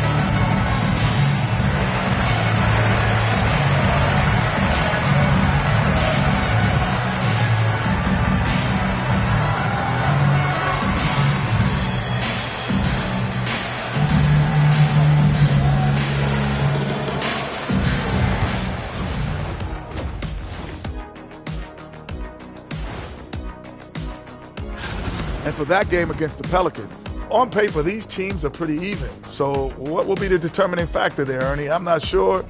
And for that game against the Pelicans, on paper, these teams are pretty even. So what will be the determining factor there, Ernie? I'm not sure.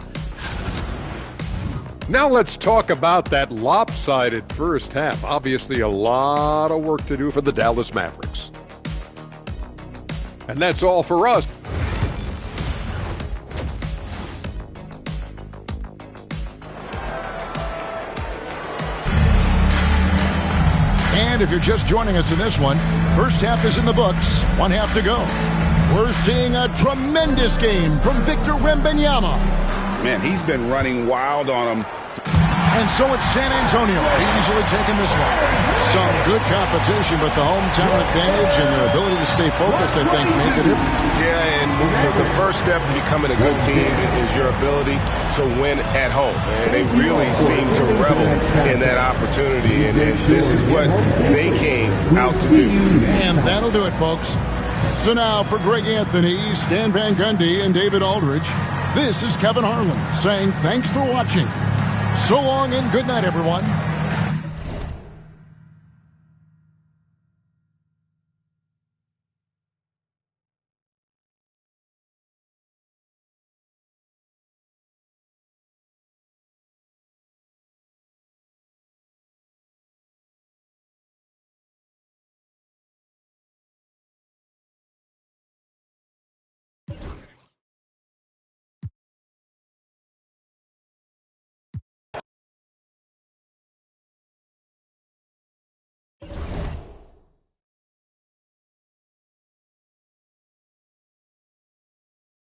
Now let's talk about that lopsided first half. Obviously, a lot of work to do for the Dallas Mavericks. And that's all for us. And if you're just joining us in this one, first half is in the books, one half to go. We're seeing a tremendous game from Victor Wembanyama. Man, he's been running wild on him. And so it's San Antonio easily taking this one. Some good competition, but the hometown advantage and their ability to stay focused, I think, made the difference. Yeah, and the first step to becoming a good team is your ability to win at home. And they really seem to revel in that opportunity. And this is what they came out to do. And that'll do it, folks. So now for Greg Anthony, Stan Van Gundy, and David Aldridge, this is Kevin Harlan saying thanks for watching. So long and good night, everyone.